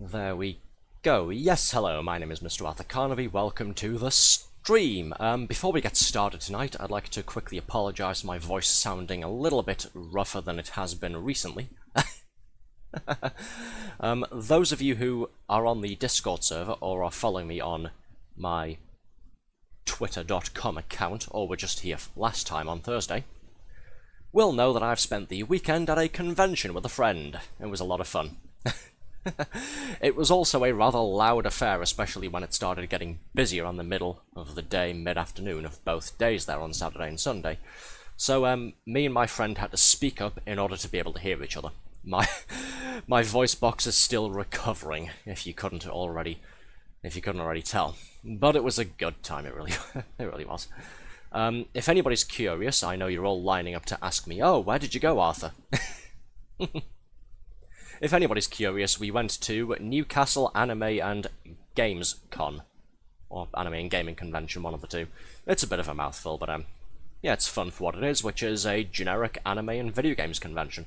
There we go. Yes, hello, my name is Mr. Arthur Carnaby. Welcome to the stream. Before we get started tonight, I'd like to quickly apologise for my voice sounding a little bit rougher than it has been recently. Those of you who are on the Discord server or are following me on my twitter.com account, or were just here last time on Thursday, will know that I've spent the weekend at a convention with a friend. It was a lot of fun. It was also a rather loud affair, especially when it started getting busier on the middle of the day, mid-afternoon of both days there on Saturday and Sunday. So me and my friend had to speak up in order to be able to hear each other. My voice box is still recovering, if you couldn't already tell. But it was a good time, it really was. If anybody's curious, I know you're all lining up to ask me, oh, where did you go, Arthur? If anybody's curious, we went to Newcastle Anime and Games Con, or Anime and Gaming Convention, one of the two. It's a bit of a mouthful, but yeah, it's fun for what it is, which is a generic anime and video games convention.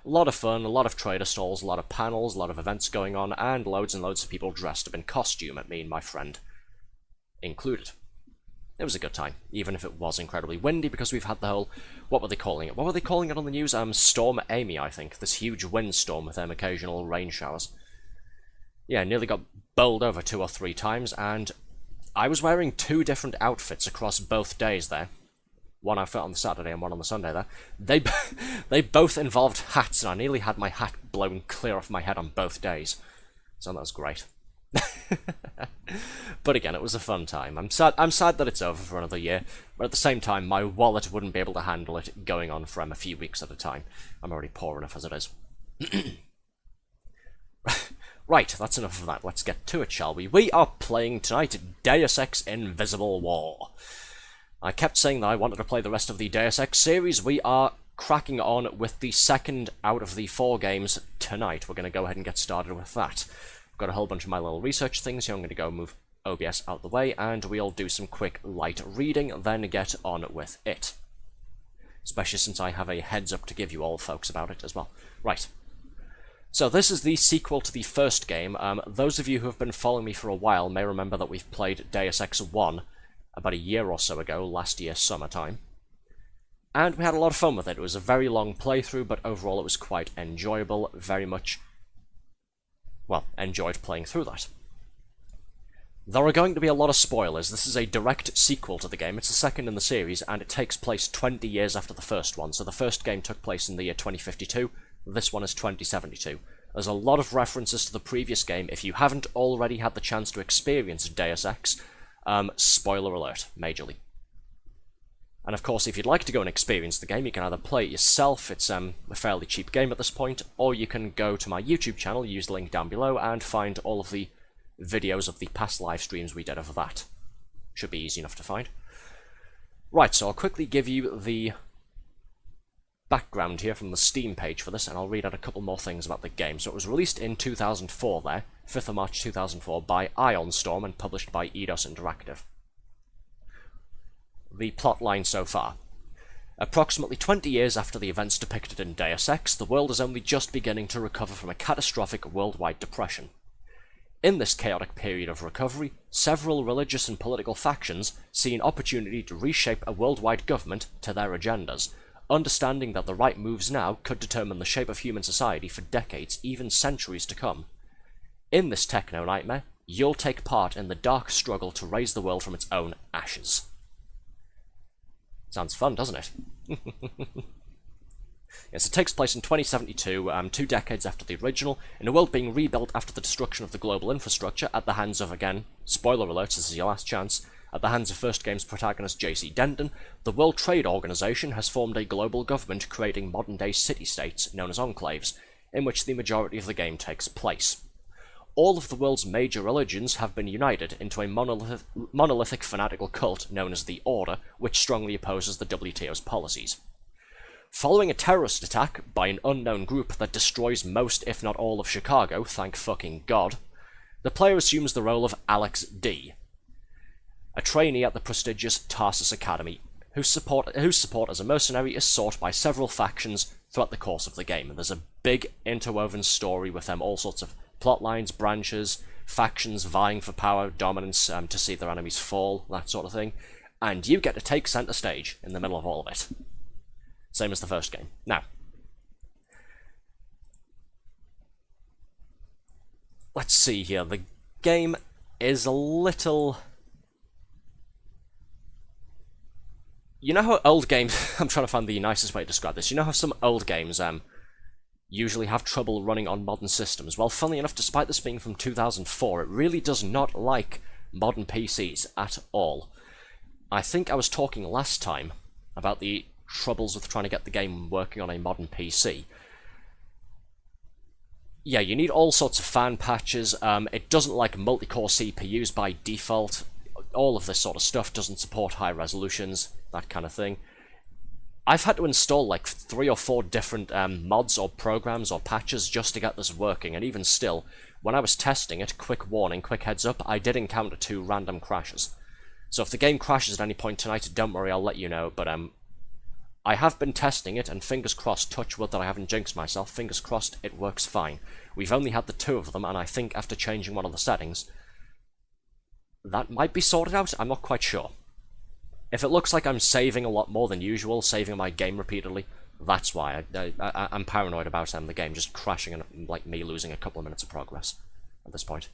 A lot of fun, a lot of trader stalls, a lot of panels, a lot of events going on, and loads of people dressed up in costume, me and my friend included. It was a good time, even if it was incredibly windy, because we've had the whole... What were they calling it? What were they calling it on the news? Storm Amy, I think. This huge windstorm with them occasional rain showers. Yeah, nearly got bowled over 2 or 3 times, and I was wearing 2 different outfits across both days there. One outfit on the Saturday and one on the Sunday there. They both involved hats, and I nearly had my hat blown clear off my head on both days. So that was great. But again, it was a fun time. I'm sad that it's over for another year, but at the same time, my wallet wouldn't be able to handle it going on for a few weeks at a time. I'm already poor enough as it is. Right, that's enough of that. Let's get to it, shall we? We are playing tonight Deus Ex Invisible War. I kept saying that I wanted to play the rest of the Deus Ex series. We are cracking on with the second out of the 4 games tonight. We're going to go ahead and get started with that. I've got a whole bunch of my little research things here. I'm going to go move OBS out the way, and we'll do some quick light reading, then get on with it. Especially since I have a heads up to give you all folks about it as well. Right. So this is the sequel to the first game. Those of you who have been following me for a while may remember that we've played Deus Ex 1 about a year or so ago, last year summertime. And we had a lot of fun with it. It was a very long playthrough, but overall it was quite enjoyable. Very much, well, enjoyed playing through that. There are going to be a lot of spoilers. This is a direct sequel to the game. It's the second in the series, and it takes place 20 years after the first one. So the first game took place in the year 2052. This one is 2072. There's a lot of references to the previous game. If you haven't already had the chance to experience Deus Ex, spoiler alert, majorly. And of course, if you'd like to go and experience the game, you can either play it yourself, it's a fairly cheap game at this point, or you can go to my YouTube channel, use the link down below, and find all of the videos of the past live streams we did of that. Should be easy enough to find. Right, so I'll quickly give you the background here from the Steam page for this, and I'll read out a couple more things about the game. So it was released in 2004 there, 5th of March 2004, by Ion Storm and published by Eidos Interactive. The plotline so far. Approximately 20 years after the events depicted in Deus Ex, the world is only just beginning to recover from a catastrophic worldwide depression. In this chaotic period of recovery, several religious and political factions see an opportunity to reshape a worldwide government to their agendas, understanding that the right moves now could determine the shape of human society for decades, even centuries to come. In this techno-nightmare, you'll take part in the dark struggle to raise the world from its own ashes. Sounds fun, doesn't it? Yes, it takes place in 2072, 2 decades after the original, in a world being rebuilt after the destruction of the global infrastructure at the hands of, again, spoiler alerts, this is your last chance, at the hands of first game's protagonist J.C. Denton. The World Trade Organization has formed a global government creating modern-day city-states, known as enclaves, in which the majority of the game takes place. All of the world's major religions have been united into a monolithic fanatical cult known as the Order, which strongly opposes the WTO's policies. Following a terrorist attack by an unknown group that destroys most, if not all, of Chicago, thank fucking God, the player assumes the role of Alex D., a trainee at the prestigious Tarsus Academy, whose support as a mercenary is sought by several factions throughout the course of the game. There's a big interwoven story with them, all sorts of plot lines, branches, factions vying for power, dominance, to see their enemies fall, that sort of thing, and you get to take center stage in the middle of all of it. Same as the first game. Now, let's see here. The game is a little... You know how old games... I'm trying to find the nicest way to describe this. You know how some old games usually have trouble running on modern systems? Well, funnily enough, despite this being from 2004, it really does not like modern PCs at all. I think I was talking last time about the troubles with trying to get the game working on a modern PC. Yeah, you need all sorts of fan patches. It doesn't like multi-core CPUs by default. All of this sort of stuff doesn't support high resolutions, that kind of thing. I've had to install like 3 or 4 different mods or programs or patches just to get this working, and even still, when I was testing it, quick warning, quick heads up, I did encounter 2 random crashes. So if the game crashes at any point tonight, don't worry, I'll let you know, but I have been testing it, and fingers crossed, touch wood that I haven't jinxed myself, fingers crossed it works fine. We've only had the 2 of them, and I think after changing one of the settings, that might be sorted out, I'm not quite sure. If it looks like I'm saving a lot more than usual, saving my game repeatedly, that's why. I'm paranoid about the game just crashing and like me losing a couple of minutes of progress at this point.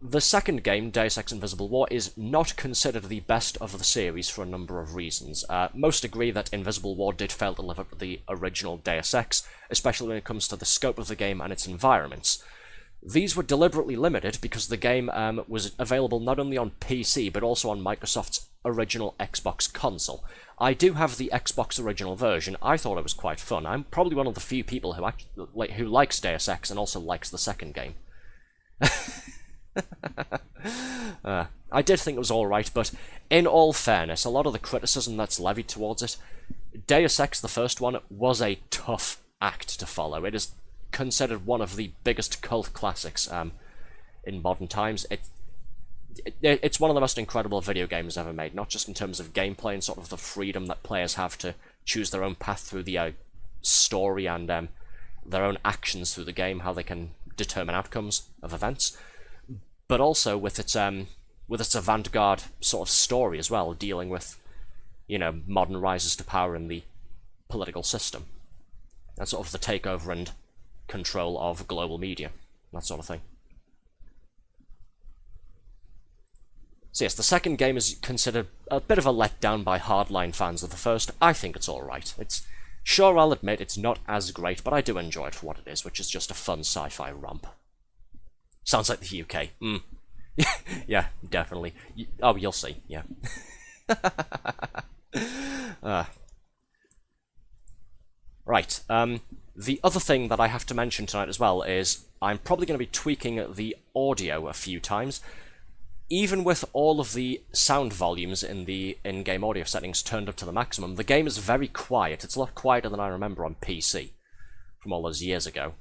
The second game, Deus Ex Invisible War, is not considered the best of the series for a number of reasons. Most agree that Invisible War did fail to live up to the original Deus Ex, especially when it comes to the scope of the game and its environments. These were deliberately limited because the game was available not only on PC, but also on Microsoft's original Xbox console. I do have the Xbox original version. I thought it was quite fun. I'm probably one of the few people who likes Deus Ex and also likes the second game. I did think it was alright, but in all fairness, a lot of the criticism that's levied towards it, Deus Ex, the first one, was a tough act to follow. It is considered one of the biggest cult classics in modern times. It's one of the most incredible video games ever made, not just in terms of gameplay and sort of the freedom that players have to choose their own path through the story and their own actions through the game, how they can determine outcomes of events, but also with its avant-garde sort of story as well, dealing with, you know, modern rises to power in the political system, and sort of the takeover and control of global media, that sort of thing. So yes, the second game is considered a bit of a letdown by hardline fans of the first. I think it's alright. Sure, I'll admit it's not as great, but I do enjoy it for what it is, which is just a fun sci-fi romp. Sounds like the UK. Yeah, definitely. Oh, you'll see, yeah. Right, the other thing that I have to mention tonight as well is I'm probably going to be tweaking the audio a few times. Even with all of the sound volumes in the in-game audio settings turned up to the maximum, the game is very quiet. It's a lot quieter than I remember on PC from all those years ago.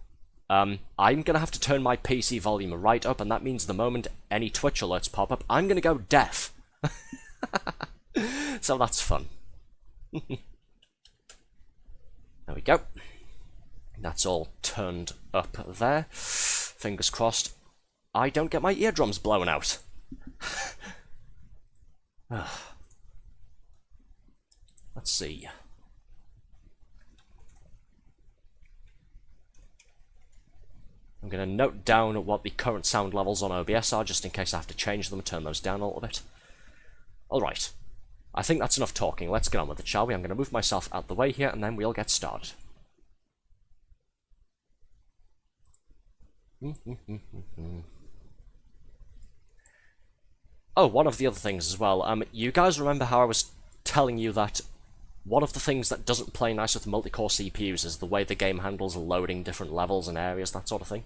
I'm going to have to turn my PC volume right up, and that means the moment any Twitch alerts pop up, I'm going to go deaf. So that's fun. There we go. That's all turned up there. Fingers crossed I don't get my eardrums blown out. Let's see. I'm going to note down what the current sound levels on OBS are, just in case I have to change them and turn those down a little bit. Alright. I think that's enough talking. Let's get on with it, shall we? I'm going to move myself out the way here, and then we'll get started. Oh, one of the other things as well. You guys remember how I was telling you that one of the things that doesn't play nice with multi-core CPUs is the way the game handles loading different levels and areas, that sort of thing?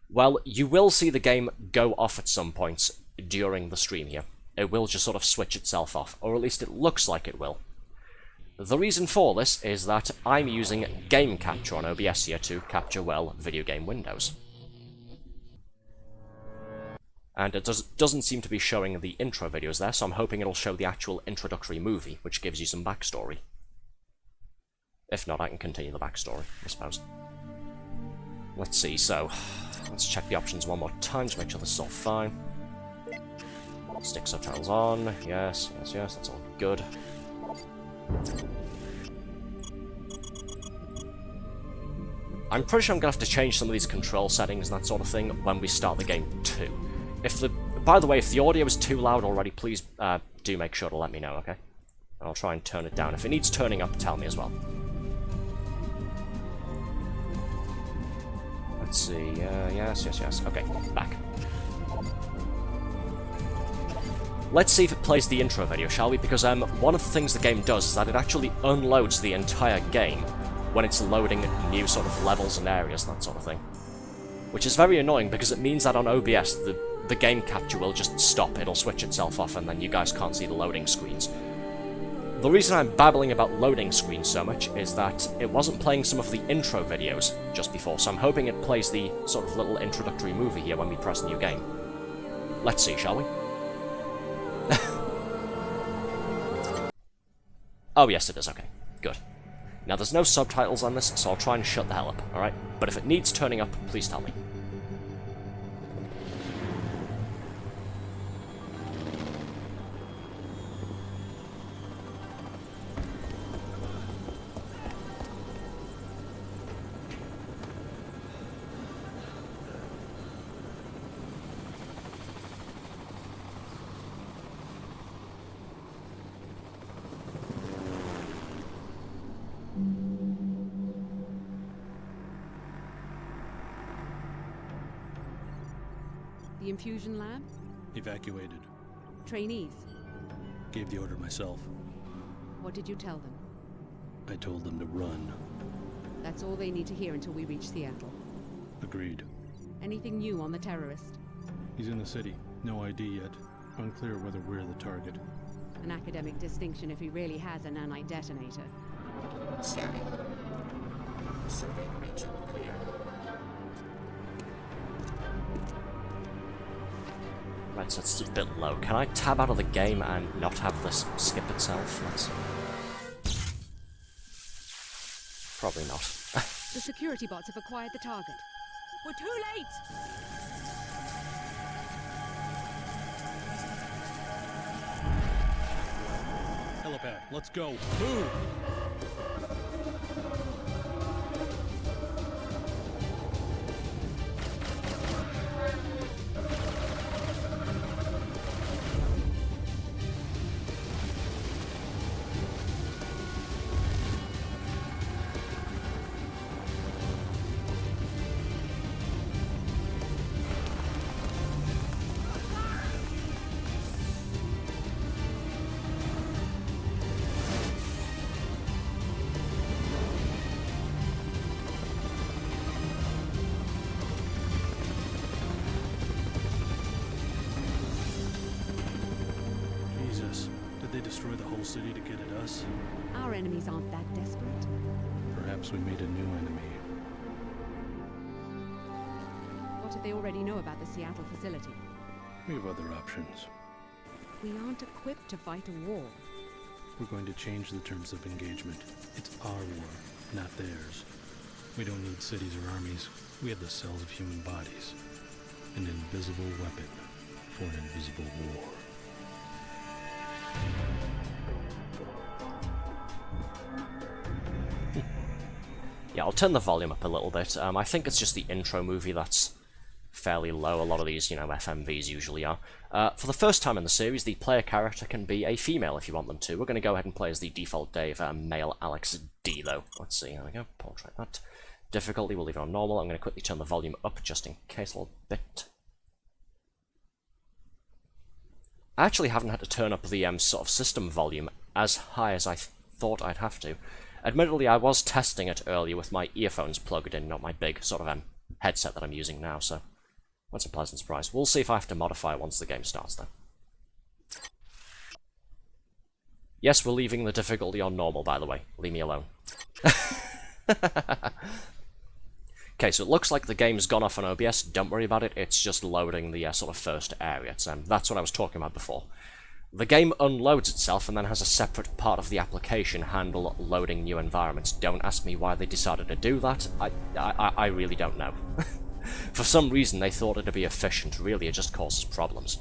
Well, you will see the game go off at some points during the stream here. It will just sort of switch itself off, or at least it looks like it will. The reason for this is that I'm using game capture on OBS here to capture, well, video game windows. And it doesn't seem to be showing the intro videos there, so I'm hoping it'll show the actual introductory movie, which gives you some backstory. If not, I can continue the backstory, I suppose. Let's see, so let's check the options one more time to make sure this is all fine. Stick subtitles on, yes, that's all good. I'm pretty sure I'm going to have to change some of these control settings and that sort of thing when we start the game too. By the way, if the audio is too loud already, please do make sure to let me know, okay? And I'll try and turn it down. If it needs turning up, tell me as well. Let's see, yes, okay, back. Let's see if it plays the intro video, shall we? Because one of the things the game does is that it actually unloads the entire game when it's loading new sort of levels and areas, that sort of thing. Which is very annoying because it means that on OBS, the game capture will just stop, it'll switch itself off, and then you guys can't see the loading screens. The reason I'm babbling about loading screens so much is that it wasn't playing some of the intro videos just before, so I'm hoping it plays the sort of little introductory movie here when we press new game. Let's see, shall we? Oh yes, it is, okay. Good. Now there's no subtitles on this, so I'll try and shut the hell up, alright? But if it needs turning up, please tell me. The infusion lab? Evacuated. Trainees? Gave the order myself. What did you tell them? I told them to run. That's all they need to hear until we reach Seattle. Agreed. Anything new on the terrorist? He's in the city. No ID yet. Unclear whether we're the target. An academic distinction if he really has a nanite detonator. Scanning. Survey region clear. Right, so it's a bit low. Can I tab out of the game and not have this skip itself? Probably not. The security bots have acquired the target. We're too late! Helipad, let's go. Move! Did they destroy the whole city to get at us? Our enemies aren't that desperate. Perhaps we made a new enemy. What if they already know about the Seattle facility? We have other options. We aren't equipped to fight a war. We're going to change the terms of engagement. It's our war, not theirs. We don't need cities or armies. We have the cells of human bodies. An invisible weapon for an invisible war. Yeah, I'll turn the volume up a little bit. I think it's just the intro movie that's fairly low. A lot of these, you know, FMVs usually are. For the first time in the series, the player character can be a female if you want them to. We're going to go ahead and play as the default Dave, male Alex D, though. Let's see, there we go, portrait that. Difficulty, we'll leave it on normal. I'm going to quickly turn the volume up just in case a little bit. I actually haven't had to turn up the sort of system volume as high as I thought I'd have to. Admittedly, I was testing it earlier with my earphones plugged in, not my big sort of headset that I'm using now, so that's a pleasant surprise. We'll see if I have to modify it once the game starts, though. Yes, we're leaving the difficulty on normal, by the way. Leave me alone. Okay, so it looks like the game's gone off on OBS. Don't worry about it, it's just loading the sort of first area. That's what I was talking about before. The game unloads itself and then has a separate part of the application handle loading new environments. Don't ask me why they decided to do that. I really don't know. For some reason they thought it'd be efficient. Really, it just causes problems.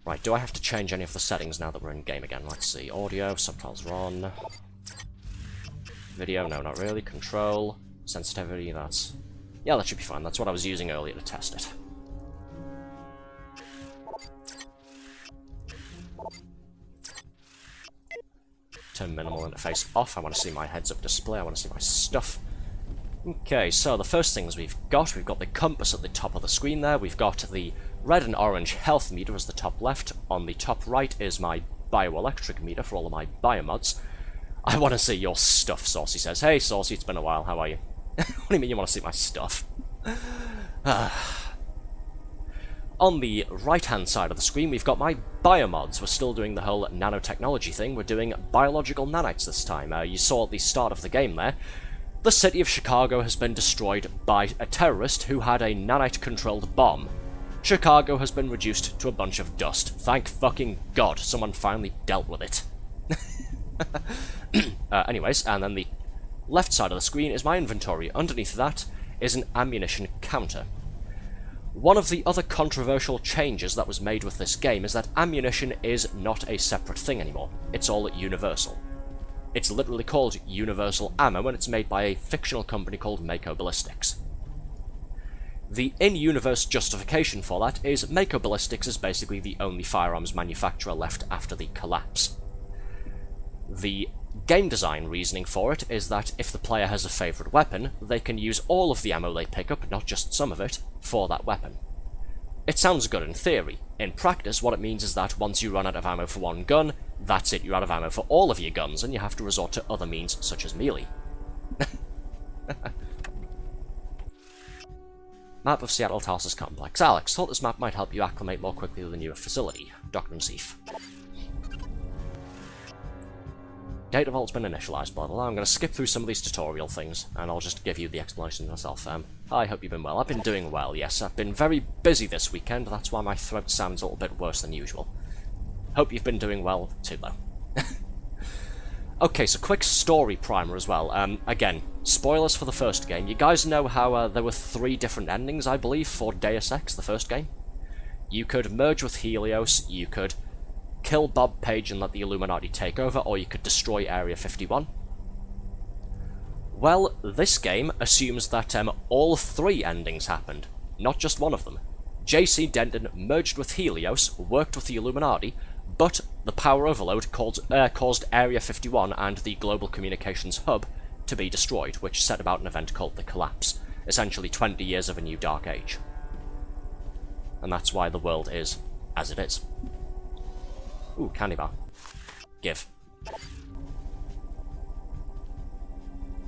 Right, do I have to change any of the settings now that we're in game again? Let's see. Audio, subtitles are on. Video, no, not really. Control, sensitivity, that's... Yeah, that should be fine. That's what I was using earlier to test it. Turn minimal interface off. I want to see my heads-up display. I want to see my stuff. Okay, so the first things we've got the compass at the top of the screen there. We've got the red and orange health meter as the top left. On the top right is my bioelectric meter for all of my biomods. I want to see your stuff, Saucy says. Hey, Saucy, it's been a while. How are you? What do you mean you want to see my stuff? On the right-hand side of the screen, we've got my biomods. We're still doing the whole nanotechnology thing. We're doing biological nanites this time. You saw at the start of the game there, the city of Chicago has been destroyed by a terrorist who had a nanite-controlled bomb. Chicago has been reduced to a bunch of dust. Thank fucking God, someone finally dealt with it. Anyways, and then the left side of the screen is my inventory. Underneath that is an ammunition counter. One of the other controversial changes that was made with this game is that ammunition is not a separate thing anymore. It's all universal. It's literally called Universal Ammo, and it's made by a fictional company called Mako Ballistics. The in-universe justification for that is Mako Ballistics is basically the only firearms manufacturer left after the collapse. The game design reasoning for it is that if the player has a favourite weapon, they can use all of the ammo they pick up, not just some of it, for that weapon. It sounds good in theory. In practice, what it means is that once you run out of ammo for one gun, that's it, you're out of ammo for all of your guns, and you have to resort to other means such as melee. Map of Seattle Tarsus Complex. Alex, thought this map might help you acclimate more quickly to the newer facility. Dr. Nassif. Data vault's been initialized, blah blah blah. I'm going to skip through some of these tutorial things, and I'll just give you the explanation myself. I hope you've been well. I've been doing well, yes. I've been very busy this weekend, that's why my throat sounds a little bit worse than usual. Hope you've been doing well, too, though. Okay, so quick story primer as well. Again, spoilers for the first game. You guys know how there were 3 different endings, I believe, for Deus Ex, the first game? You could merge with Helios, you could kill Bob Page and let the Illuminati take over, or you could destroy Area 51. Well, this game assumes that all 3 endings happened, not just one of them. JC Denton merged with Helios, worked with the Illuminati, but the power overload caused Area 51 and the Global Communications Hub to be destroyed, which set about an event called the Collapse, essentially 20 years of a new Dark Age. And that's why the world is as it is. Ooh, candy bar. Give.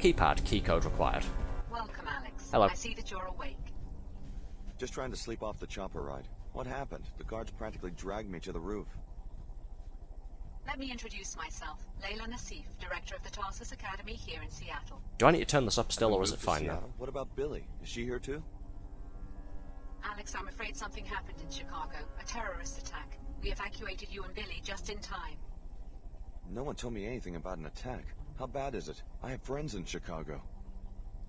Keypad, keycode required. Welcome, Alex. Hello. I see that you're awake. Just trying to sleep off the chopper ride. What happened? The guards practically dragged me to the roof. Let me introduce myself. Layla Nassif, director of the Tarsus Academy here in Seattle. Do I need to turn this up still, or is it Moved to fine now? Seattle? What about Billy? Is she here too? Alex, I'm afraid something happened in Chicago. A terrorist attack. We evacuated you and Billy just in time. No one told me anything about an attack. How bad is it? I have friends in Chicago.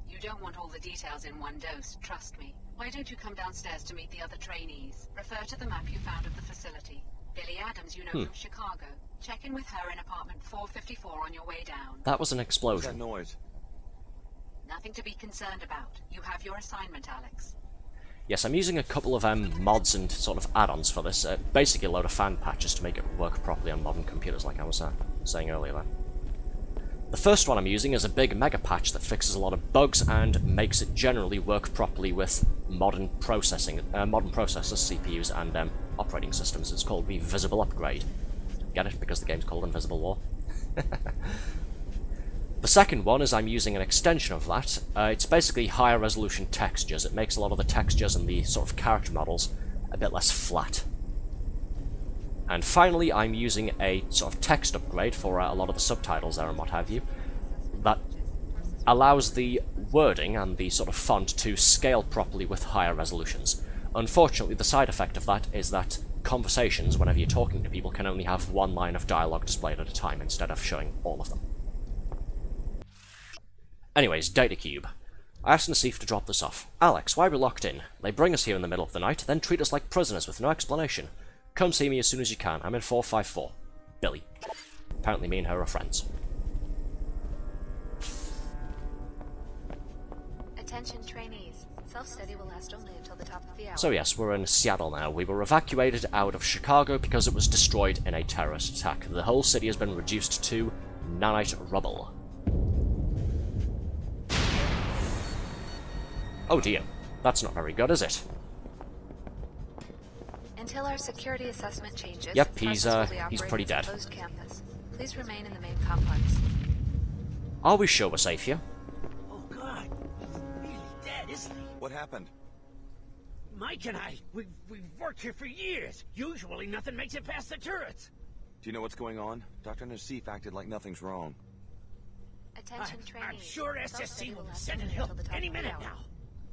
You don't want all the details in one dose, trust me. Why don't you come downstairs to meet the other trainees? Refer to the map you found of the facility. Billy Adams, you know from Chicago. Check in with her in apartment 454 on your way down. That was an What's that explosion. noise? Nothing to be concerned about. You have your assignment, Alex. Yes, I'm using a couple of mods and sort of add-ons for this. Basically a load of fan patches to make it work properly on modern computers, like I was saying earlier there. The first one I'm using is a big mega patch that fixes a lot of bugs and makes it generally work properly with modern processors, CPUs, and operating systems. It's called the Visible Upgrade. Get it? Because the game's called Invisible War. The second one is I'm using an extension of that. It's basically higher resolution textures. It makes a lot of the textures and the sort of character models a bit less flat. And finally, I'm using a sort of text upgrade for a lot of the subtitles there and what have you, that allows the wording and the sort of font to scale properly with higher resolutions. Unfortunately, the side effect of that is that conversations, whenever you're talking to people, can only have one line of dialogue displayed at a time instead of showing all of them. Anyways, Data Cube. I asked Nassif to drop this off. Alex, why are we locked in? They bring us here in the middle of the night, then treat us like prisoners with no explanation. Come see me as soon as you can. I'm in 454. Billy. Apparently me and her are friends. Attention trainees. Self-study will last only until the top of the hour. So yes, we're in Seattle now. We were evacuated out of Chicago because it was destroyed in a terrorist attack. The whole city has been reduced to nanite rubble. Oh dear. That's not very good, is it? Until our security assessment changes, Yep, he's Tarsus will be pretty operating as a dead. closed campus. Please remain in the main complex. Are we sure we're safe here? Oh God, he's really dead, isn't he? What happened? Mike and I, we've worked here for years. Usually nothing makes it past the turrets. Do you know what's going on? Dr. Nassif acted like nothing's wrong. Attention trainees. I'm sure Self-study SSC will last send only it help until the top any of the minute hour.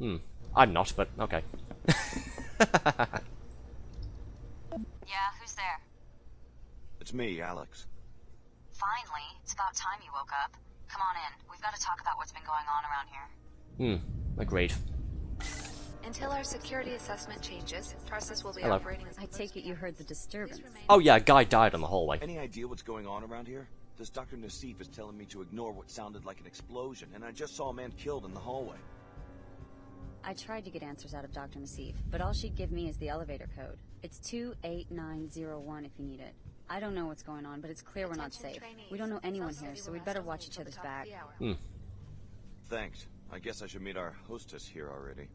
now. I'm not, but okay. Yeah, who's there? It's me, Alex. Finally, it's about time you woke up. Come on in. We've got to talk about what's been going on around here. Agreed. Until our security assessment changes, Tarsus will be Hello. operating as a I take it you heard the disturbance. Oh yeah, a guy died in the hallway. Any idea what's going on around here? This Dr. Nassif is telling me to ignore what sounded like an explosion, and I just saw a man killed in the hallway. I tried to get answers out of Dr. Nassif, but all she'd give me is the elevator code. It's 28901 if you need it. I don't know what's going on, but it's clear we're not safe. We don't know anyone here, so we'd better watch each other's back. Thanks. I guess I should meet our hostess here already.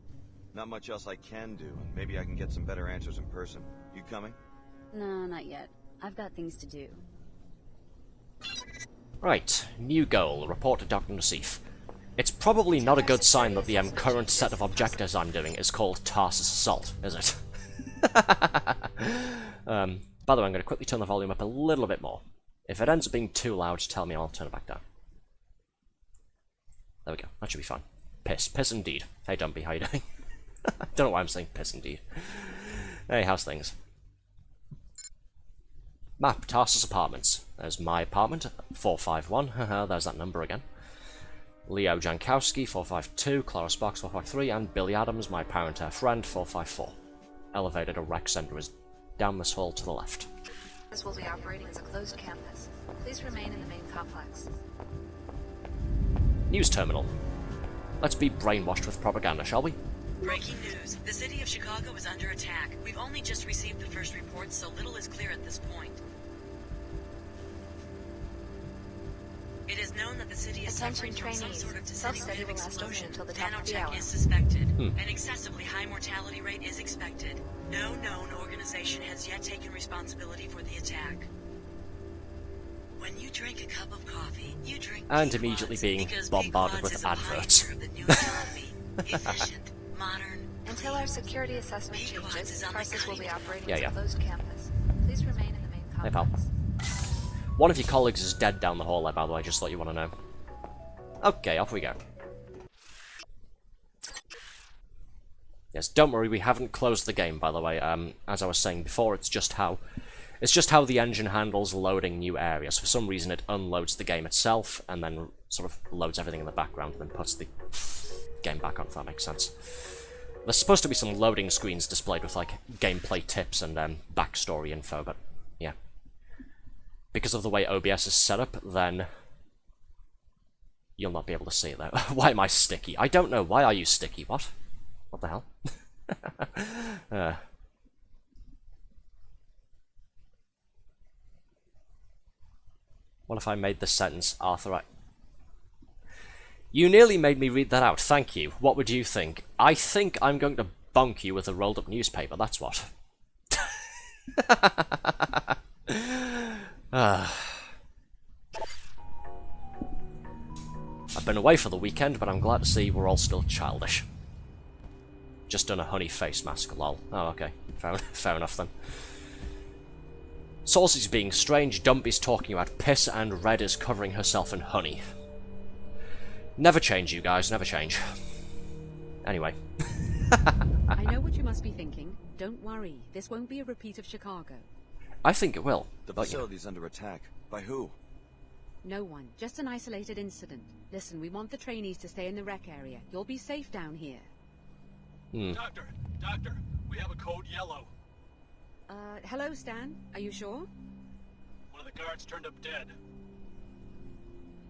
Not much else I can do, and maybe I can get some better answers in person. You coming? No, not yet. I've got things to do. Right, new goal, report to Dr. Nassif. It's probably not a good sign that the current set of objectives I'm doing is called Tarsus Assault, is it? By the way, I'm going to quickly turn the volume up a little bit more. If it ends up being too loud, tell me and I'll turn it back down. There we go, that should be fine. Piss indeed. Hey Dumpy, how you doing? Don't know why I'm saying piss indeed. Hey, how's things? Map, Tarsus Apartments. There's my apartment, 451, there's that number again. Leo Jankowski, 452, Clara Sparks, 453, and Billy Adams, my parent friend, 454. Elevator to rec center is down this hall to the left. This will be operating as a closed campus. Please remain in the main complex. News terminal. Let's be brainwashed with propaganda, shall we? Breaking news. The city of Chicago is under attack. We've only just received the first reports, so little is clear at this point. It is known that the city is suffering from some sort of disintegrative explosion. Nanotech is suspected. An excessively high mortality rate is expected. No known organization has yet taken responsibility for the attack. When you drink a cup of coffee, you drink and immediately being bombarded with adverts. Efficient, modern. Until our security assessment changes, Tarsus will be operating as a closed campus. Please remain in the main complex. Hey pal. One of your colleagues is dead down the hallway, by the way, just thought you want to know. Okay, off we go. Yes, don't worry, we haven't closed the game, by the way. As I was saying before, it's just how the engine handles loading new areas. For some reason, it unloads the game itself, and then sort of loads everything in the background, and then puts the game back on, if that makes sense. There's supposed to be some loading screens displayed with, like, gameplay tips and backstory info, but yeah. Because of the way OBS is set up, then you'll not be able to see it there. Why am I sticky? I don't know. Why are you sticky? What? What the hell? What if I made this sentence, Arthur? You nearly made me read that out. Thank you. What would you think? I think I'm going to bonk you with a rolled-up newspaper. That's what. I've been away for the weekend, but I'm glad to see we're all still childish. Just done a honey face mask, lol. Oh, okay. Fair enough then. Saucy's being strange, Dumpy's talking about piss, and Red is covering herself in honey. Never change, you guys, never change. Anyway. I know what you must be thinking. Don't worry, this won't be a repeat of Chicago. I think it will. The facility's under attack. By who? No one. Just an isolated incident. Listen, we want the trainees to stay in the rec area. You'll be safe down here. Doctor, we have a code yellow. Hello, Stan. Are you sure? One of the guards turned up dead.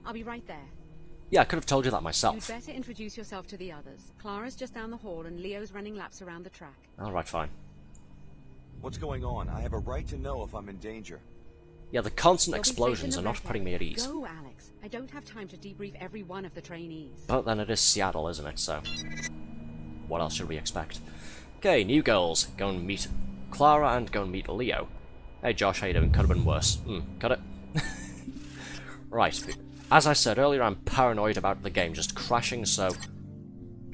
I'll be right there. Yeah, I could have told you that You'd myself. better introduce yourself to the others. Clara's just down the hall and Leo's running laps around the track. Alright, fine. What's going on? I have a right to know if I'm in danger. Yeah, the constant You'll be safe explosions in are the not rec putting me at area. ease. Go, Alex. I don't have time to debrief every one of the trainees. But then it is Seattle, isn't it? So, what else should we expect? Okay, new goals. Go and meet Clara and go and meet Leo. Hey Josh, how you doing? Could have been worse. Cut it. Right, as I said earlier, I'm paranoid about the game just crashing, so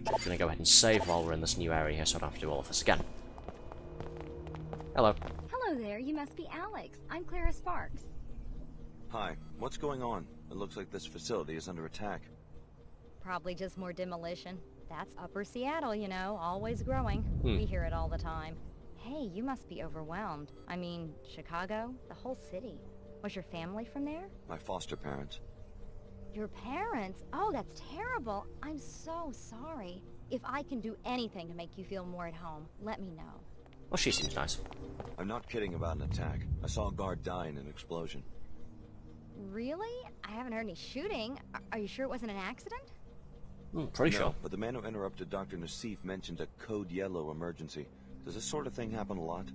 I'm gonna go ahead and save while we're in this new area here so I don't have to do all of this again. Hello. Hello there, you must be Alex. I'm Clara Sparks. Hi, what's going on? It looks like this facility is under attack. Probably just more demolition. That's Upper Seattle, you know, always growing. We hear it all the time. Hey, you must be overwhelmed. I mean, Chicago, the whole city. Was your family from there? My foster parents. Your parents? Oh, that's terrible. I'm so sorry. If I can do anything to make you feel more at home, let me know. Well, she seems nice. I'm not kidding about an attack. I saw a guard die in an explosion. Really? I haven't heard any shooting. Are you sure it wasn't an accident? Pretty sure. But the man who interrupted Dr. Nassif mentioned a Code Yellow emergency. Does this sort of thing happen a lot?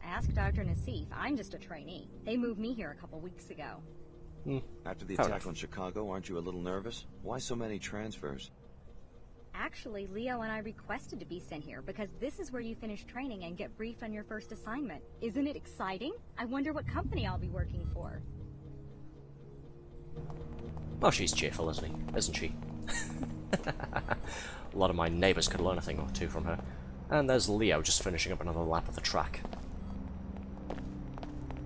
Ask Dr. Nassif. I'm just a trainee. They moved me here a couple weeks ago. After the attack on Chicago, aren't you a little nervous? Why so many transfers? Actually, Leo and I requested to be sent here because this is where you finish training and get briefed on your first assignment. Isn't it exciting? I wonder what company I'll be working for. Well, she's cheerful, isn't she? A lot of my neighbours could learn a thing or two from her. And there's Leo just finishing up another lap of the track.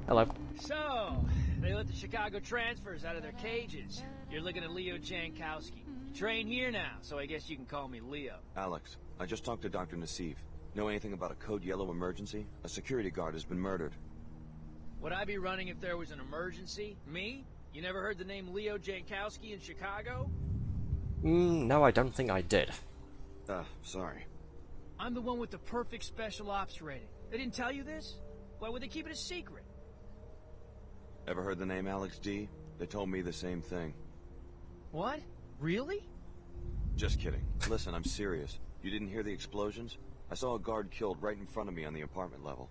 Hello. So, they let the Chicago transfers out of their cages. You're looking at Leo Jankowski. You train here now, so I guess you can call me Leo. Alex, I just talked to Dr. Nassif. Know anything about a Code Yellow emergency? A security guard has been murdered. Would I be running if there was an emergency? Me? You never heard the name Leo Jankowski in Chicago? No, I don't think I did. Sorry. I'm the one with the perfect special ops rating. They didn't tell you this? Why would they keep it a secret? Ever heard the name Alex D? They told me the same thing. What? Really? Just kidding. Listen, I'm serious. You didn't hear the explosions? I saw a guard killed right in front of me on the apartment level.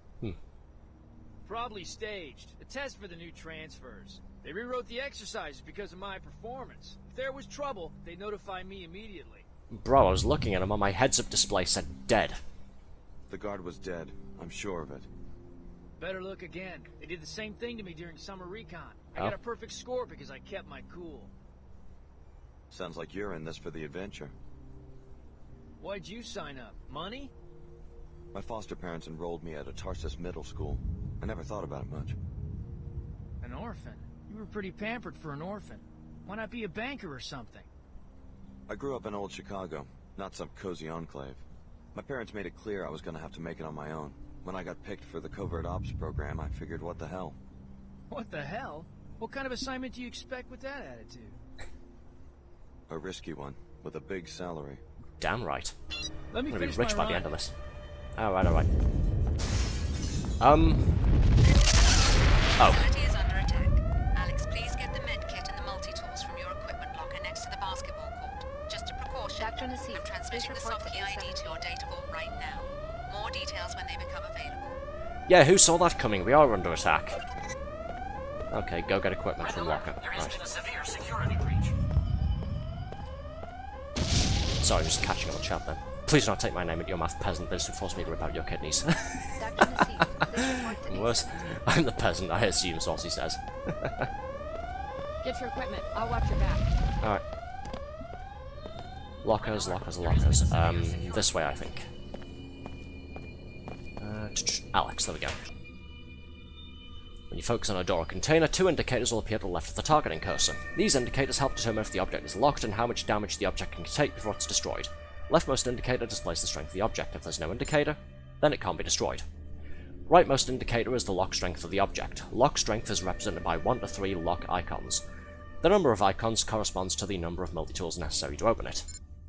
Probably staged. A test for the new transfers. They rewrote the exercises because of my performance. If there was trouble, they'd notify me immediately. Bro, I was looking at him on my heads-up display said dead. The guard was dead. I'm sure of it. Better look again. They did the same thing to me during summer recon. I got a perfect score because I kept my cool. Sounds like you're in this for the adventure. Why'd you sign up? Money? My foster parents enrolled me at a Tarsus middle school. I never thought about it much. An orphan? You were pretty pampered for an orphan. Why not be a banker or something? I grew up in old Chicago, not some cozy enclave. My parents made it clear I was going to have to make it on my own. When I got picked for the covert ops program, I figured, what the hell? What the hell? What kind of assignment do you expect with that attitude? A risky one, with a big salary. Damn right. Let me I'm gonna be finish rich my by the run. end of this. Alright. Facility is under attack. Alex, please get the med kit and the multi-tools from your equipment locker next to the basketball court. Just a precaution. Dr. Nassif, I'm transmitting the soft key ID to your data vault right now. More details when they become available. Yeah, who saw that coming? We are under attack. Okay, go get equipment from locker. Right. severe security breach. Sorry, I'm just catching up on chat then. Please don't take my name at your mouth, peasant. This would force me to rip out your kidneys. Dr. Nassif, please report to Worse, I'm the peasant, I assume, Saucy says. Get your equipment. I'll watch your back. Alright. Lockers. This way, I think. Alex, there we go. When you focus on a door or container, two indicators will appear to the left of the targeting cursor. These indicators help determine if the object is locked and how much damage the object can take before it's destroyed. Leftmost indicator displays the strength of the object. If there's no indicator, then it can't be destroyed. Rightmost indicator is the lock strength of the object. Lock strength is represented by 1 to 3 lock icons. The number of icons corresponds to the number of multi-tools necessary to open it.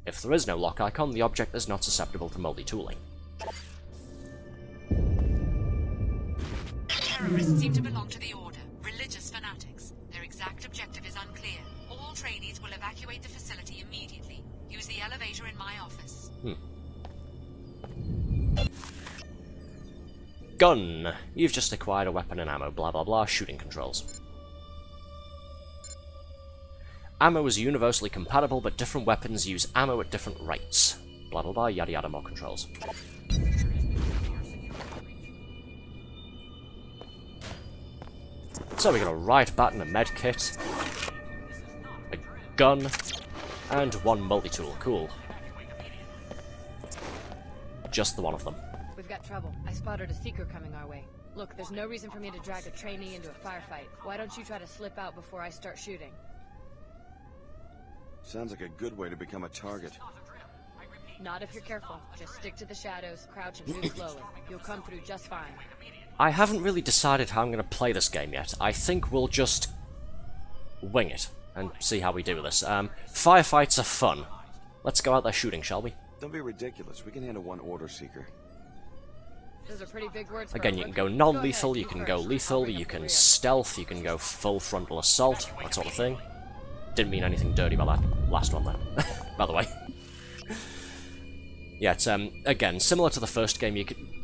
If there is no lock icon, the object is not susceptible to multi-tooling. Terrorists seem to belong to the Order. Religious fanatics. Their exact objective is unclear. All trainees will evacuate the facility immediately. Use the elevator in my office. Gun! You've just acquired a weapon and ammo, blah blah blah, shooting controls. Ammo is universally compatible, but different weapons use ammo at different rates. Blah blah blah, yada yada, more controls. So we got a riot baton, a med kit, a gun, and 1 multi-tool. Cool. just the one of them. We've got trouble. I spotted a seeker coming our way. Look, there's no reason for me to drag a trainee into a firefight. Why don't you try to slip out before I start shooting? Sounds like a good way to become a target. Not if you're careful. Just stick to the shadows, crouch, and move slowly. You'll come through just fine. I haven't really decided how I'm going to play this game yet. I think we'll just wing it and see how we do with this. Firefights are fun. Let's go out there shooting, shall we? Don't be ridiculous. We can handle one order seeker. Those are pretty big words. Again, you can go non-lethal, you can go lethal, you can stealth, you can go full frontal assault, that sort of thing. Didn't mean anything dirty by that last one there, by the way. Yeah, it's, again, similar to the first game,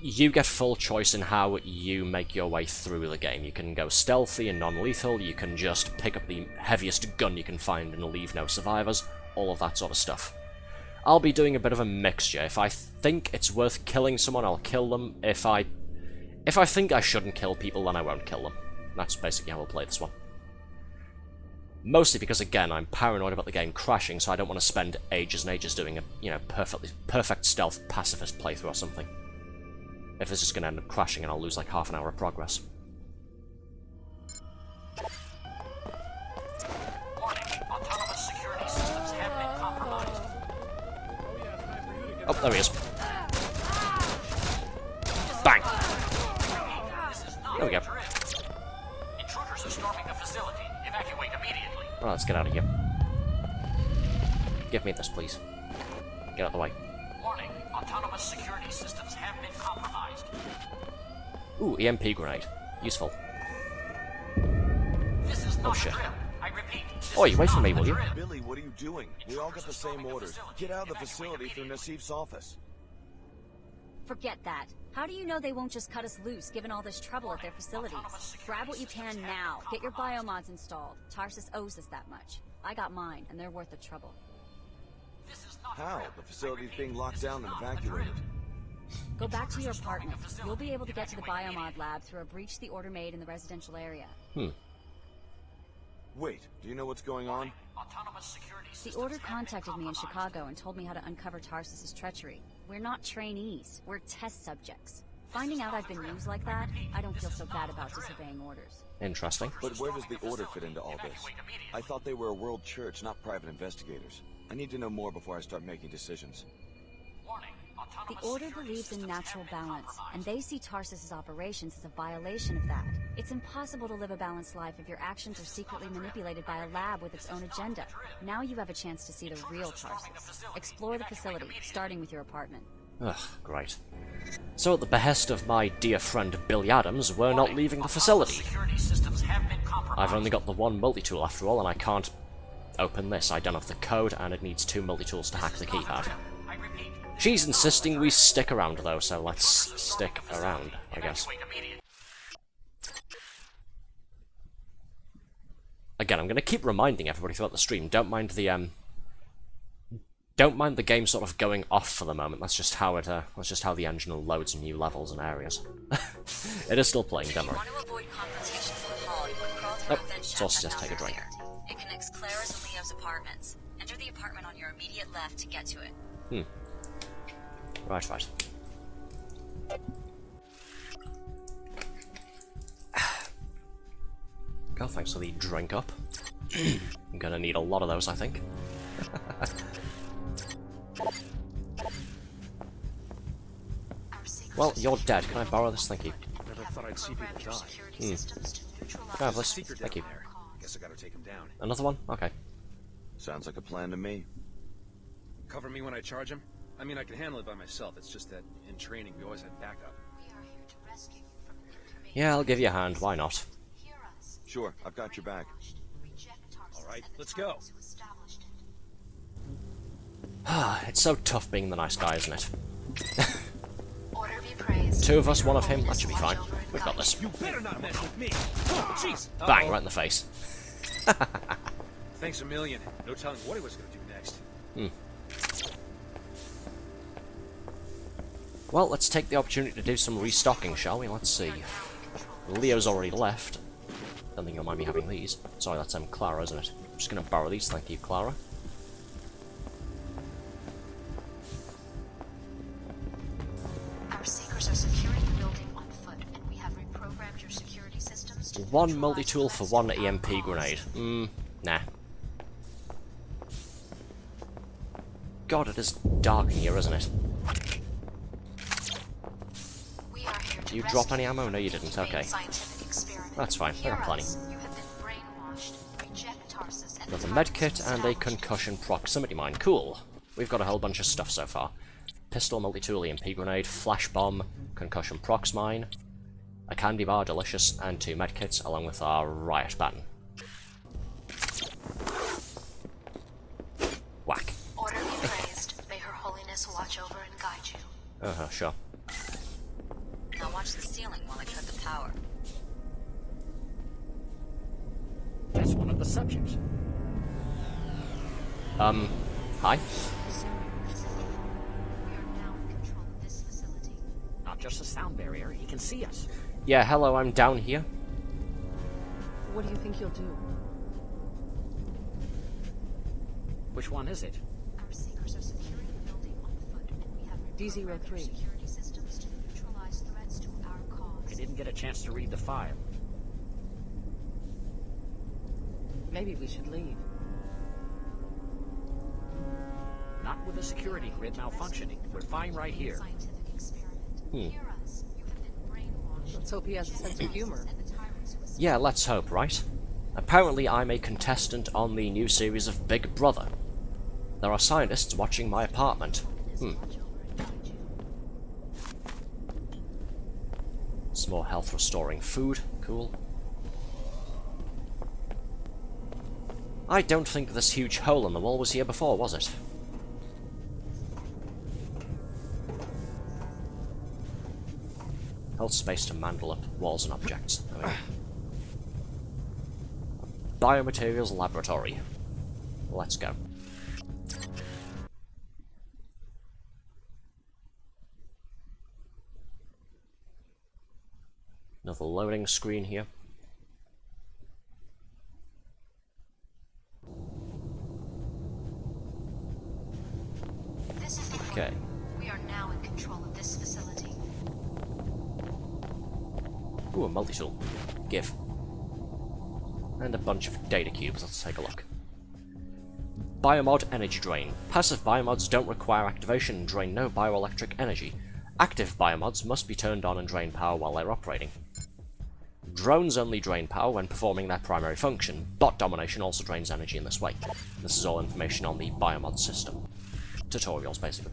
you get full choice in how you make your way through the game. You can go stealthy and non-lethal, you can just pick up the heaviest gun you can find and leave no survivors, all of that sort of stuff. I'll be doing a bit of a mixture. If I think it's worth killing someone, I'll kill them. If I think I shouldn't kill people, then I won't kill them. That's basically how I'll play this one. Mostly because, again, I'm paranoid about the game crashing, so I don't want to spend ages and ages doing a, you know, perfect stealth pacifist playthrough or something. If it's just going to end up crashing and I'll lose like half an hour of progress. Warning, autonomous security systems have been compromised. Oh, there he is. Bang! There we go. Intruders are storming the facility. Evacuate immediately. Well, let's get out of here. Give me this, please. Get out of the way. Warning, autonomous security systems have been compromised. Ooh, EMP grenade. Useful. This is not oh, shit. a drill. I repeat. Oi, wait for me, will you? Billy, what are you doing? We all got the same orders. Get out of the facility through Nassif's office. Forget that. How do you know they won't just cut us loose, given all this trouble at their facilities? Grab what you can now. Get your biomods installed. Tarsus owes us that much. I got mine, and they're worth the trouble. How? The facility's being locked down and evacuated. Go back to your apartment. You'll be able to get to the biomod lab through a breach the order made in the residential area. Wait, do you know what's going on? The order contacted me in Chicago and told me how to uncover Tarsus's treachery. We're not trainees. We're test subjects. Finding out I've been used like that, I don't feel so bad about disobeying orders. Interesting. But where does the order fit into all this? I thought they were a world church, not private investigators. I need to know more before I start making decisions. The Order believes in natural balance, and they see Tarsus's operations as a violation of that. It's impossible to live a balanced life if your actions are secretly manipulated by a lab with its own agenda. Now you have a chance to see the real Tarsus. Explore the facility, starting with your apartment. Ugh, great. So at the behest of my dear friend Billy Adams, we're not leaving the facility. I've only got the one multi-tool after all, and I can't open this. I don't have the code, and it needs 2 multi-tools to hack the keypad. She's insisting we stick around, though, so let's stick around, I guess. Again, I'm going to keep reminding everybody throughout the stream, don't mind the game sort of going off for the moment. That's just how the engine loads new levels and areas. It is still playing, don't worry. Oh, Saucy says take a drink. It connects Clara's and Leo's apartments. Enter the apartment on your immediate left to get to it. Right. God, thanks for the drink up. I'm gonna need a lot of those, I think. Well, you're dead. Can I borrow this? Thank you. Never thought I'd see people die. Can I have this? Thank you. Guess I gotta take him down. Another one? Okay. Sounds like a plan to me. Cover me when I charge him? I mean, I can handle it by myself. It's just that in training, we always had backup. Yeah, I'll give you a hand. Why not? Sure, I've got your back. Alright, let's go. It's so tough being the nice guy, isn't it? 2 of us, 1 of him. That should be fine. We've got this. You better not mess with me. Oh, jeez. Bang, right in the face. Thanks a million. No telling what he was going to do next. Well, let's take the opportunity to do some restocking, shall we? Let's see. Leo's already left. Don't think you'll mind me having these. Sorry, that's Clara, isn't it? I'm just going to borrow these. Thank you, Clara. 1 multi-tool for 1 EMP grenade. Nah. God, it is dark in here, isn't it? Did you drop any ammo? No, you didn't. Okay. That's fine. I got plenty. Another medkit and a concussion proximity mine. Cool. We've got a whole bunch of stuff so far. Pistol, multi-tool, EMP grenade, flash bomb, concussion prox mine, a candy bar, delicious, and 2 medkits, along with our riot baton. Whack. Order be praised. May Her Holiness watch over and guide you. Sure. Now watch the ceiling while I cut the power. That's one of the subjects. Hi? Not just a sound barrier, he can see us. Yeah, hello, I'm down here. What do you think you'll do? Which one is it? Our seekers are securing the building on foot, and we have DZ-03. security systems to neutralize threats to our cause. I didn't get a chance to read the file. Maybe we should leave. Not with the security grid malfunctioning. We're fine right here. Let's hope he has a sense of humor. Yeah, let's hope, right? Apparently I'm a contestant on the new series of Big Brother. There are scientists watching my apartment. Some more health restoring food. Cool. I don't think this huge hole in the wall was here before, was it? Held space to mandle up walls and objects. There we go. Biomaterials laboratory. Let's go. Another loading screen here. Okay. We are now in control of this facility. Ooh, a multi-tool. Give. And a bunch of data cubes. Let's take a look. Biomod energy drain. Passive biomods don't require activation and drain no bioelectric energy. Active biomods must be turned on and drain power while they're operating. Drones only drain power when performing their primary function. Bot domination also drains energy in this way. This is all information on the biomod system. Tutorials, basically.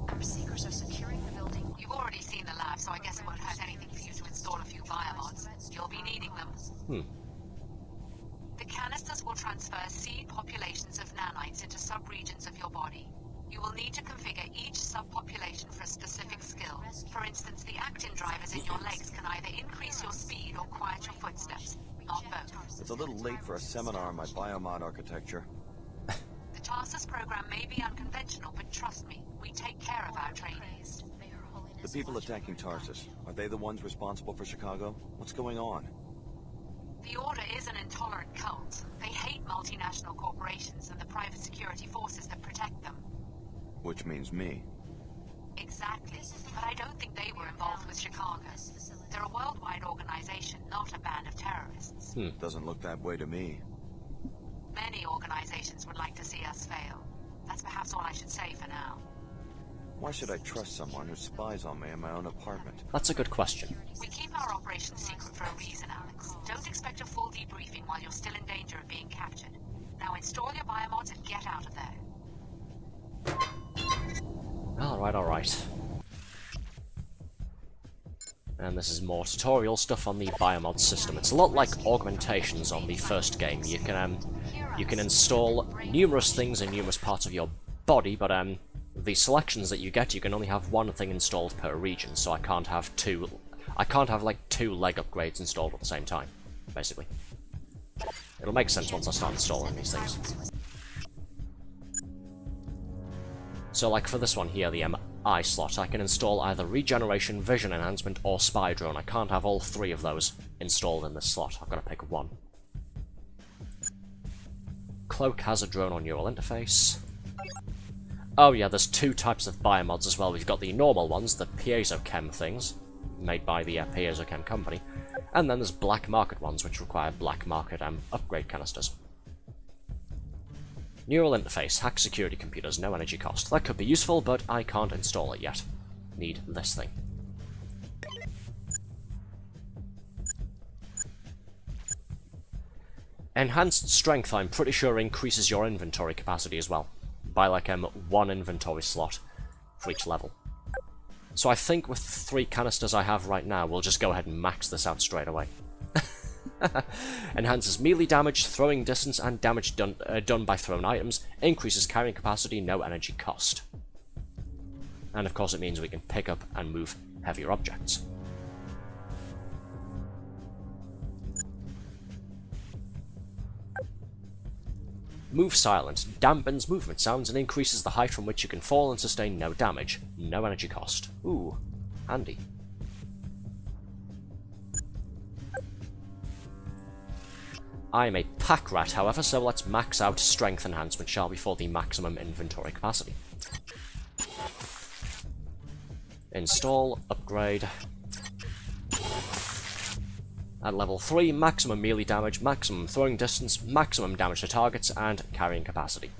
Our seekers are securing the building. You've already seen the lab, so I guess it won't hurt anything for you to install a few biomods. You'll be needing them. The canisters will transfer seed populations of nanites into sub-regions of your body. You will need to configure each subpopulation for a specific skill. For instance, the actin drivers in your legs can either increase your speed or quiet your footsteps, not both. It's a little late for a seminar on my biomod architecture. The Tarsus program may be unconventional, but trust me, we take care of our trainees. The people attacking Tarsus, are they the ones responsible for Chicago? What's going on? The Order is an intolerant cult. They hate multinational corporations and the private security forces that protect them. Which means me. Exactly, but I don't think they were involved with Chicago. They're a worldwide organization, not a band of terrorists. Doesn't look that way to me. Many organizations would like to see us fail. That's perhaps all I should say for now. Why should I trust someone who spies on me in my own apartment? That's a good question. We keep our operation secret for a reason, Alex. Don't expect a full debriefing while you're still in danger of being captured. Now install your biomods and get out of there. Alright. And this is more tutorial stuff on the biomod system. It's a lot like augmentations on the first game. You can install numerous things in numerous parts of your body, but the selections that you get, you can only have one thing installed per region, so I can't have like two leg upgrades installed at the same time, basically. It'll make sense once I start installing these things. So like for this one here, the MI slot, I can install either regeneration, vision enhancement, or spy drone. I can't have all three of those installed in this slot. I've got to pick one. Cloak has a drone or neural interface. Oh yeah, there's two types of biomods as well. We've got the normal ones, the piezochem things, made by the piezochem company, and then there's black market ones, which require black market upgrade canisters. Neural interface, hack security computers, no energy cost. That could be useful, but I can't install it yet. Need this thing. Enhanced strength, I'm pretty sure, increases your inventory capacity as well, by like one inventory slot for each level. So I think with the 3 canisters I have right now, we'll just go ahead and max this out straight away. Enhances melee damage, throwing distance, and damage done by thrown items. Increases carrying capacity, no energy cost. And of course it means we can pick up and move heavier objects. Move silent, dampens movement sounds and increases the height from which you can fall and sustain no damage. No energy cost. Ooh, handy. I'm a pack rat, however, so let's max out strength enhancement, shall we, for the maximum inventory capacity. Install, upgrade. At level 3, maximum melee damage, maximum throwing distance, maximum damage to targets, and carrying capacity.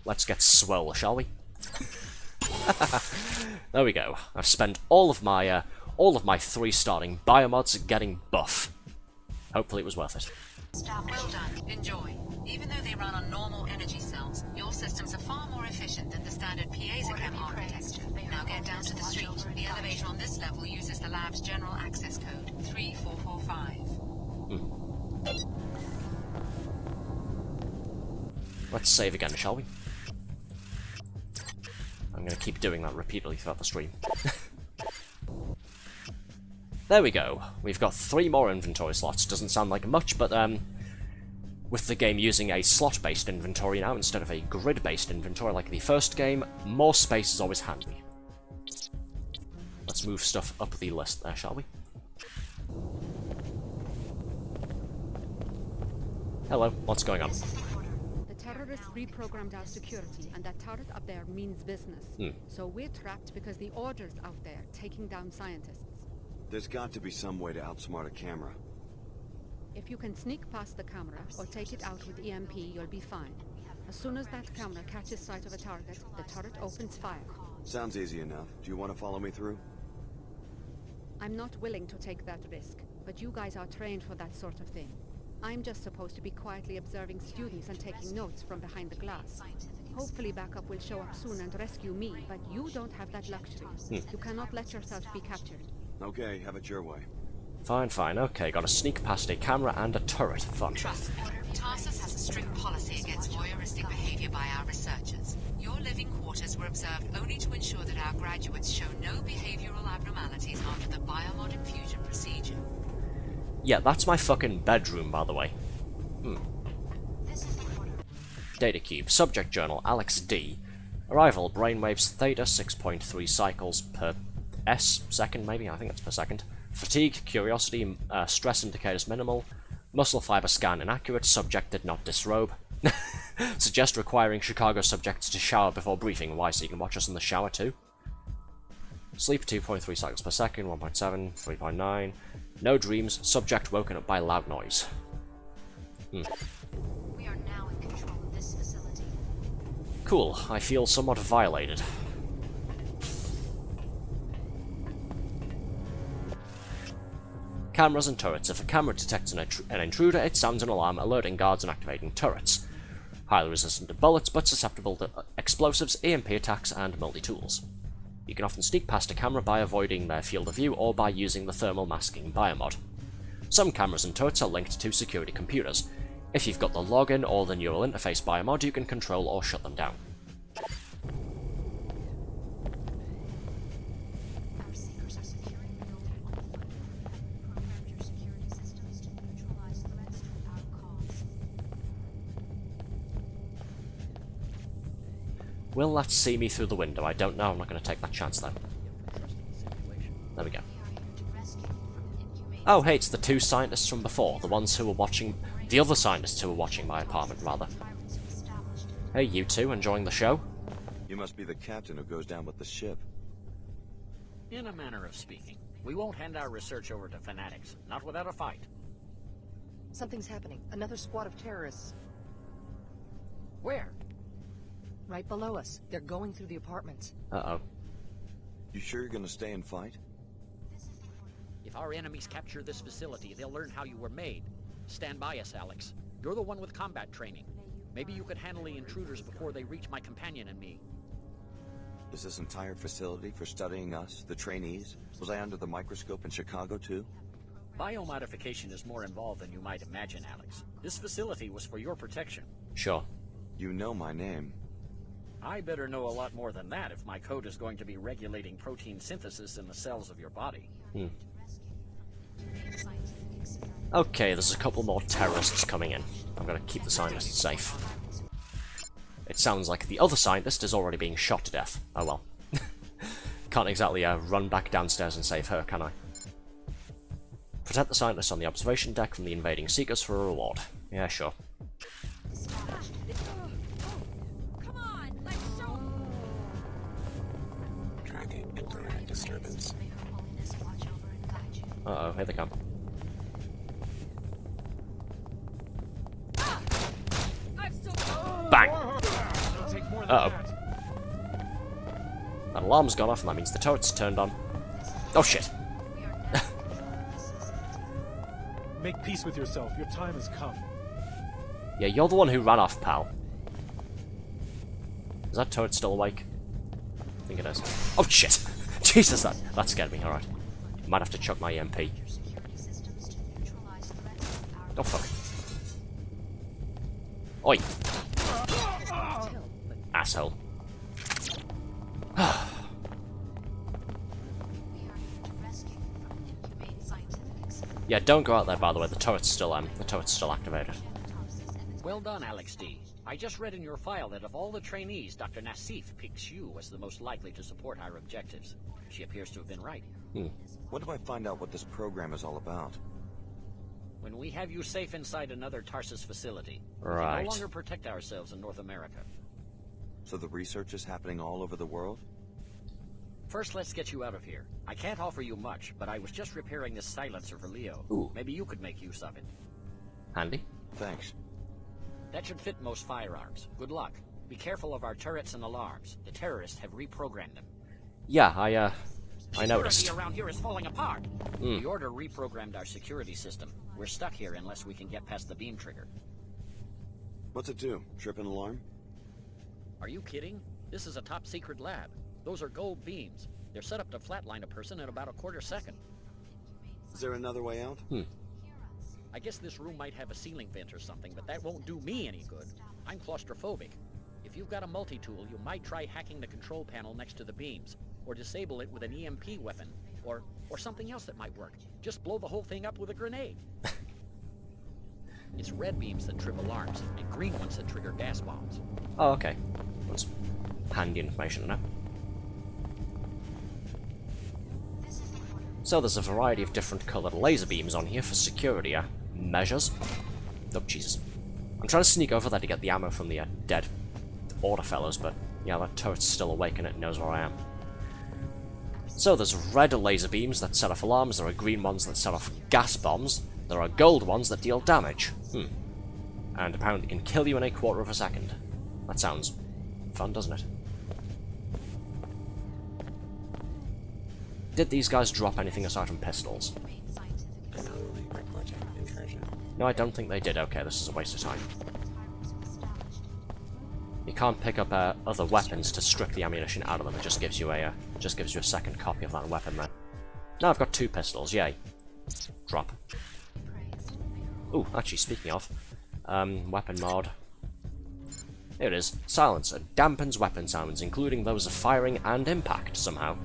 Let's get swole, shall we? There we go. I've spent all of my 3 starting biomods getting buff. Hopefully it was worth it. Well done. Enjoy. Even though they run on normal energy cells, your systems are far more efficient than the standard piezochem architecture. Now get down to the street. The elevator on this level uses the lab's general access code, 3445. Let's save again, shall we? I'm going to keep doing that repeatedly throughout the stream. There we go. We've got 3 more inventory slots. Doesn't sound like much, but with the game using a slot-based inventory now instead of a grid-based inventory like the first game, more space is always handy. Let's move stuff up the list there, shall we? Hello, what's going on? The terrorists reprogrammed our security, and that turret up there means business. So we're trapped because the Order's out there, taking down scientists. There's got to be some way to outsmart a camera. If you can sneak past the camera, or take it out with EMP, you'll be fine. As soon as that camera catches sight of a target, the turret opens fire. Sounds easy enough. Do you want to follow me through? I'm not willing to take that risk, but you guys are trained for that sort of thing. I'm just supposed to be quietly observing students and taking notes from behind the glass. Hopefully backup will show up soon and rescue me, but you don't have that luxury. You cannot let yourself be captured. Okay, have it your way. Fine, fine. Okay, gotta sneak past a camera and a turret. Fun. Trust me, Tarsus has a strict policy against voyeuristic behavior by our researchers. Your living quarters were observed only to ensure that our graduates show no behavioral abnormalities after the biomod infusion procedure. Yeah, that's my fucking bedroom, by the way. Data cube. Subject journal. Alex D. Arrival. Brainwaves theta 6.3 cycles per second, maybe? I think that's per second. Fatigue, curiosity, stress indicators minimal. Muscle fiber scan inaccurate. Subject did not disrobe. Suggest requiring Chicago subjects to shower before briefing. Why? So you can watch us in the shower too. Sleep 2.3 cycles per second. 1.7, 3.9. No dreams. Subject woken up by loud noise. We are now in control of this facility. Cool. I feel somewhat violated. Cameras and turrets. If a camera detects an intruder, it sounds an alarm, alerting guards and activating turrets. Highly resistant to bullets, but susceptible to explosives, EMP attacks, and multi-tools. You can often sneak past a camera by avoiding their field of view or by using the thermal masking biomod. Some cameras and turrets are linked to security computers. If you've got the login or the neural interface biomod, you can control or shut them down. Will that see me through the window? I don't know. I'm not going to take that chance, though. There we go. Oh, hey, it's the 2 scientists from before. The ones who were watching... The other scientists who were watching my apartment, rather. Hey, you two, enjoying the show? You must be the captain who goes down with the ship. In a manner of speaking. We won't hand our research over to fanatics, not without a fight. Something's happening. Another squad of terrorists. Where? Right below us. They're going through the apartments. Uh-oh. You sure you're gonna stay and fight? If our enemies capture this facility, they'll learn how you were made. Stand by us, Alex. You're the one with combat training. Maybe you could handle the intruders before they reach my companion and me. Is this entire facility for studying us, the trainees? Was I under the microscope in Chicago, too? Biomodification is more involved than you might imagine, Alex. This facility was for your protection. Sure. You know my name. I better know a lot more than that if my code is going to be regulating protein synthesis in the cells of your body. Okay, there's a couple more terrorists coming in. I'm gonna keep the scientist safe. It sounds like the other scientist is already being shot to death. Oh well. Can't exactly run back downstairs and save her, can I? Protect the scientist on the observation deck from the invading Seekers for a reward. Yeah, sure. Tracking infrared disturbance. Uh-oh, here they come. Bang! Uh-oh. That alarm's gone off, and that means the turret's turned on. Oh shit! Make peace with yourself. Your time has come. Yeah, you're the one who ran off, pal. Is that turret still awake? I think it is. Oh shit! Jesus, that scared me. Alright. Might have to chuck my EMP. Oh fuck. Oi! Asshole. Yeah, don't go out there, by the way. The turret's still activated. Well done, Alex D. I just read in your file that of all the trainees, Dr. Nassif picks you as the most likely to support our objectives. She appears to have been right. When do I find out what this program is all about? When we have you safe inside another Tarsus facility, we right. can no longer protect ourselves in North America. So the research is happening all over the world? First, let's get you out of here. I can't offer you much, but I was just repairing this silencer for Leo. Ooh. Maybe you could make use of it. Handy. Thanks. That should fit most firearms. Good luck. Be careful of our turrets and alarms. The terrorists have reprogrammed them. Yeah, I noticed. Security around here is falling apart. The Order reprogrammed our security system. We're stuck here unless we can get past the beam trigger. What's it do? Trip an alarm? Are you kidding? This is a top-secret lab. Those are gold beams. They're set up to flatline a person in about a quarter second. Is there another way out? I guess this room might have a ceiling vent or something, but that won't do me any good. I'm claustrophobic. If you've got a multi-tool, you might try hacking the control panel next to the beams, or disable it with an EMP weapon, or something else that might work. Just blow the whole thing up with a grenade. It's red beams that trip alarms, and green ones that trigger gas bombs. Oh, okay. That's handy information to know. So there's a variety of different coloured laser beams on here for security measures. Oh, Jesus. I'm trying to sneak over there to get the ammo from the dead Order fellows, but yeah, that turret's still awake and it knows where I am. So there's red laser beams that set off alarms, there are green ones that set off gas bombs, there are gold ones that deal damage. And apparently can kill you in a quarter of a second. That sounds fun, doesn't it? Did these guys drop anything aside from pistols? No, I don't think they did. Okay, this is a waste of time. You can't pick up other weapons to strip the ammunition out of them. It just gives you a second copy of that weapon then. Now I've got 2 pistols. Yay! Drop. Ooh, actually, speaking of, weapon mod. Here it is. Silencer dampens weapon sounds, including those of firing and impact. Somehow,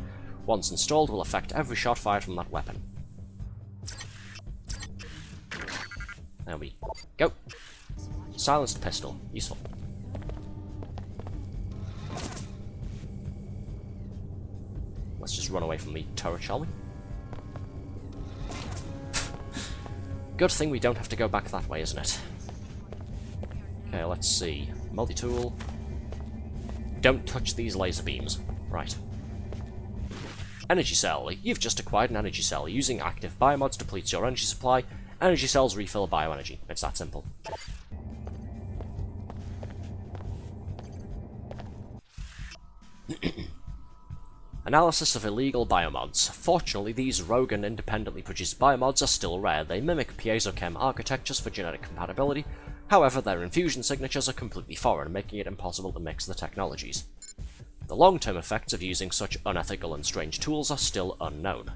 once installed, will affect every shot fired from that weapon. There we go. Silenced pistol. Useful. Let's just run away from the turret, shall we? Good thing we don't have to go back that way, isn't it? Okay, let's see. Multi-tool. Don't touch these laser beams. Right. Energy cell. You've just acquired an energy cell. Using active biomods depletes your energy supply. Energy cells refill bioenergy. It's that simple. Analysis of illegal biomods. Fortunately, these rogue and independently produced biomods are still rare. They mimic piezochem architectures for genetic compatibility. However, their infusion signatures are completely foreign, making it impossible to mix the technologies. The long-term effects of using such unethical and strange tools are still unknown.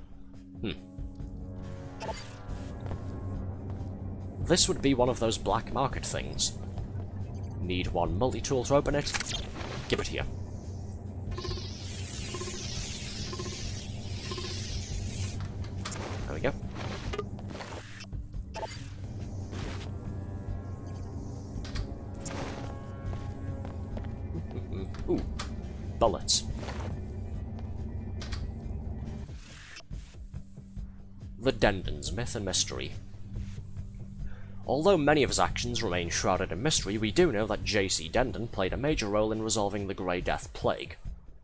This would be one of those black market things. Need one multi-tool to open it? Give it here. There we go. Ooh, bullets. The Dendon's Myth and Mystery. Although many of his actions remain shrouded in mystery, we do know that J.C. Dendon played a major role in resolving the Grey Death Plague.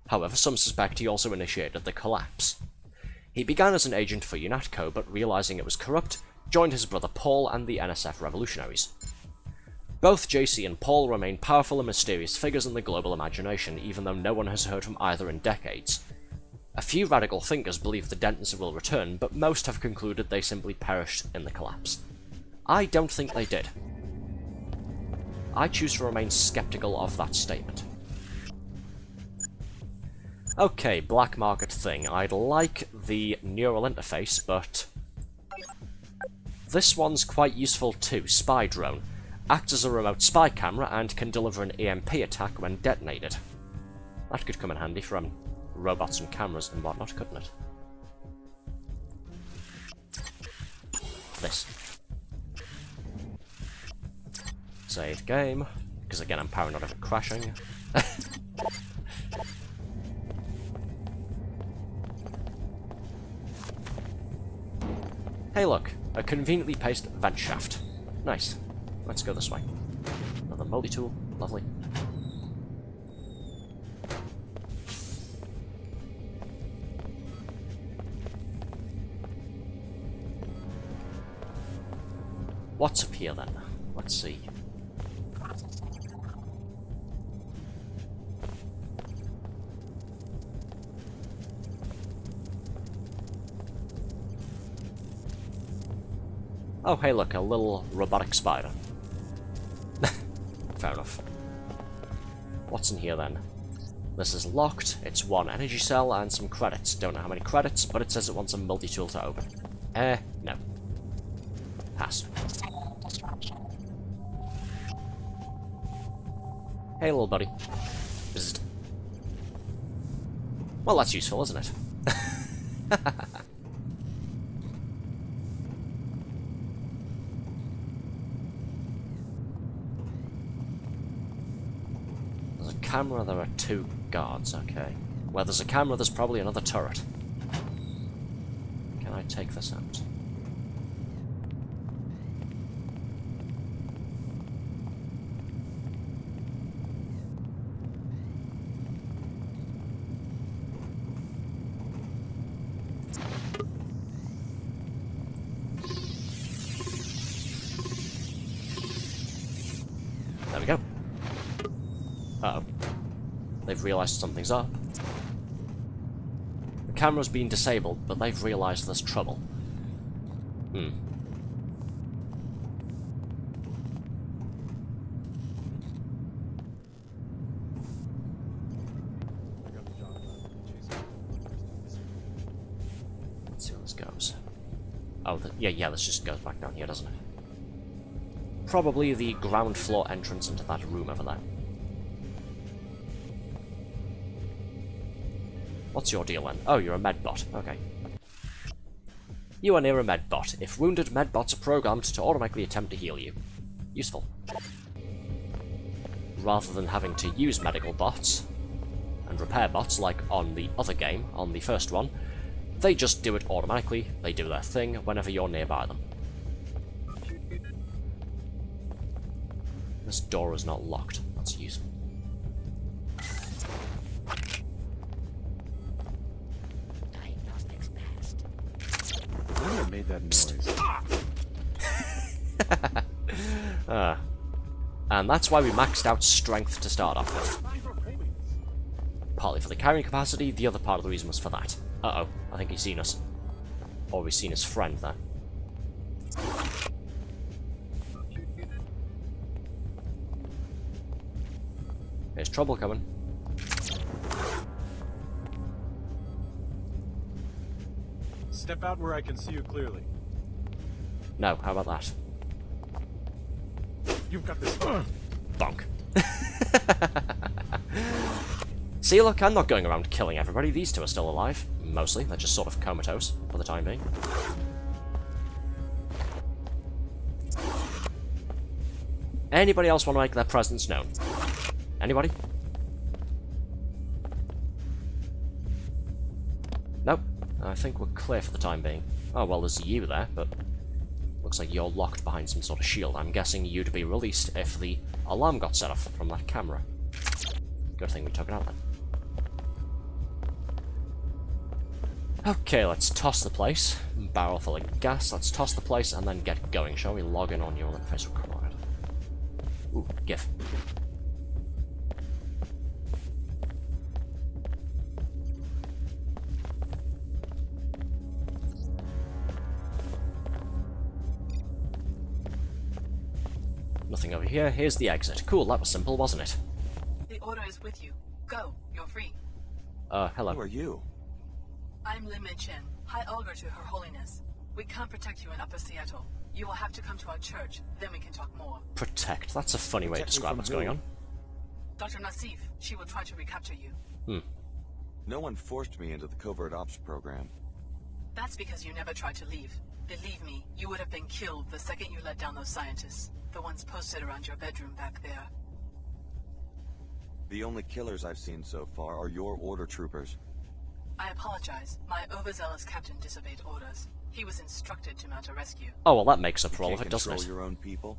However, some suspect he also initiated the collapse. He began as an agent for UNATCO, but realizing it was corrupt, joined his brother Paul and the NSF revolutionaries. Both JC and Paul remain powerful and mysterious figures in the global imagination, even though no one has heard from either in decades. A few radical thinkers believe the Dentons will return, but most have concluded they simply perished in the collapse. I don't think they did. I choose to remain skeptical of that statement. Okay, black market thing. I'd like the neural interface, but this one's quite useful too. Spy drone. Acts as a remote spy camera and can deliver an EMP attack when detonated. That could come in handy from robots and cameras and whatnot, couldn't it? This. Save game, because again I'm paranoid of it crashing. Hey look, a conveniently placed vent shaft. Nice. Let's go this way. Another multi-tool, lovely. What's up here then? Let's see. Oh, hey look, a little robotic spider. Fair enough. What's in here then? This is locked, it's one energy cell and some credits. Don't know how many credits, but it says it wants a multi-tool to open. No. Pass. Hey little buddy. Bzzzt. Well, that's useful, isn't it? Camera, there are two guards, okay. Where there's a camera, there's probably another turret. Can I take this out? There we go. Uh-oh. They've realised something's up. The camera's been disabled, but they've realised there's trouble. Let's see where this goes. Oh, yeah, this just goes back down here, doesn't it? Probably the ground floor entrance into that room over there. What's your deal then? Oh, you're a medbot. Okay. You are near a medbot. If wounded, medbots are programmed to automatically attempt to heal you. Useful. Rather than having to use medical bots and repair bots like on the other game, on the first one, they just do it automatically. They do their thing whenever you're nearby them. This door is not locked. That's useful. Diagnostics passed. What made that noise? And that's why we maxed out strength to start off with. Partly for the carrying capacity, the other part of the reason was for that. Uh-oh, I think he's seen us. Or we've seen his friend there. There's trouble coming. Step out where I can see you clearly. No, how about that? You've got this. Bonk. See, look, I'm not going around killing everybody. These two are still alive. Mostly. They're just sort of comatose for the time being. Anybody else want to make their presence known? Anybody? Nope. I think we're clear for the time being. Oh, well, there's you there, but looks like you're locked behind some sort of shield. I'm guessing you'd be released if the alarm got set off from that camera. Good thing we took it out then. Okay, let's toss the place. Barrel full of gas. Let's toss the place and then get going. Shall we log in on your interface required? Ooh, GIF. Nothing over here. Here's the exit. Cool, that was simple, wasn't it? The order is with you. Go. You're free. Hello. Who are you? I'm Lin Mei Chen, High Alder to Her Holiness. We can't protect you in Upper Seattle. You will have to come to our church, then we can talk more. Protect? That's a funny way to describe what's going on. Dr. Nassif, she will try to recapture you. No one forced me into the covert ops program. That's because you never tried to leave. Believe me, you would have been killed the second you let down those scientists. The ones posted around your bedroom back there. The only killers I've seen so far are your order troopers. I apologize. My overzealous captain disobeyed orders. He was instructed to mount a rescue. Oh, well, that makes up for all of it, doesn't it? Control your own people?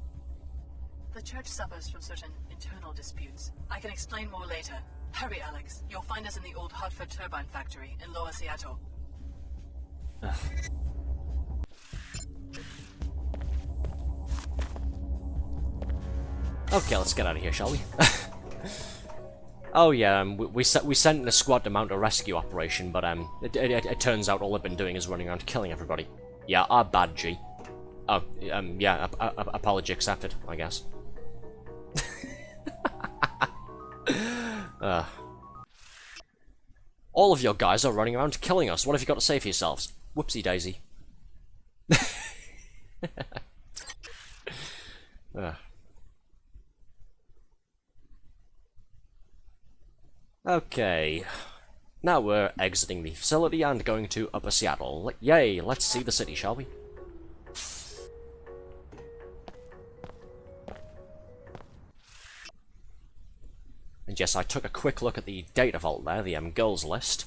The church suffers from certain internal disputes. I can explain more later. Hurry, Alex. You'll find us in the old Hartford turbine factory in Lower Seattle. Okay, let's get out of here, shall we? Oh yeah, we sent in a squad to mount a rescue operation, but it turns out all they've been doing is running around killing everybody. Yeah, our bad, G. Oh, yeah, apology accepted, I guess. All of your guys are running around killing us. What have you got to say for yourselves? Whoopsie daisy. Okay, now we're exiting the facility and going to Upper Seattle. Yay, let's see the city, shall we? And yes, I took a quick look at the data vault there, the goals list.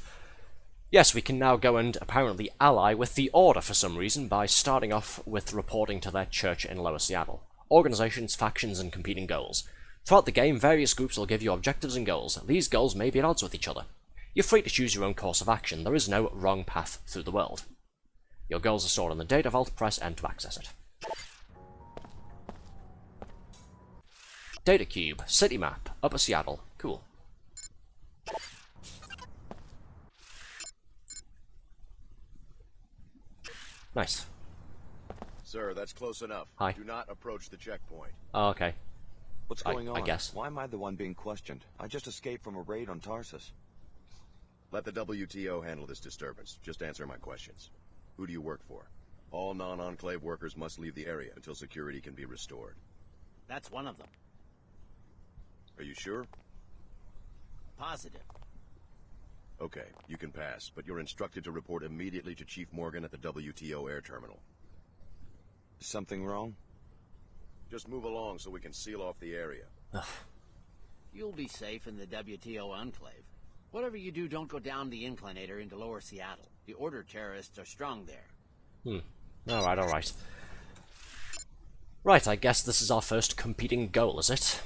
Yes, we can now go and apparently ally with the Order for some reason by starting off with reporting to their church in Lower Seattle. Organizations, factions, and competing goals. Throughout the game, various groups will give you objectives and goals. These goals may be at odds with each other. You're free to choose your own course of action. There is no wrong path through the world. Your goals are stored in the data vault. Press N to access it. Data cube, city map, Upper Seattle. Cool. Nice. Sir, that's close enough. Hi. Do not approach the checkpoint. Oh, okay. What's going on? I guess. Why am I the one being questioned? I just escaped from a raid on Tarsus. Let the WTO handle this disturbance. Just answer my questions. Who do you work for? All non-enclave workers must leave the area until security can be restored. That's one of them. Are you sure? Positive. Okay, you can pass, but you're instructed to report immediately to Chief Morgan at the WTO air terminal. Something wrong? Just move along so we can seal off the area. You'll be safe in the WTO enclave. Whatever you do, don't go down the inclinator into Lower Seattle. The Order terrorists are strong there. Alright, alright. Right, I guess this is our first competing goal, is it?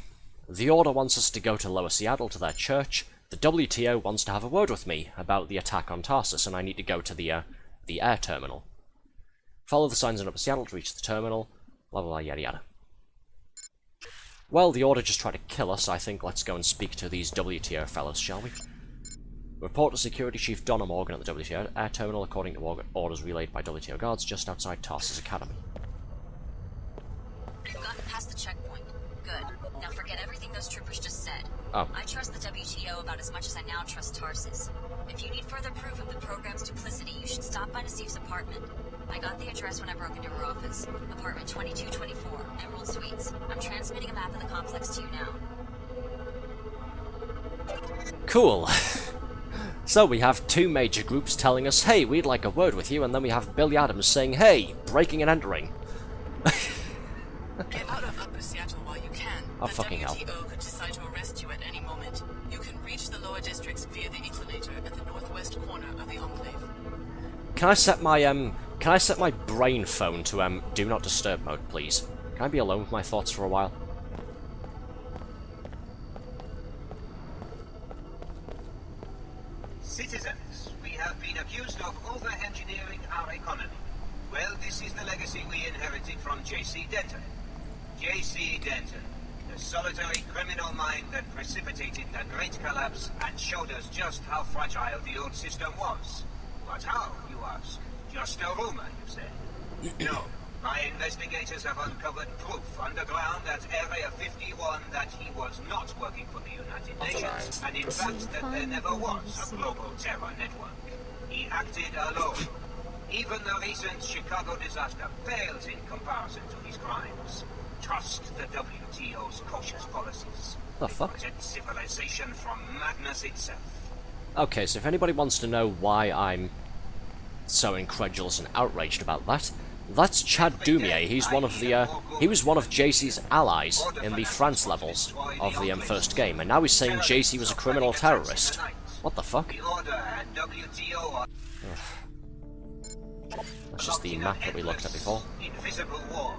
The Order wants us to go to Lower Seattle to their church. The WTO wants to have a word with me about the attack on Tarsus, and I need to go to the air terminal. Follow the signs in Upper Seattle to reach the terminal. Blah blah blah, yada yada. Well, the Order just tried to kill us. I think let's go and speak to these WTO fellows, shall we? Report to Security Chief Donna Morgan at the WTO air terminal according to orders relayed by WTO guards just outside Tarsus Academy. We've gotten past the checkpoint. Good. Now forget everything those troopers just said. Oh. I trust the WTO about as much as I now trust Tarsus. If you need further proof of the program's duplicity, you should stop by Nassif's apartment. I got the address when I broke into her office. Apartment 2224, Emerald Suites. I'm transmitting a map of the complex to you now. Cool. So we have two major groups telling us, hey, we'd like a word with you, and then we have Billy Adams saying, hey, breaking and entering. Get out of Upper Seattle while you can. Oh, fucking hell. The WTO could decide to arrest you at any moment. You can reach the lower districts via the inclinator at the northwest corner of the enclave. Can I set my brain phone to do not disturb mode, please? Can I be alone with my thoughts for a while? Citizens, we have been accused of over-engineering our economy. Well, this is the legacy we inherited from J.C. Denton. J.C. Denton, the solitary criminal mind that precipitated the Great Collapse and showed us just how fragile the old system was. But how, you ask? Just a rumor, you say? No. My investigators have uncovered proof underground at Area 51 that he was not working for the United Nations, and in fact that there never was a global terror network. He acted alone. Even the recent Chicago disaster pales in comparison to his crimes. Trust the WTO's cautious policies. The fuck? Protect civilization from madness itself. Okay, so if anybody wants to know why I'm so incredulous and outraged about that, that's Chad Dumier. He was one of JC's allies in the France levels of the first game, and now he's saying JC was a criminal terrorist. What the fuck? That's just the map that we looked at before. Invisible war.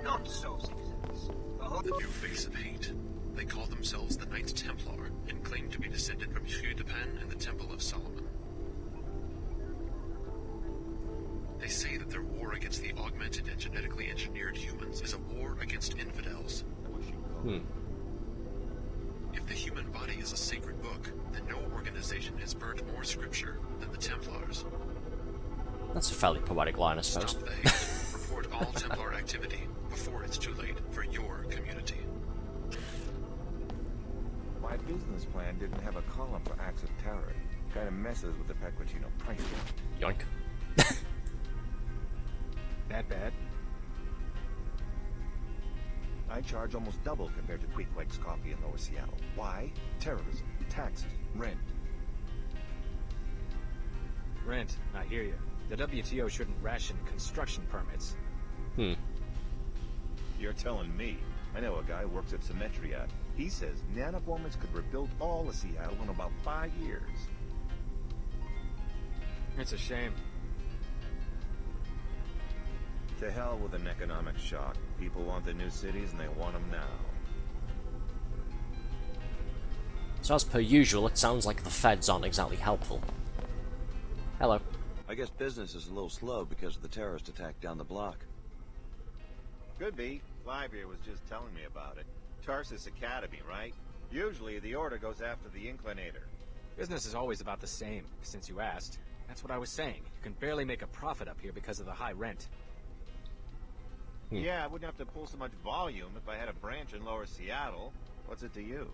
Not so, citizens. The new face of hate. They call themselves the Knights Templar and claim to be descended from Hugh-de-Pan and the Temple of Solomon. They say that their war against the augmented and genetically engineered humans is a war against infidels. If the human body is a sacred book, then no organization has burnt more scripture than the Templars. That's a fairly poetic line, I suppose. Stop the hate. Report all Templar activity before it's too late for your community. My business plan didn't have a column for acts of terror. Kind of messes with the Pequotino price point. Yoink. That bad? I charge almost double compared to Queequeg's coffee in Lower Seattle. Why? Terrorism, taxes, rent. Rent, I hear you. The WTO shouldn't ration construction permits. You're telling me. I know a guy who works at Symmetria. He says nanoformers could rebuild all of Seattle in about 5 years. It's a shame. To hell with an economic shock. People want the new cities and they want them now. So as per usual, it sounds like the feds aren't exactly helpful. Hello. I guess business is a little slow because of the terrorist attack down the block. Could be. Clive here was just telling me about it. Tarsus Academy, right? Usually the Order goes after the Inclinator. Business is always about the same, since you asked. That's what I was saying. You can barely make a profit up here because of the high rent. Yeah, I wouldn't have to pull so much volume if I had a branch in Lower Seattle. What's it to you?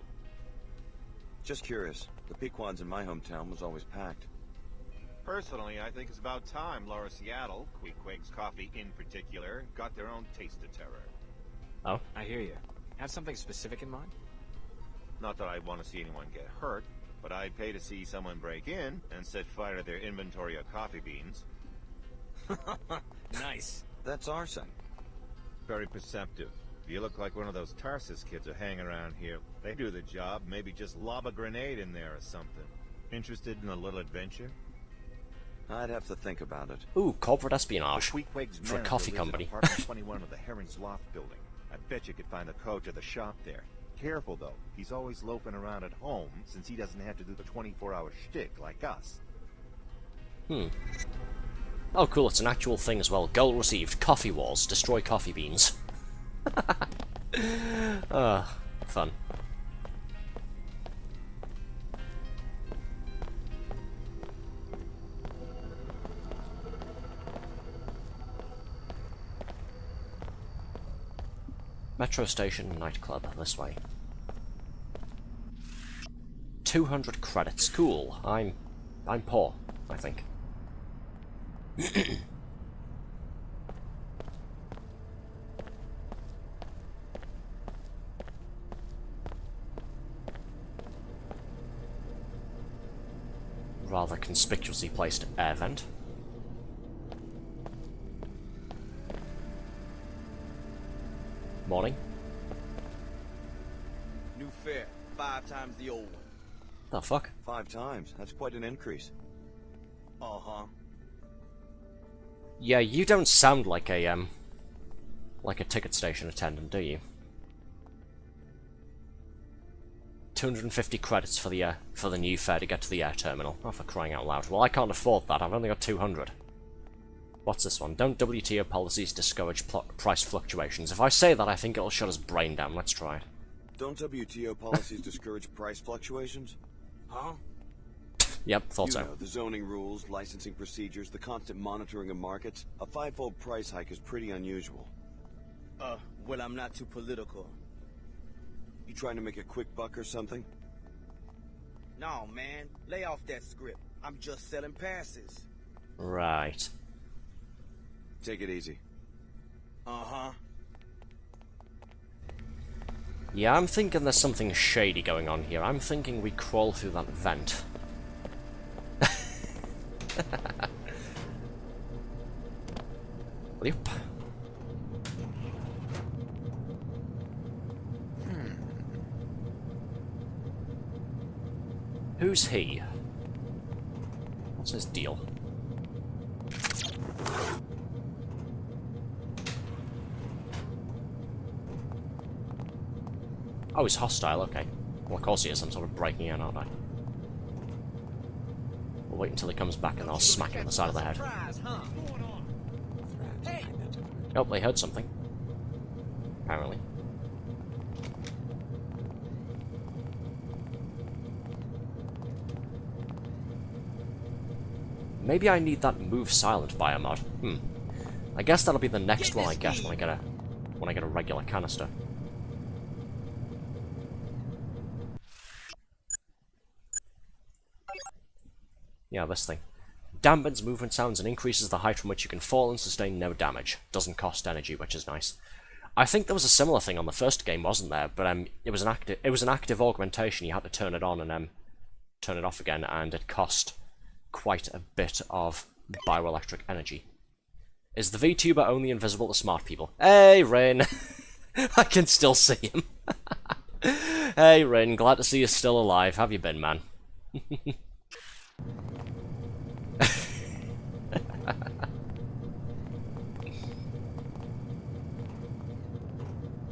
Just curious. The Pequod's in my hometown was always packed. Personally, I think it's about time Lower Seattle, Queequeg's Coffee in particular, got their own taste of terror. Oh? I hear you. Have something specific in mind? Not that I want to see anyone get hurt, but I'd pay to see someone break in and set fire to their inventory of coffee beans. Nice. That's arson. Very perceptive. You look like one of those Tarsus kids who hang around here. They do the job, maybe just lob a grenade in there or something. Interested in a little adventure? I'd have to think about it. Ooh, corporate espionage. Queequeg's For a manager coffee lives in company. apartment 21 of the Heron's Loft building. I bet you could find the code to the shop there. Careful, though. He's always loafing around at home, since he doesn't have to do the 24-hour shtick like us. Oh, cool, it's an actual thing as well. Goal received. Coffee wars. Destroy coffee beans. Fun. Metro station nightclub, this way. 200 credits. Cool. I'm poor, I think. Rather conspicuously placed air vent. Morning. New fare, 5 times the old one. The fuck? 5 times. That's quite an increase. Uh-huh. Yeah, you don't sound like a ticket station attendant, do you? 250 credits for the new fare to get to the air terminal. Oh, for crying out loud. Well, I can't afford that. I've only got 200. What's this one? Don't WTO policies discourage price fluctuations? If I say that, I think it'll shut his brain down. Let's try it. Don't WTO policies discourage price fluctuations? Huh? Yep, thought so. You know, the zoning rules, licensing procedures, the constant monitoring of markets. A 5-fold price hike is pretty unusual. Well, I'm not too political. You trying to make a quick buck or something? No, man. Lay off that script. I'm just selling passes. Right. Take it easy. Uh-huh. Yeah, I'm thinking there's something shady going on here. I'm thinking we crawl through that vent. Yep. Who's he? What's his deal? Oh, he's hostile, okay. Well, of course he is. I'm sort of breaking in, aren't I? We'll wait until he comes back and I'll smack him on the side of the head. Oh, they heard something. Apparently. Maybe I need that move silent biomod. I guess that'll be the next one I get when I get a regular canister. Yeah, this thing. Dampens movement sounds and increases the height from which you can fall and sustain no damage. Doesn't cost energy, which is nice. I think there was a similar thing on the first game, wasn't there? But it was an active augmentation. You had to turn it on and turn it off again, and it cost quite a bit of bioelectric energy. Is the VTuber only invisible to smart people? Hey, Rin! I can still see him. Hey, Rin, glad to see you still alive. Have you been, man?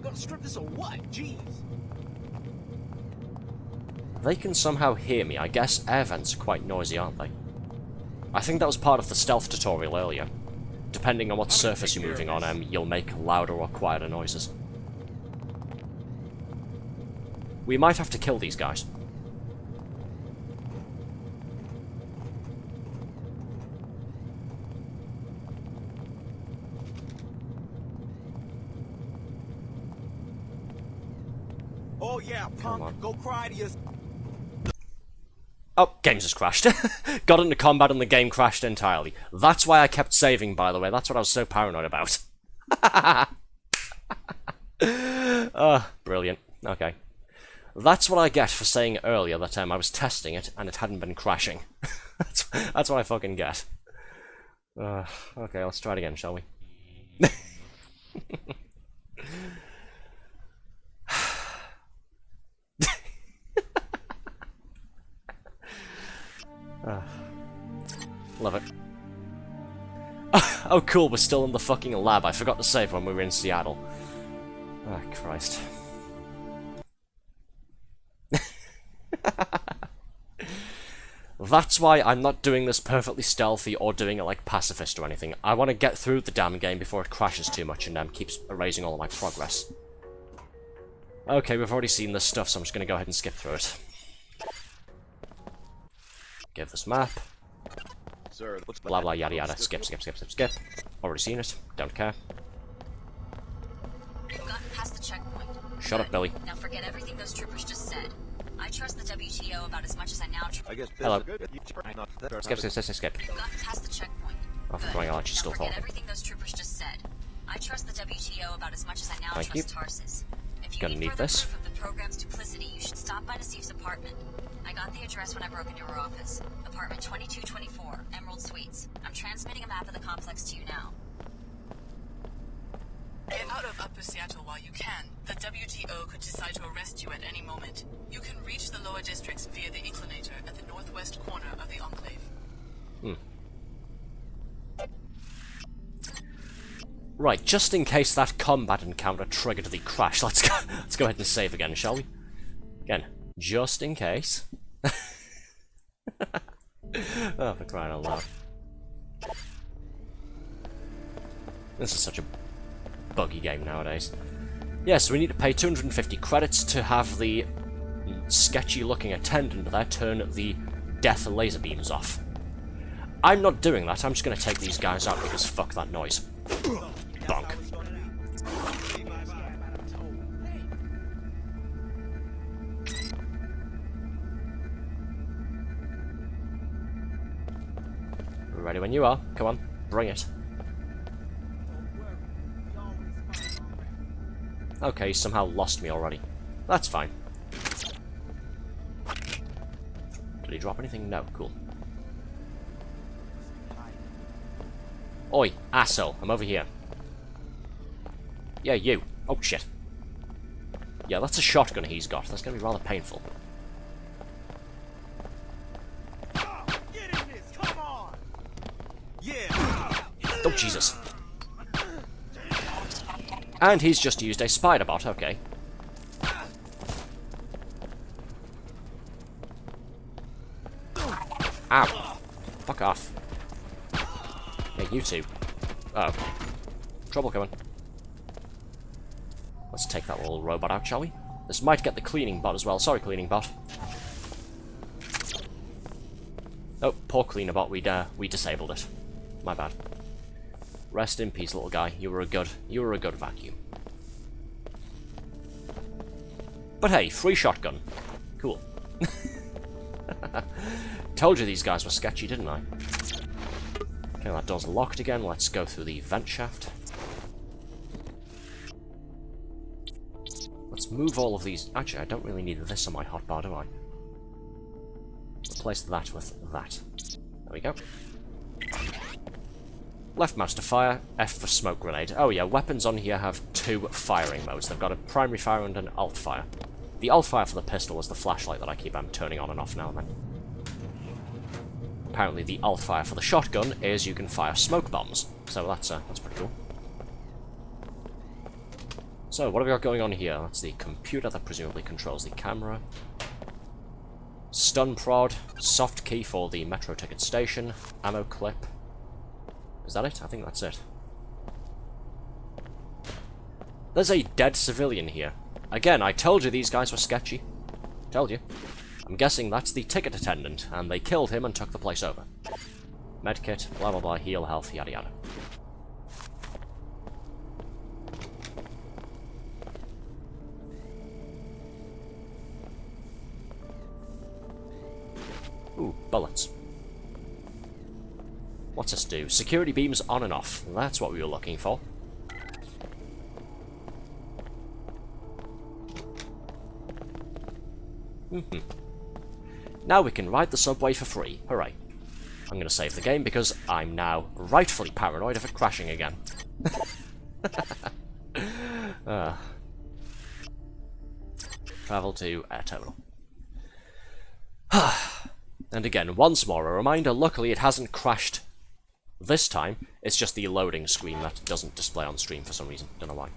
Gonna strip this or what? Jeez. They can somehow hear me. I guess air vents are quite noisy, aren't they? I think that was part of the stealth tutorial earlier. Depending on what surface you're moving on, you'll make louder or quieter noises. We might have to kill these guys. Oh yeah, punk, go cry to your... Oh, game just crashed. Got into combat and the game crashed entirely. That's why I kept saving, by the way. That's what I was so paranoid about. Brilliant. Okay. That's what I get for saying earlier that I was testing it and it hadn't been crashing. That's what I fucking get. Okay, let's try it again, shall we? Love it. Oh cool, we're still in the fucking lab. I forgot to save when we were in Seattle. Oh, Christ. That's why I'm not doing this perfectly stealthy or doing it like pacifist or anything. I want to get through the damn game before it crashes too much and keeps erasing all of my progress. Okay, we've already seen this stuff, so I'm just going to go ahead and skip through it. Give this map. Sir, Blah blah yada yada. Skip, skip, skip, skip, skip. Already seen it. Don't care. We've gotten past the checkpoint. Shut up, Billy. Now forget everything those troopers just said. I trust the WTO about as much as I now trust. I guess hello. Skip, skip, skip, skip, skip. We've gotten past the checkpoint. Oh, for crying out loud, she's still forget talking. everything those troopers just said. I trust the WTO about as much as I now Thank trust you. Tarsus. If you Gonna need need further this. proof of the program's duplicity, you should stop by Nassif's apartment. I got the address when I broke into her office. Apartment 2224, Emerald Suites. I'm transmitting a map of the complex to you now. Get out of Upper Seattle while you can. The WTO could decide to arrest you at any moment. You can reach the lower districts via the inclinator at the northwest corner of the Enclave. Right, just in case that combat encounter triggered the crash, let's go ahead and save again, shall we? Again, just in case. Oh, for crying out loud. This is such a buggy game nowadays. Yes, we need to pay 250 credits to have the sketchy looking attendant there turn the death laser beams off. I'm not doing that, I'm just going to take these guys out because fuck that noise. Bonk. Ready when you are. Come on, bring it. Okay, somehow lost me already. That's fine. Did he drop anything? No, cool. Oi, asshole, I'm over here. Yeah, you. Oh, shit. Yeah, that's a shotgun he's got. That's gonna be rather painful. Oh, Jesus. And he's just used a spider bot, okay. Ow. Fuck off. Yeah, you two. Uh oh. Trouble coming. Let's take that little robot out, shall we? This might get the cleaning bot as well. Sorry, cleaning bot. Oh, poor cleaner bot. We disabled it. My bad. Rest in peace, little guy. You were a good vacuum. But hey, free shotgun. Cool. Told you these guys were sketchy, didn't I? Okay, that door's locked again. Let's go through the vent shaft. Let's move all of these. Actually, I don't really need this on my hotbar, do I? Replace that with that. There we go. Left mouse to fire, F for smoke grenade. Oh yeah, weapons on here have two firing modes. They've got a primary fire and an alt fire. The alt fire for the pistol is the flashlight that I keep turning on and off now and then. Apparently the alt fire for the shotgun is you can fire smoke bombs. So that's pretty cool. So what have we got going on here? That's the computer that presumably controls the camera. Stun prod, soft key for the metro ticket station, ammo clip. Is that it? I think that's it. There's a dead civilian here. Again, I told you these guys were sketchy. Told you. I'm guessing that's the ticket attendant, and they killed him and took the place over. Medkit, blah blah blah, heal health, yada yada. Ooh, bullets. What's this do? Security beams on and off. That's what we were looking for. Now we can ride the subway for free. Hooray. I'm going to save the game because I'm now rightfully paranoid of it crashing again. Travel to air terminal. And again, once more, a reminder, luckily it hasn't crashed This time, it's just the loading screen that doesn't display on stream for some reason. Don't know why.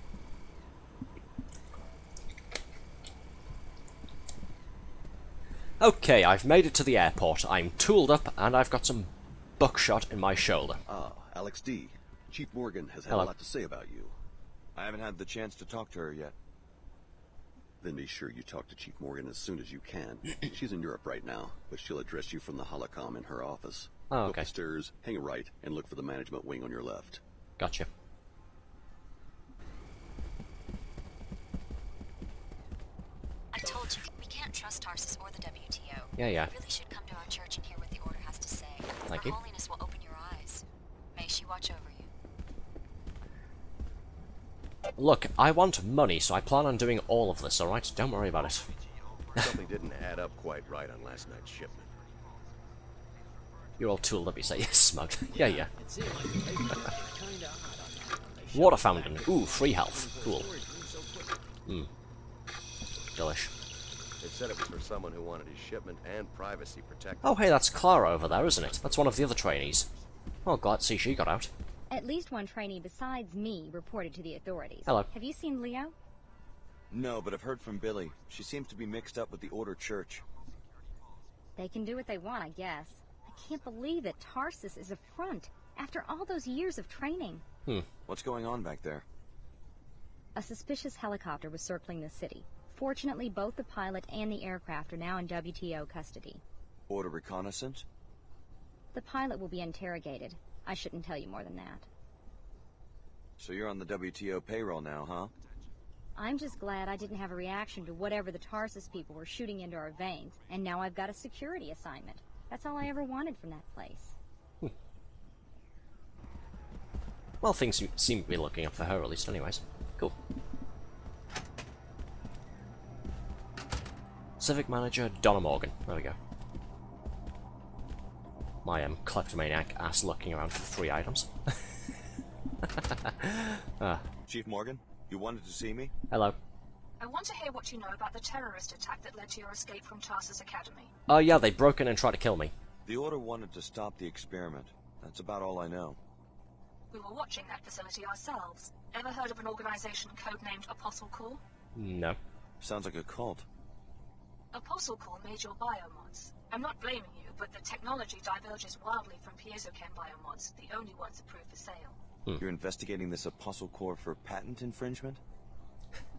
Okay, I've made it to the airport. I'm tooled up, and I've got some buckshot in my shoulder. Ah, Alex D. Chief Morgan has had Hello. a lot to say about you. I haven't had the chance to talk to her yet. Then be sure you talk to Chief Morgan as soon as you can. She's in Europe right now, but she'll address you from the holocom in her office. Oh, Go okay. up the stairs, hang a right, and look for the management wing on your left. Gotcha. I told you, we can't trust Tarsus or the WTO. Yeah. You really should come to our church and hear what the Order has to say. Thank Her you. Holiness will open your eyes. May she watch over you. Look, I want money, so I plan on doing all of this, alright? Don't worry about it. Something didn't add up quite right on last night's shipment. You're all tooled up, you say. Yes, smug. Yeah. Water fountain. Ooh, free health. Cool. Delish. It said it was for someone who wanted his shipment and privacy protected. Oh, hey, that's Clara over there, isn't it? That's one of the other trainees. Oh, glad to see she got out. At least one trainee besides me reported to the authorities. Hello. Have you seen Leo? No, but I've heard from Billy. She seems to be mixed up with the Order Church. They can do what they want, I guess. I can't believe that Tarsus is a front after all those years of training. What's going on back there? A suspicious helicopter was circling the city. Fortunately, both the pilot and the aircraft are now in WTO custody. Order reconnaissance? The pilot will be interrogated. I shouldn't tell you more than that. So you're on the WTO payroll now, huh? I'm just glad I didn't have a reaction to whatever the Tarsus people were shooting into our veins, and now I've got a security assignment. That's all I ever wanted from that place. Well, things seem to be looking up for her, at least, anyways. Cool. Civic Manager Donna Morgan. There we go. My kleptomaniac ass looking around for 3 items. Chief Morgan, you wanted to see me? Hello. I want to hear what you know about the terrorist attack that led to your escape from Tarsus Academy. Oh yeah, they broke in and tried to kill me. The Order wanted to stop the experiment. That's about all I know. We were watching that facility ourselves. Ever heard of an organization codenamed Apostle Corps? No. Sounds like a cult. Apostle Corps made your biomods. I'm not blaming you, but the technology diverges wildly from piezochem biomods, the only ones approved for sale. You're investigating this Apostle Corps for patent infringement?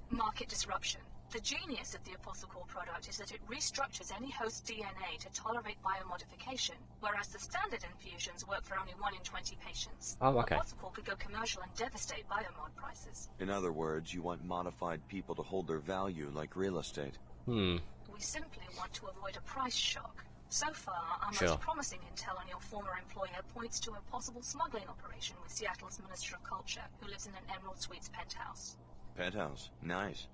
Market disruption. The genius of the Apostle Corps product is that it restructures any host DNA to tolerate biomodification, whereas the standard infusions work for only 1 in 20 patients. Oh, okay. Apostle Corps could go commercial and devastate biomod prices. In other words, you want modified people to hold their value like real estate. We simply want to avoid a price shock. So far, our most promising intel on your former employer points to a possible smuggling operation with Seattle's Minister of Culture, who lives in an Emerald Suites penthouse. Penthouse. Nice.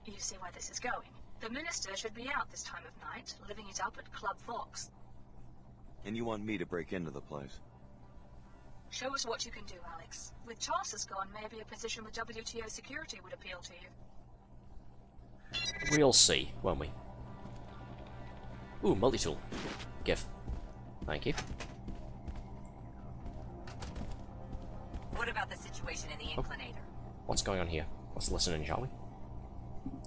You see where this is going. The minister should be out this time of night, living it up at Club Fox. And you want me to break into the place? Show us what you can do, Alex. With Tarsus gone, maybe a position with WTO security would appeal to you. We'll see, won't we? Ooh, multi-tool. Give. Thank you. What about the situation in the Inclinator? What's going on here? Let's listen in, shall we?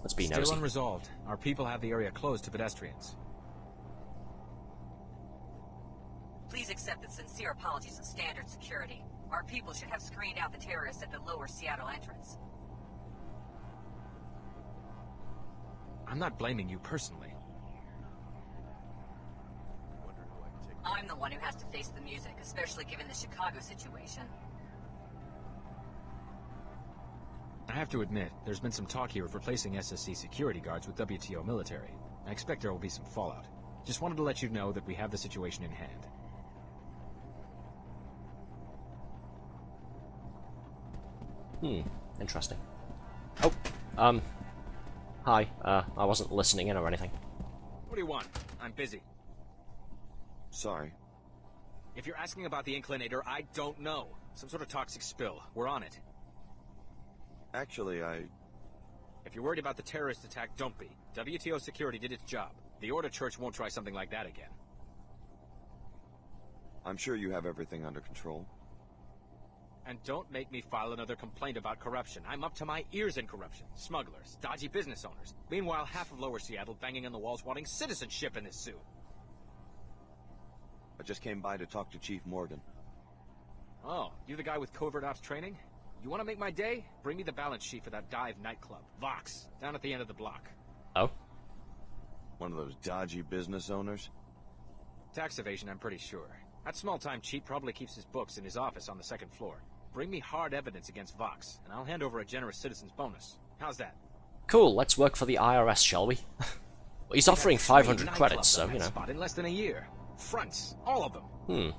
Let's be nosy. Still unresolved. Our people have the area closed to pedestrians. Please accept the sincere apologies of standard security. Our people should have screened out the terrorists at the lower Seattle entrance. I'm not blaming you personally. I'm the one who has to face the music, especially given the Chicago situation. I have to admit, there's been some talk here of replacing SSC security guards with WTO military. I expect there will be some fallout. Just wanted to let you know that we have the situation in hand. Interesting. Oh, hi, I wasn't listening in or anything. What do you want? I'm busy. Sorry. If you're asking about the Inclinator, I don't know. Some sort of toxic spill. We're on it. Actually, If you're worried about the terrorist attack, don't be. WTO security did its job. The Order Church won't try something like that again. I'm sure you have everything under control. And don't make me file another complaint about corruption. I'm up to my ears in corruption. Smugglers, dodgy business owners. Meanwhile, half of Lower Seattle banging on the walls wanting citizenship in this suit. I just came by to talk to Chief Morgan. Oh, you the guy with covert ops training? You want to make my day? Bring me the balance sheet for that dive nightclub. Vox, down at the end of the block. Oh? One of those dodgy business owners? Tax evasion, I'm pretty sure. That small-time cheat probably keeps his books in his office on the second floor. Bring me hard evidence against Vox, and I'll hand over a generous citizen's bonus. How's that? Cool, let's work for the IRS, shall we? Well, he's offering 500 credits, so, you know. Spot in less than a year. Fronts, all of them.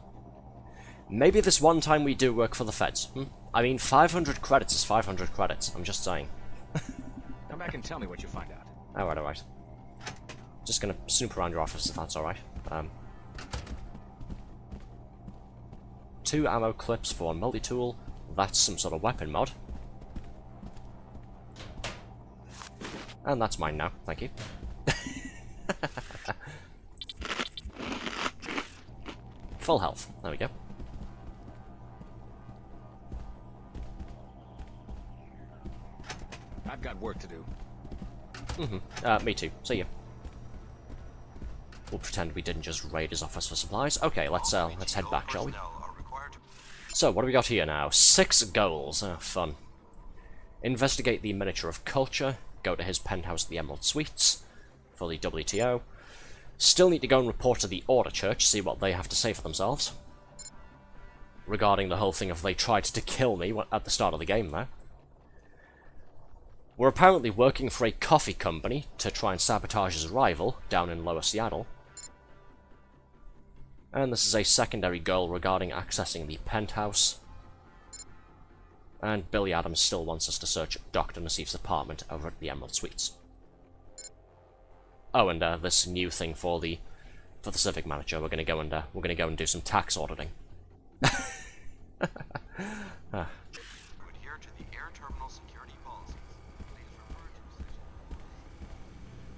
Maybe this one time we do work for the feds. I mean, 500 credits is 500 credits, I'm just saying. Come back and tell me what you find out. Alright. Just gonna snoop around your office if that's alright. 2 ammo clips for one multi-tool. That's some sort of weapon mod. And that's mine now, thank you. Full health, there we go. I've got work to do. Me too. See ya. We'll pretend we didn't just raid his office for supplies. Okay, let's head back, shall we? So, what do we got here now? 6 goals. Fun. Investigate the Miniature of Culture. Go to his penthouse at the Emerald Suites. For the WTO. Still need to go and report to the Order Church, see what they have to say for themselves. Regarding the whole thing of they tried to kill me at the start of the game there. We're apparently working for a coffee company to try and sabotage his rival down in Lower Seattle. And this is a secondary goal regarding accessing the penthouse. And Billy Adams still wants us to search Dr. Nassif's apartment over at the Emerald Suites. Oh, and this new thing for the civic manager, we're gonna go and do some tax auditing.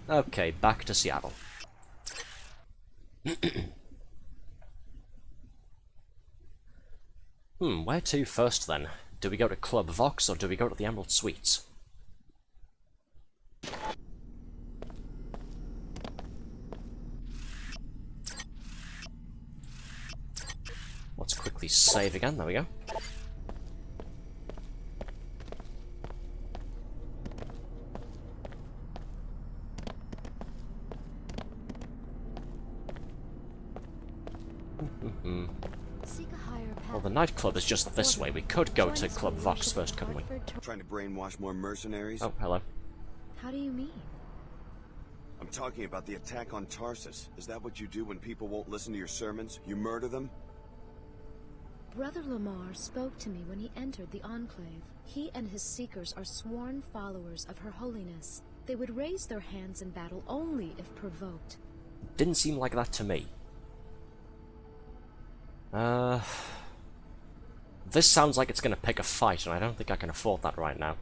Okay, back to Seattle. Where to first then? Do we go to Club Vox or do we go to the Emerald Suites? Let's quickly save again, there we go. Well, the nightclub is just this way. We could go to Club Vox first, couldn't we? Trying to brainwash more mercenaries? Oh, hello. How do you mean? I'm talking about the attack on Tarsus. Is that what you do when people won't listen to your sermons? You murder them? Brother Lamar spoke to me when he entered the Enclave. He and his Seekers are sworn followers of Her Holiness. They would raise their hands in battle only if provoked. Didn't seem like that to me. This sounds like it's gonna pick a fight, and I don't think I can afford that right now.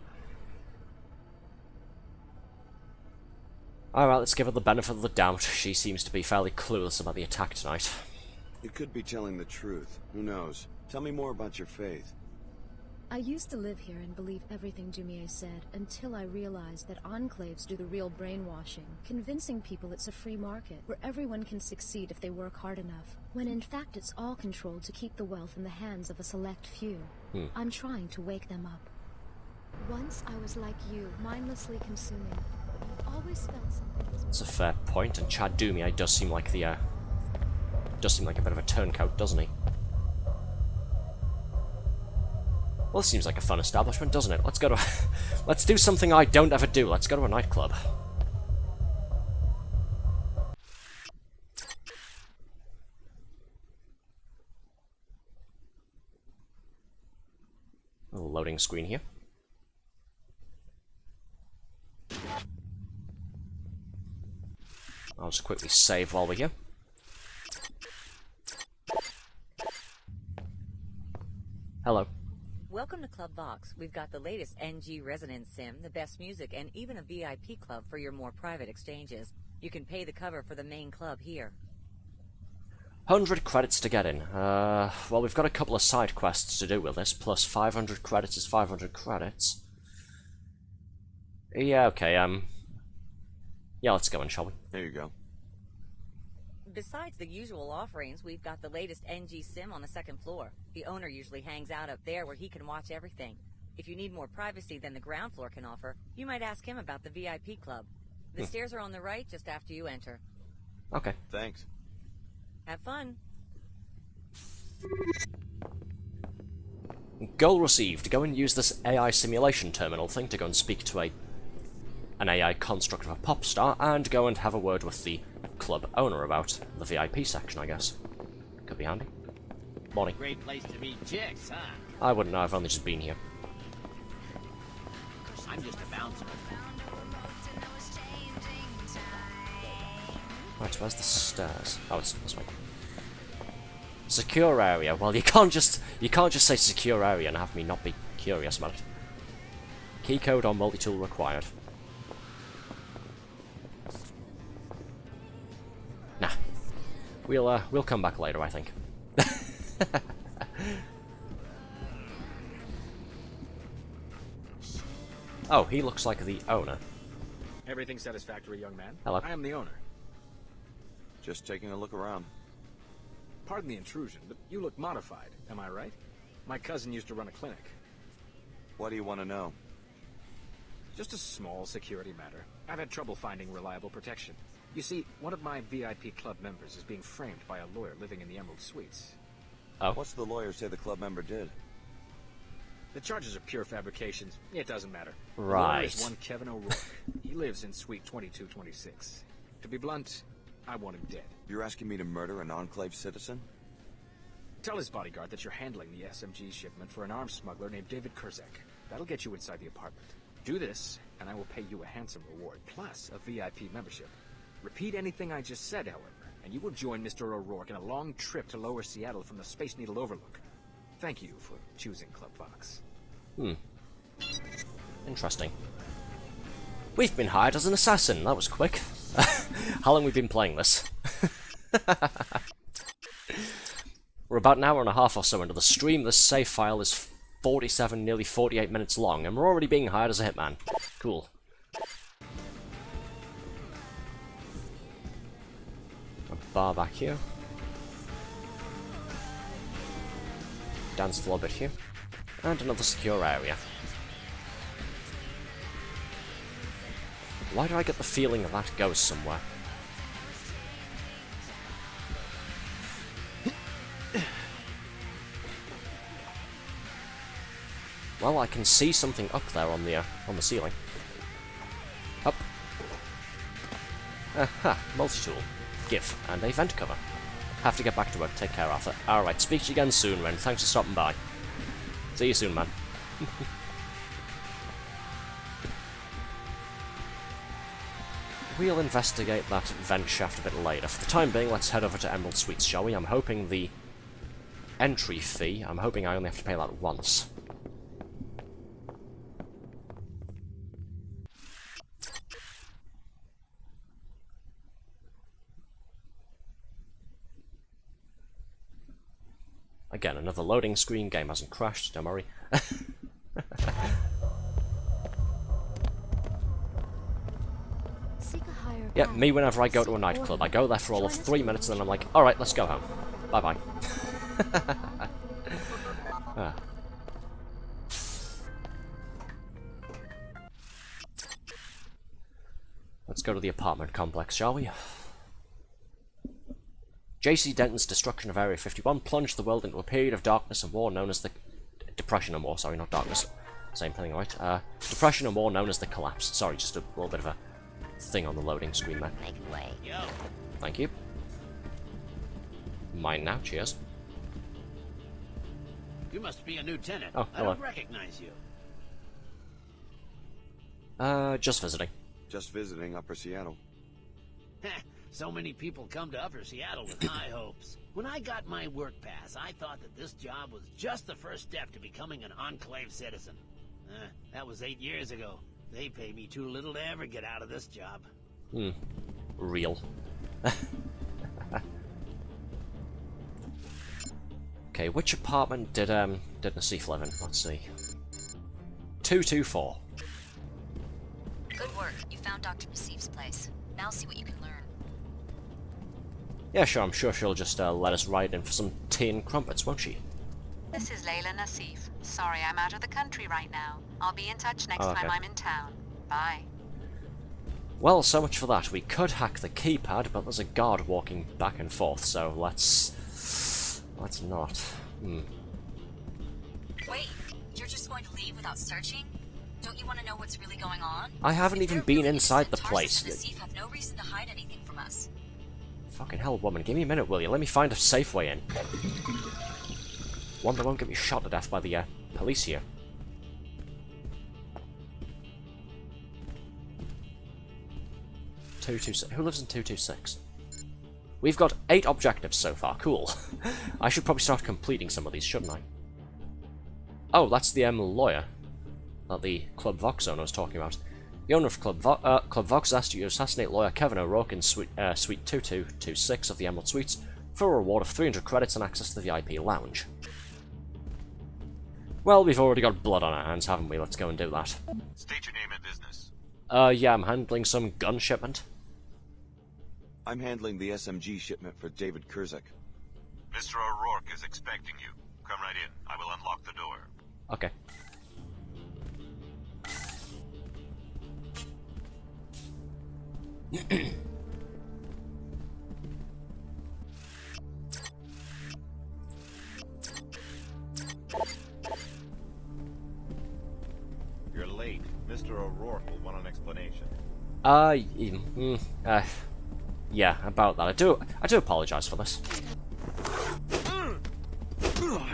Alright, let's give her the benefit of the doubt. She seems to be fairly clueless about the attack tonight. You could be telling the truth. Who knows? Tell me more about your faith. I used to live here and believe everything Dumier said, until I realized that enclaves do the real brainwashing, convincing people it's a free market, where everyone can succeed if they work hard enough, when in fact it's all controlled to keep the wealth in the hands of a select few. I'm trying to wake them up. Once I was like you, mindlessly consuming, but I've always felt something was... That's a fair point, and Chad Dumier does seem like a bit of a turncoat, doesn't he? Well, this seems like a fun establishment, doesn't it? Let's go to... Let's do something I don't ever do. Let's go to a nightclub. A little loading screen here. I'll just quickly save while we're here. Hello. Welcome to Club Vox. We've got the latest NG Resonance Sim, the best music, and even a VIP club for your more private exchanges. You can pay the cover for the main club here. 100 credits to get in. Well, we've got a couple of side quests to do with this, plus 500 credits is 500 credits. Yeah, okay, yeah, let's go in, shall we? There you go. Besides the usual offerings, we've got the latest NG sim on the second floor. The owner usually hangs out up there where he can watch everything. If you need more privacy than the ground floor can offer, you might ask him about the VIP club. The stairs are on the right just after you enter. Okay. Thanks. Have fun. Goal received. Go and use this AI simulation terminal thing to go and speak to an AI construct of a pop star, and go and have a word with the club owner about the VIP section, I guess. Could be handy. Morning. Great place to meet chicks, huh? I wouldn't know, I've only just been here. I'm just a bouncer. Right, where's the stairs? Oh, it's this way. Secure area. Well, you can't just say secure area and have me not be curious about it. Key code or multi-tool required. Nah. We'll come back later, I think. Oh, he looks like the owner. Everything satisfactory, young man? Hello. I am the owner. Just taking a look around. Pardon the intrusion, but you look modified, am I right? My cousin used to run a clinic. What do you want to know? Just a small security matter. I've had trouble finding reliable protection. You see, one of my VIP club members is being framed by a lawyer living in the Emerald Suites. Oh. What's the lawyer say the club member did? The charges are pure fabrications. It doesn't matter. Right. The lawyer is one Kevin O'Rourke. He lives in Suite 2226. To be blunt, I want him dead. You're asking me to murder an Enclave citizen? Tell his bodyguard that you're handling the SMG shipment for an arms smuggler named David Kurzek. That'll get you inside the apartment. Do this, and I will pay you a handsome reward, plus a VIP membership. Repeat anything I just said, however, and you will join Mr. O'Rourke in a long trip to Lower Seattle from the Space Needle Overlook. Thank you for choosing Club Fox. Interesting. We've been hired as an assassin. That was quick. How long have we been playing this? We're about an hour and a half or so into the stream. This save file is 47, nearly 48 minutes long, and we're already being hired as a hitman. Cool. A bar back here. Dance floor bit here. And another secure area. Why do I get the feeling that that goes somewhere? Well, I can see something up there on the ceiling. Up. Aha, multi-tool. GIF, and a vent cover. Have to get back to work. Take care, Arthur. Alright, speak to you again soon, Ren. Thanks for stopping by. See you soon, man. We'll investigate that vent shaft a bit later. For the time being, let's head over to Emerald Suites, shall we? I'm hoping the entry fee, I'm hoping I only have to pay that once. Again, another loading screen. Game hasn't crashed, don't worry. Yeah, me whenever I go to a nightclub. I go there for all of 3 minutes and then I'm like, alright, let's go home. Bye-bye. Let's go to the apartment complex, shall we? J.C. Denton's destruction of Area 51 plunged the world into a period of darkness and war known as the... Depression and war, sorry, not darkness. Same thing, right? Depression and war known as the collapse. Sorry, just a little bit of a thing on the loading screen there. Make way. Yo. Thank you. Mine now, cheers. You must be a new tenant. Oh, I hello. don't recognize you. Just visiting. Just visiting Upper Seattle. So many people come to Upper Seattle with high hopes. When I got my work pass, I thought that this job was just the first step to becoming an Enclave citizen. That was 8 years ago. They pay me too little to ever get out of this job. Real. Okay, which apartment did Nassif live in? Let's see. 224. Good work. You found Dr. Nassif's place. Now see what you can learn. Yeah, sure. I'm sure she'll just let us ride in for some tea and crumpets, won't she? This is Layla Nassif. Sorry I'm out of the country right now. I'll be in touch next time I'm in town. Bye. Well, so much for that. We could hack the keypad, but there's a guard walking back and forth, so let's not. Wait, you're just going to leave without searching? Don't you want to know what's really going on? I haven't even been inside the place. Nassif have no reason to hide anything from us. Fucking hell, woman. Give me a minute, will you? Let me find a safe way in. One that won't get me shot to death by the police here. Who lives in 226? We've got 8 objectives so far. Cool. I should probably start completing some of these, shouldn't I? Oh, that's the lawyer that the Club Vox owner was talking about. The owner of Club Vox asked you to assassinate lawyer Kevin O'Rourke in Suite 2226 of the Emerald Suites for a reward of 300 credits and access to the VIP lounge. Well, we've already got blood on our hands, haven't we? Let's go and do that. State your name and business. Yeah, I'm handling some gun shipment. I'm handling the SMG shipment for David Kurzek. Mr. O'Rourke is expecting you. Come right in. I will unlock the door. Okay. You're late. Mr. O'Rourke will want an explanation. Yeah, about that. I do apologize for this.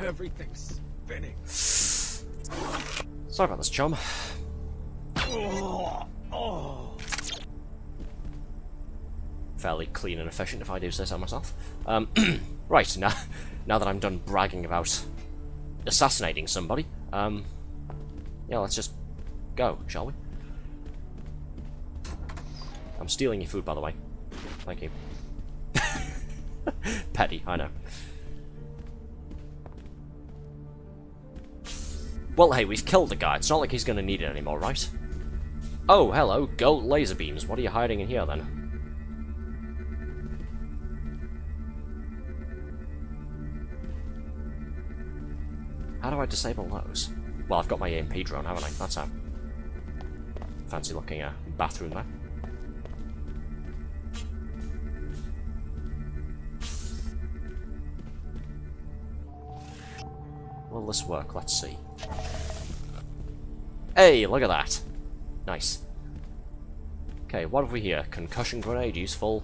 Everything's spinning. Sorry about this, chum. Fairly clean and efficient, if I do say so myself. Right, now that I'm done bragging about assassinating somebody, yeah, let's just go, shall we? I'm stealing your food, by the way. Thank you. Petty, I know. Well, hey, we've killed the guy. It's not like he's gonna need it anymore, right? Oh, hello, gold laser beams. What are you hiding in here, then? How do I disable those? Well, I've got my EMP drone, haven't I? That's how. Fancy looking bathroom there. Will this work? Let's see. Hey, look at that. Nice. Okay, what have we here? Concussion grenade, useful.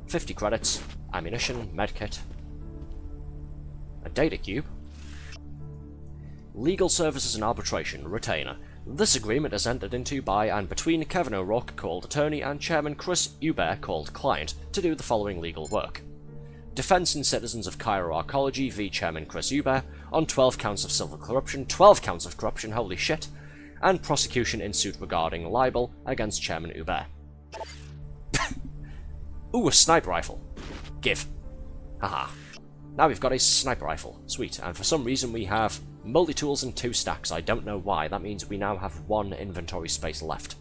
50 credits. Ammunition, medkit. A data cube. Legal services and arbitration, retainer. This agreement is entered into by and between Kevin O'Rourke, called attorney, and Chairman Chris Hubert, called client, to do the following legal work. Defense and Citizens of Cairo Arcology v. Chairman Chris Hubert on 12 counts of civil corruption, 12 counts of corruption, holy shit, and prosecution in suit regarding libel against Chairman Hubert. Ooh, a sniper rifle. Give. Haha. Now we've got a sniper rifle. Sweet. And for some reason we have multi-tools in 2 stacks. I don't know why. That means we now have 1 inventory space left.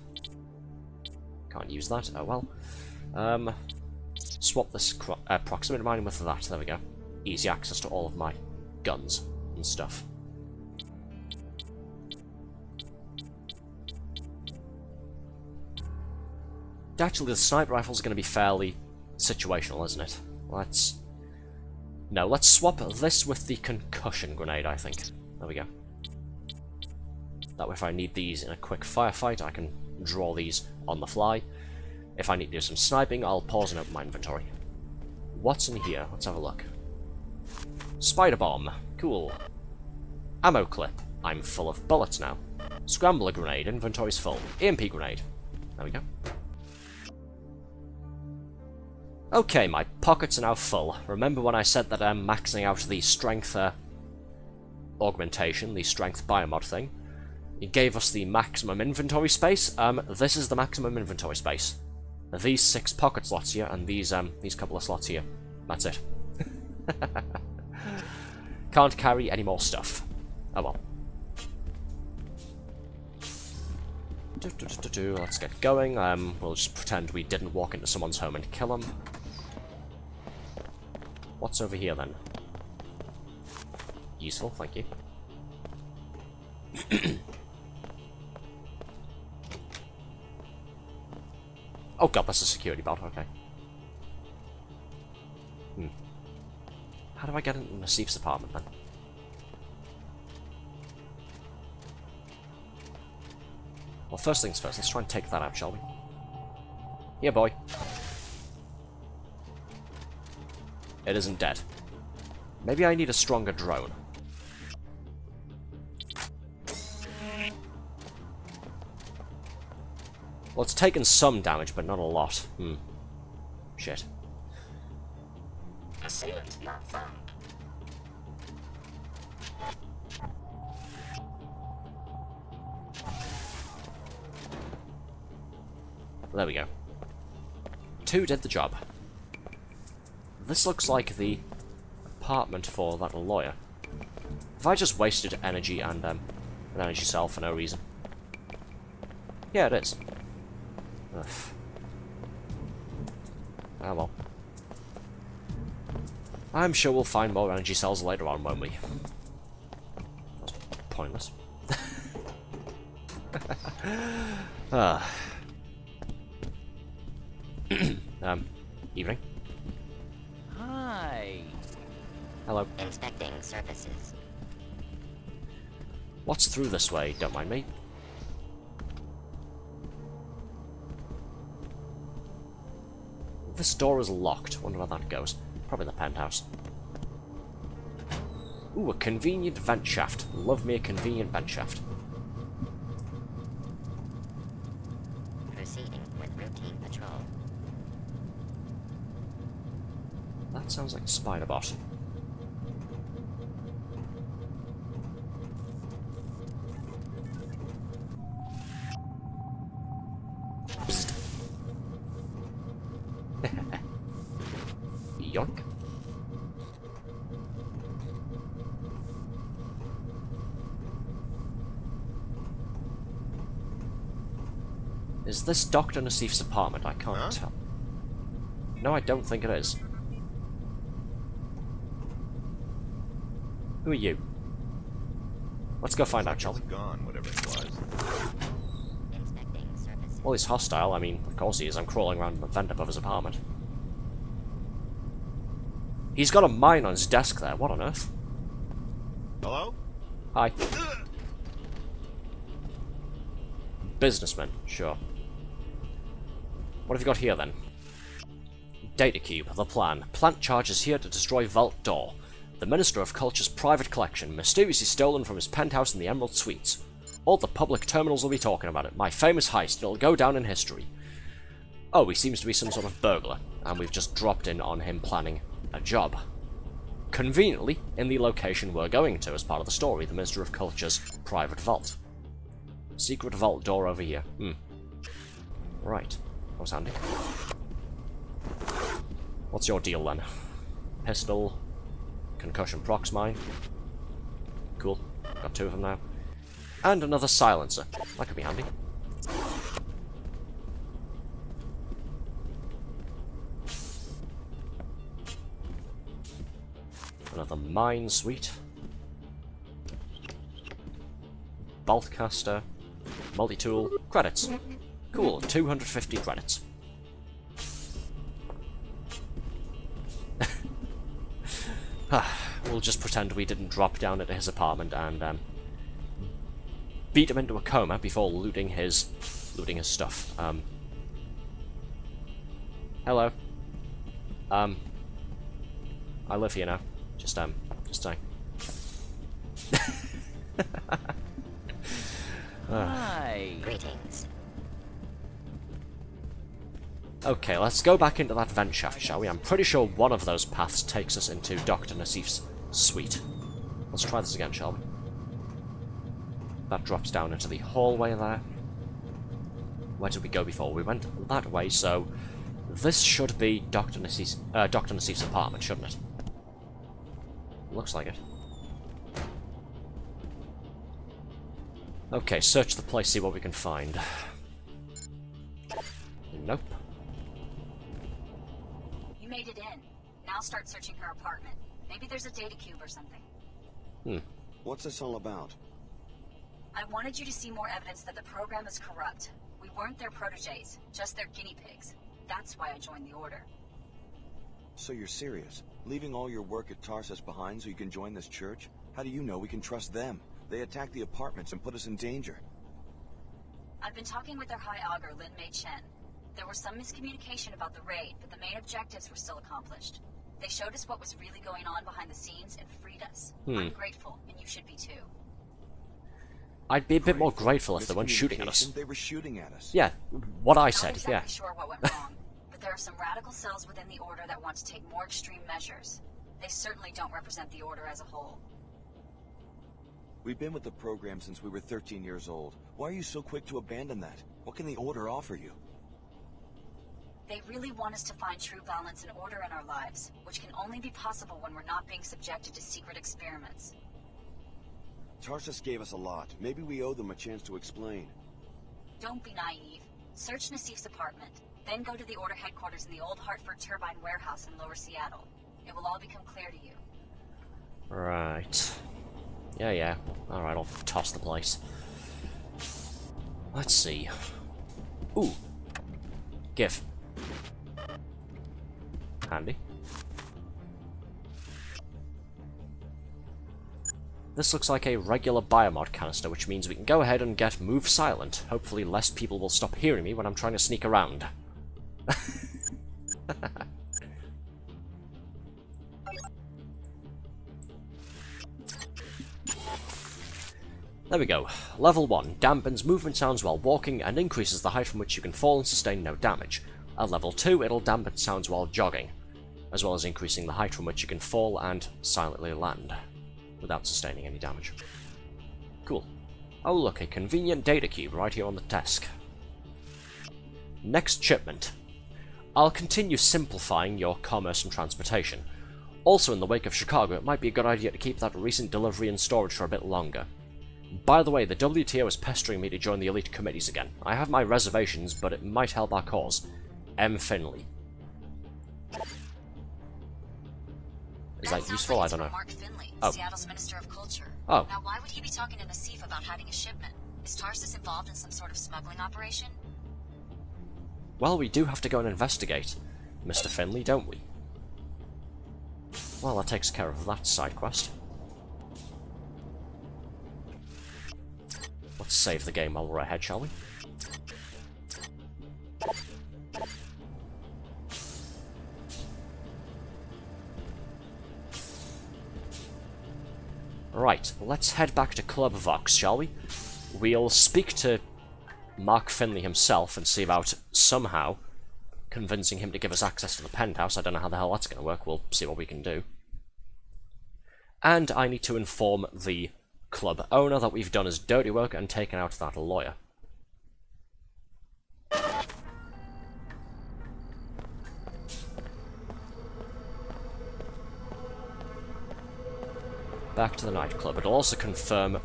Can't use that. Oh well. Swap this proximity mining with that. There we go. Easy access to all of my guns and stuff. Actually, the sniper rifle is going to be fairly situational, isn't it? Let's swap this with the concussion grenade, I think. There we go. That way, if I need these in a quick firefight, I can draw these on the fly. If I need to do some sniping, I'll pause and open my inventory. What's in here? Let's have a look. Spider bomb. Cool. Ammo clip. I'm full of bullets now. Scrambler grenade. Inventory's full. EMP grenade. There we go. Okay, my pockets are now full. Remember when I said that I'm maxing out the strength augmentation, the strength biomod thing? It gave us the maximum inventory space. This is the maximum inventory space. These 6 pocket slots here, and these couple of slots here. That's it. Can't carry any more stuff. Oh well. Let's get going. We'll just pretend we didn't walk into someone's home and kill them. What's over here then? Useful, thank you. Oh god, that's a security belt, okay. How do I get into Nassif's apartment then? Well, first things first, let's try and take that out, shall we? Here, boy. It isn't dead. Maybe I need a stronger drone. Well, it's taken some damage, but not a lot. Shit. Assailant not found. There we go. 2 did the job. This looks like the apartment for that lawyer. Have I just wasted energy and an energy cell for no reason? Yeah, it is. Ugh. Ah well. I'm sure we'll find more energy cells later on, won't we? That's pointless. Evening. Hi. Hello. Inspecting surfaces. What's through this way? Don't mind me. This door is locked. Wonder where that goes. Probably the penthouse. Ooh, a convenient vent shaft. Love me a convenient vent shaft. Proceeding with routine patrol. That sounds like a spider bot. Yoink. Is this Dr. Nassif's apartment? I can't tell. No, I don't think it is. Who are you? Let's go find out, shall we? Gone, whatever it was. Well, he's hostile. I mean, of course he is. I'm crawling around in the vent above his apartment. He's got a mine on his desk there. What on earth? Hello? Hi. Businessman, sure. What have you got here, then? Data cube, the plan. Plant charges here to destroy Vault Door. The Minister of Culture's private collection, mysteriously stolen from his penthouse in the Emerald Suites. All the public terminals will be talking about it. My famous heist, it'll go down in history. Oh, he seems to be some sort of burglar, and we've just dropped in on him planning a job. Conveniently, in the location we're going to as part of the story, the Minister of Culture's private vault. Secret vault door over here. Right. That was handy. What's your deal then? Pistol. Concussion procs mine. Cool. Got 2 of them now. And another silencer. That could be handy. Another mine suite. Boltcaster. Multi-tool. Credits. Cool, 250 credits. We'll just pretend we didn't drop down into his apartment and beat him into a coma before looting his stuff. Hello. I live here now. Just saying. Hi. Greetings. Okay, let's go back into that vent shaft, shall we? I'm pretty sure one of those paths takes us into Dr. Nassif's suite. Let's try this again, shall we? That drops down into the hallway there. Where did we go before? We went that way, so this should be Dr. Nassif's apartment, shouldn't it? Looks like it. Okay, search the place, see what we can find. Nope. You made it in. Now start searching her apartment. Maybe there's a data cube or something. What's this all about? I wanted you to see more evidence that the program is corrupt. We weren't their proteges, just their guinea pigs. That's why I joined the Order. So you're serious? Leaving all your work at Tarsus behind so you can join this church? How do you know we can trust them? They attacked the apartments and put us in danger. I've been talking with their High Augur, Lin Mei Chen. There was some miscommunication about the raid, but the main objectives were still accomplished. They showed us what was really going on behind the scenes and freed us. I'm grateful, and you should be too. I'd be a bit more grateful if they weren't shooting at us. They were shooting at us. Yeah, what I said, Not exactly yeah. sure what went wrong, but there are some radical cells within the Order that want to take more extreme measures. They certainly don't represent the Order as a whole. We've been with the program since we were 13 years old. Why are you so quick to abandon that? What can the Order offer you? They really want us to find true balance and order in our lives, which can only be possible when we're not being subjected to secret experiments. Tarsus gave us a lot. Maybe we owe them a chance to explain. Don't be naive. Search Nassif's apartment, then go to the Order headquarters in the old Hartford Turbine warehouse in Lower Seattle. It will all become clear to you. Right. Yeah. Alright, I'll toss the place. Let's see. Ooh. GIF. Handy. This looks like a regular biomod canister, which means we can go ahead and get move silent. Hopefully less people will stop hearing me when I'm trying to sneak around. There we go. Level 1 dampens movement sounds while walking and increases the height from which you can fall and sustain no damage. At level 2, it'll dampen sounds while jogging, as well as increasing the height from which you can fall and silently land, without sustaining any damage. Cool. Oh look, a convenient data cube right here on the desk. Next shipment. I'll continue simplifying your commerce and transportation. Also, in the wake of Chicago, it might be a good idea to keep that recent delivery in storage for a bit longer. By the way, the WTO is pestering me to join the elite committees again. I have my reservations, but it might help our cause. M. Finley. Is that useful? I don't know. Mark Finley, Oh. Seattle's Minister of Culture. Oh. Now, why would he be talking to Nassif about hiding a shipment? Is Tarsus involved in some sort of smuggling operation? Well, we do have to go and investigate, Mr. Finley, don't we? Well, that takes care of that side quest. Let's save the game while we're ahead, shall we? Right, let's head back to Club Vox, shall we? We'll speak to Mark Finley himself and see about somehow convincing him to give us access to the penthouse. I don't know how the hell that's going to work. We'll see what we can do. And I need to inform the club owner that we've done his dirty work and taken out that lawyer. Back to the nightclub. It'll also confirm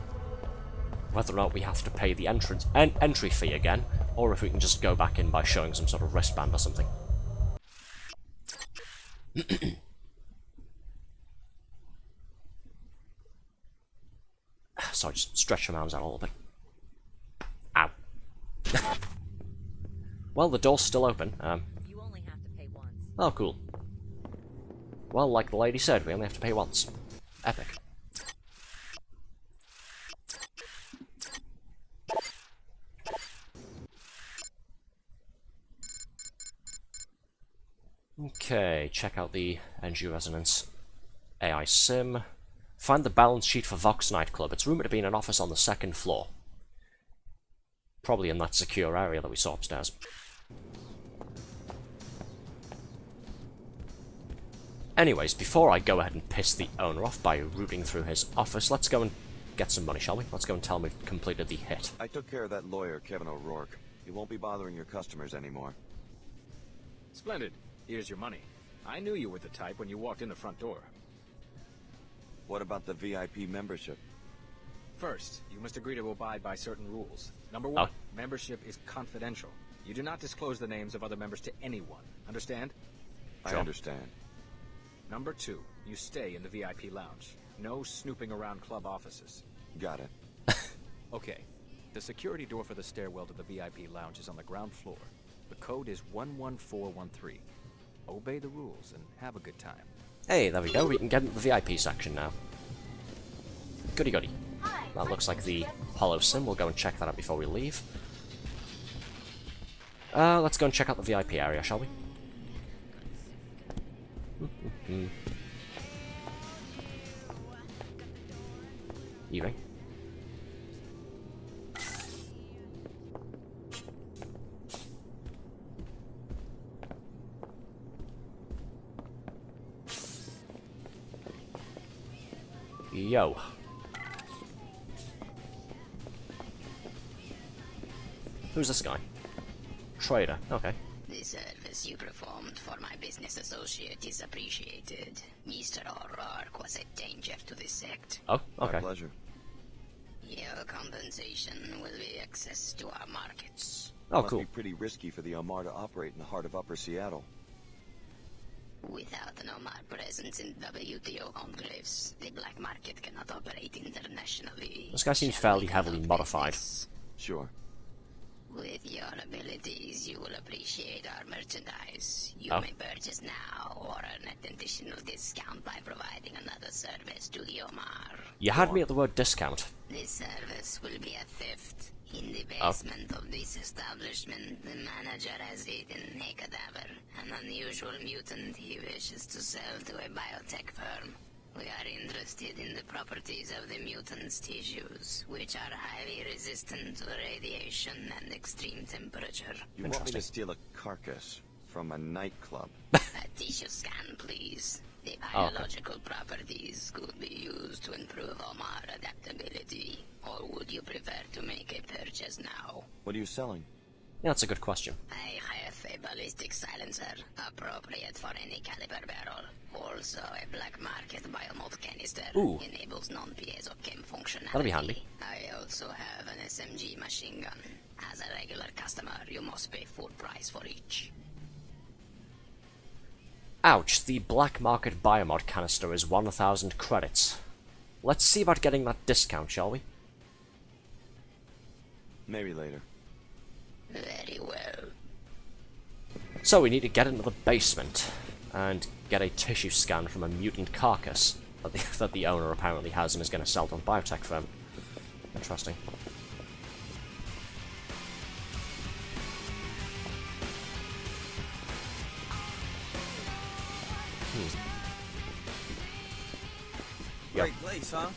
whether or not we have to pay the entry fee again, or if we can just go back in by showing some sort of wristband or something. Sorry, just stretch my arms out a little bit. Ow. Well, the door's still open. You only have to pay once. Oh, cool. Well, like the lady said, we only have to pay once. Epic. Okay, check out the NG Resonance AI Sim. Find the balance sheet for Vox Nightclub. It's rumored to be in an office on the 2nd floor. Probably in that secure area that we saw upstairs. Anyways, before I go ahead and piss the owner off by rooting through his office, let's go and get some money, shall we? Let's go and tell him we've completed the hit. I took care of that lawyer, Kevin O'Rourke. He won't be bothering your customers anymore. Splendid. Here's your money. I knew you were the type when you walked in the front door. What about the VIP membership? First, you must agree to abide by certain rules. Number one, membership is confidential. You do not disclose the names of other members to anyone. Understand? I understand. Number two, you stay in the VIP lounge. No snooping around club offices. Got it. Okay. The security door for the stairwell to the VIP lounge is on the ground floor. The code is 11413. Obey the rules and have a good time. Hey, there we go. We can get into the VIP section now. Goody goody. That looks like the Apollo sim. We'll go and check that out before we leave. Let's go and check out the VIP area, shall we? Evening. Yo. Who's this guy? Trader. Okay. The service you performed for my business associate is appreciated. Mr. O'Rourke was a danger to the sect. Oh, okay. My pleasure. Your compensation will be access to our markets. Oh, Must cool. be pretty risky for the Omar to operate in the heart of Upper Seattle. Without an Omar presence in WTO enclaves, the black market cannot operate internationally. This guy seems fairly heavily modified. Sure. With your abilities, you will appreciate our merchandise. You may purchase now or earn an additional discount by providing another service to the Omar. You had me at the word discount. This service will be a theft. In the basement of this establishment, the manager has eaten a cadaver, an unusual mutant he wishes to sell to a biotech firm. We are interested in the properties of the mutant's tissues, which are highly resistant to radiation and extreme temperature. You want me to steal a carcass from a nightclub? A tissue scan, please. The biological properties could be used to improve Omar adaptability. Or would you prefer to make a purchase now? What are you selling? Yeah, that's a good question. I have a ballistic silencer, appropriate for any caliber barrel. Also, a black market biomod canister. Ooh. Enables non-piezo chem functionality. That'll be handy. I also have an SMG machine gun. As a regular customer, you must pay full price for each. Ouch, the black market biomod canister is 1,000 credits. Let's see about getting that discount, shall we? Maybe later. Very well. So we need to get into the basement and get a tissue scan from a mutant carcass that the owner apparently has and is going to sell to a biotech firm. Interesting. Great place, huh?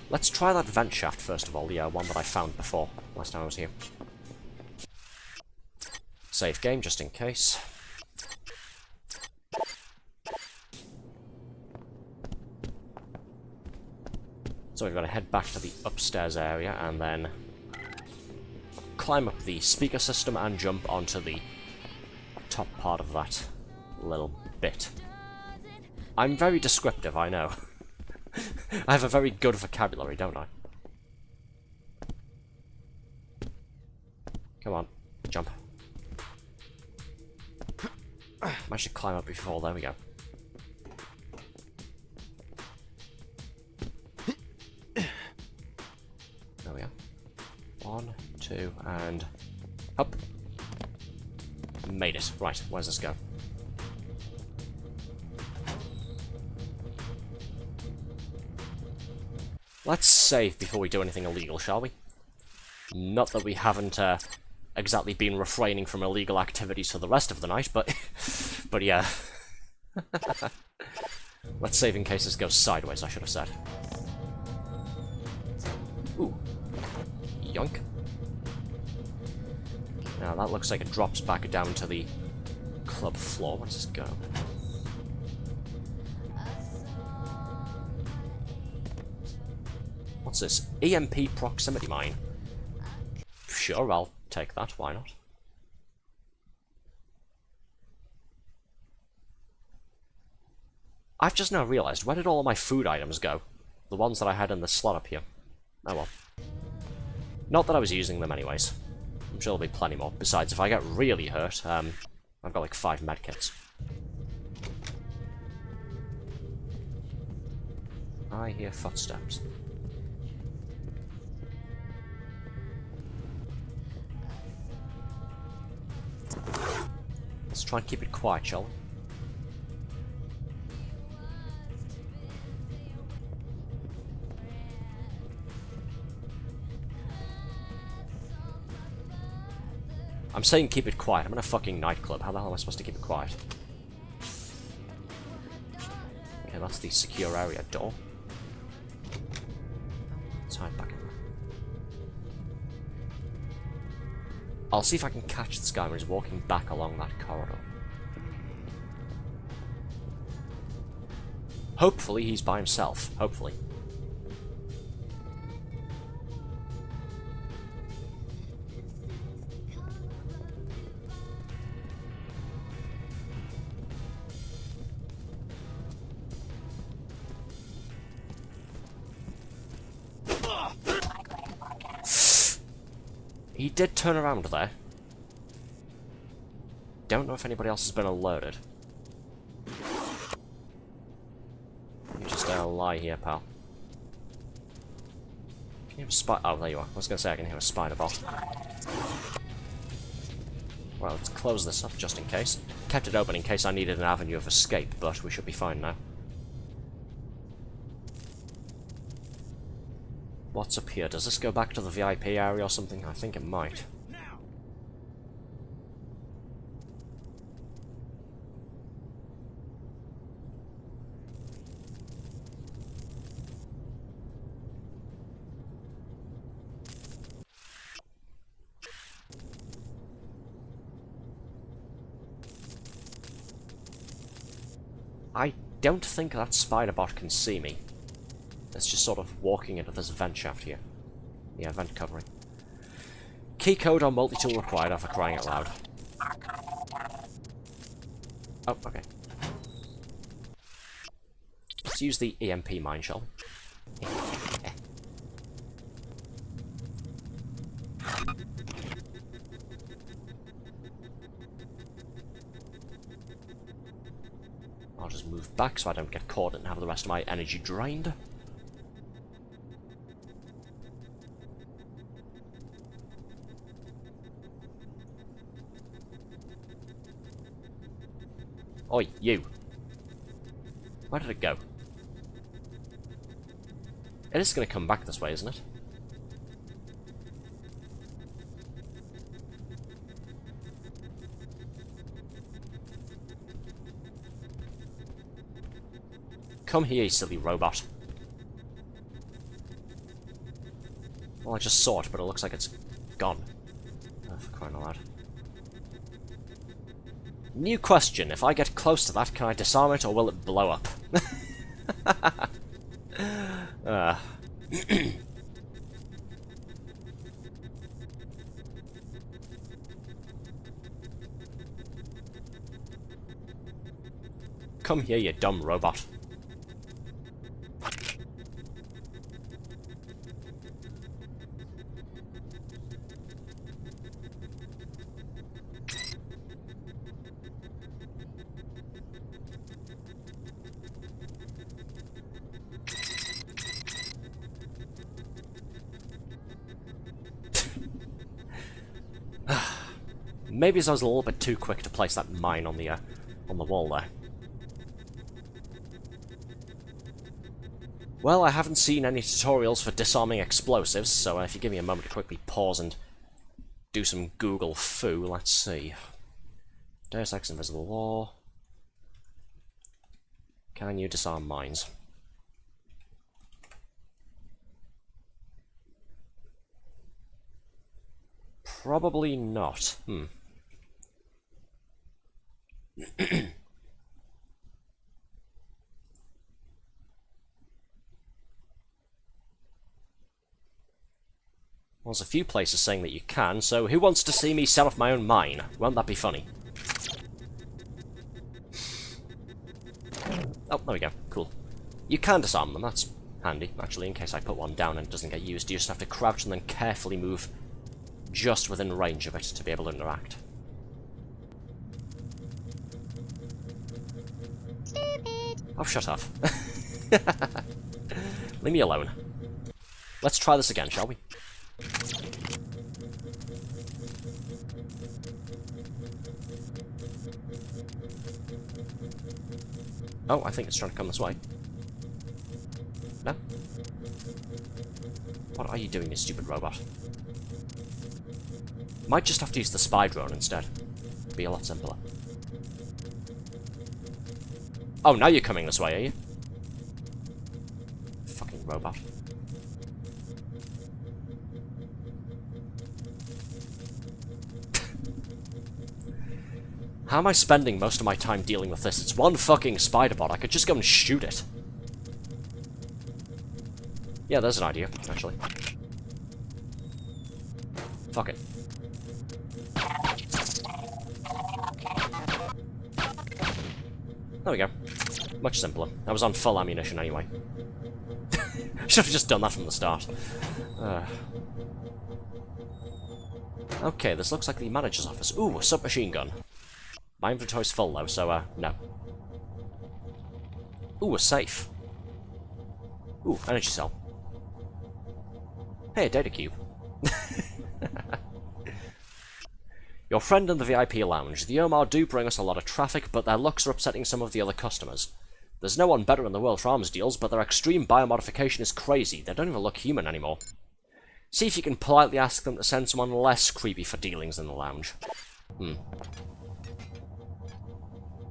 Let's try that vent shaft first of all, the one that I found before, last time I was here. Save game, just in case. So we've got to head back to the upstairs area and then climb up the speaker system and jump onto the top part of that little bit. I'm very descriptive, I know. I have a very good vocabulary, don't I? Come on, jump. Managed to climb up before, there we go. There we are. 1, 2, and up. Made it. Right, where's this go? Let's save before we do anything illegal, shall we? Not that we haven't exactly been refraining from illegal activities for the rest of the night, but but yeah. Let's save in case this goes sideways, I should have said. Ooh. Yoink. Now that looks like it drops back down to the club floor. Let's just go. What's this? EMP proximity mine. Sure, I'll take that, why not? I've just now realised, where did all my food items go? The ones that I had in the slot up here. Oh well. Not that I was using them anyways. I'm sure there'll be plenty more. Besides, if I get really hurt, I've got like 5 medkits. I hear footsteps. Let's try and keep it quiet, shall we? I'm saying keep it quiet. I'm in a fucking nightclub. How the hell am I supposed to keep it quiet? Okay, that's the secure area door. Let's hide back in there. I'll see if I can catch this guy when he's walking back along that corridor. Hopefully he's by himself. Hopefully. He did turn around there. Don't know if anybody else has been alerted. You just lie here, pal. Can you hear a spider? Oh, there you are. I was going to say I can hear a spider bot. Well, let's close this up just in case. Kept it open in case I needed an avenue of escape, but we should be fine now. What's up here? Does this go back to the VIP area or something? I think it might. I don't think that spider bot can see me. It's just sort of walking into this vent shaft here. Yeah, vent covering. Key code or multi-tool required, for crying out loud. Oh, okay. Let's use the EMP mine, shall we? I'll just move back so I don't get caught and have the rest of my energy drained. Oi, you! Where did it go? It is going to come back this way, isn't it? Come here, you silly robot. Well, I just saw it, but it looks like it's gone. Oh, for crying out loud. New question, if I get close to that, can I disarm it or will it blow up? Come here, you dumb robot. Maybe I was a little bit too quick to place that mine on the wall there. Well, I haven't seen any tutorials for disarming explosives, so if you give me a moment to quickly pause and do some Google foo, let's see. Deus Ex Invisible War. Can you disarm mines? Probably not. Well, there's a few places saying that you can, so who wants to see me set off my own mine? Won't that be funny? Oh. there we go. Cool. You can disarm them, that's handy, actually, in case I put one down and it doesn't get used. You just have to crouch and then carefully move just within range of it to be able to interact. Stupid. Oh, shut up. Leave me alone. Let's try this again, shall we? Oh, I think it's trying to come this way. No? What are you doing, you stupid robot? Might just have to use the spy drone instead. Be a lot simpler. Oh, now you're coming this way, are you? Fucking robot. How am I spending most of my time dealing with this? It's one fucking spider bot. I could just go and shoot it. Yeah, there's an idea, actually. Fuck it. There we go. Much simpler. I was on full ammunition anyway. Should have just done that from the start. Okay, this looks like the manager's office. Ooh, a submachine gun. My inventory's full though, so, no. Ooh, a safe. Ooh, energy cell. Hey, a data cube. Your friend in the VIP lounge. The Omar do bring us a lot of traffic, but their looks are upsetting some of the other customers. There's no one better in the world for arms deals, but their extreme biomodification is crazy. They don't even look human anymore. See if you can politely ask them to send someone less creepy for dealings in the lounge.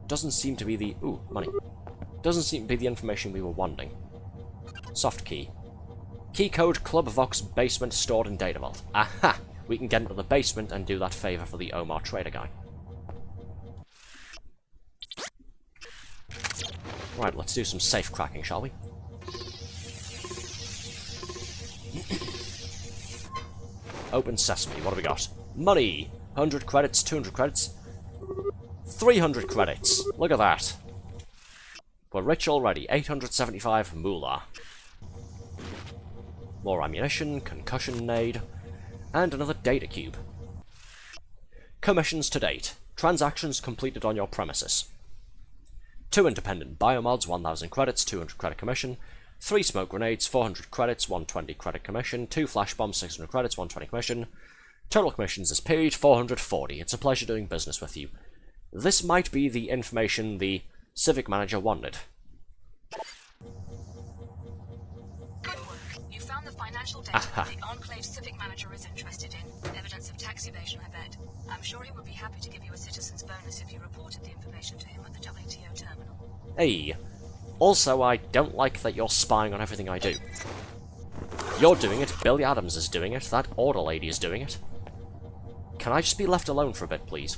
Doesn't seem to be the... Ooh, money. Doesn't seem to be the information we were wanting. Soft key. Key code Club Vox basement stored in data vault. Aha! We can get into the basement and do that favor for the Omar trader guy. Right, let's do some safe cracking, shall we? Open sesame, what have we got? Money! 100 credits, 200 credits, 300 credits. Look at that. We're rich already. 875 moolah. More ammunition, concussion nade, and another data cube. Commissions to date. Transactions completed on your premises. 2 independent biomods, 1000 credits, 200 credit commission. 3 smoke grenades, 400 credits, 120 credit commission. 2 flash bombs, 600 credits, 120 commission. Total commissions this period, 440. It's a pleasure doing business with you. This might be the information the civic manager wanted. Good work. You found the financial data that the Enclave civic manager is interested in. Evidence of tax evasion, I bet. I'm sure he would be happy to give you a citizen's bonus if you reported the information to him at the WTO terminal. Hey. Also, I don't like that you're spying on everything I do. You're doing it, Billy Adams is doing it, that order lady is doing it. Can I just be left alone for a bit, please?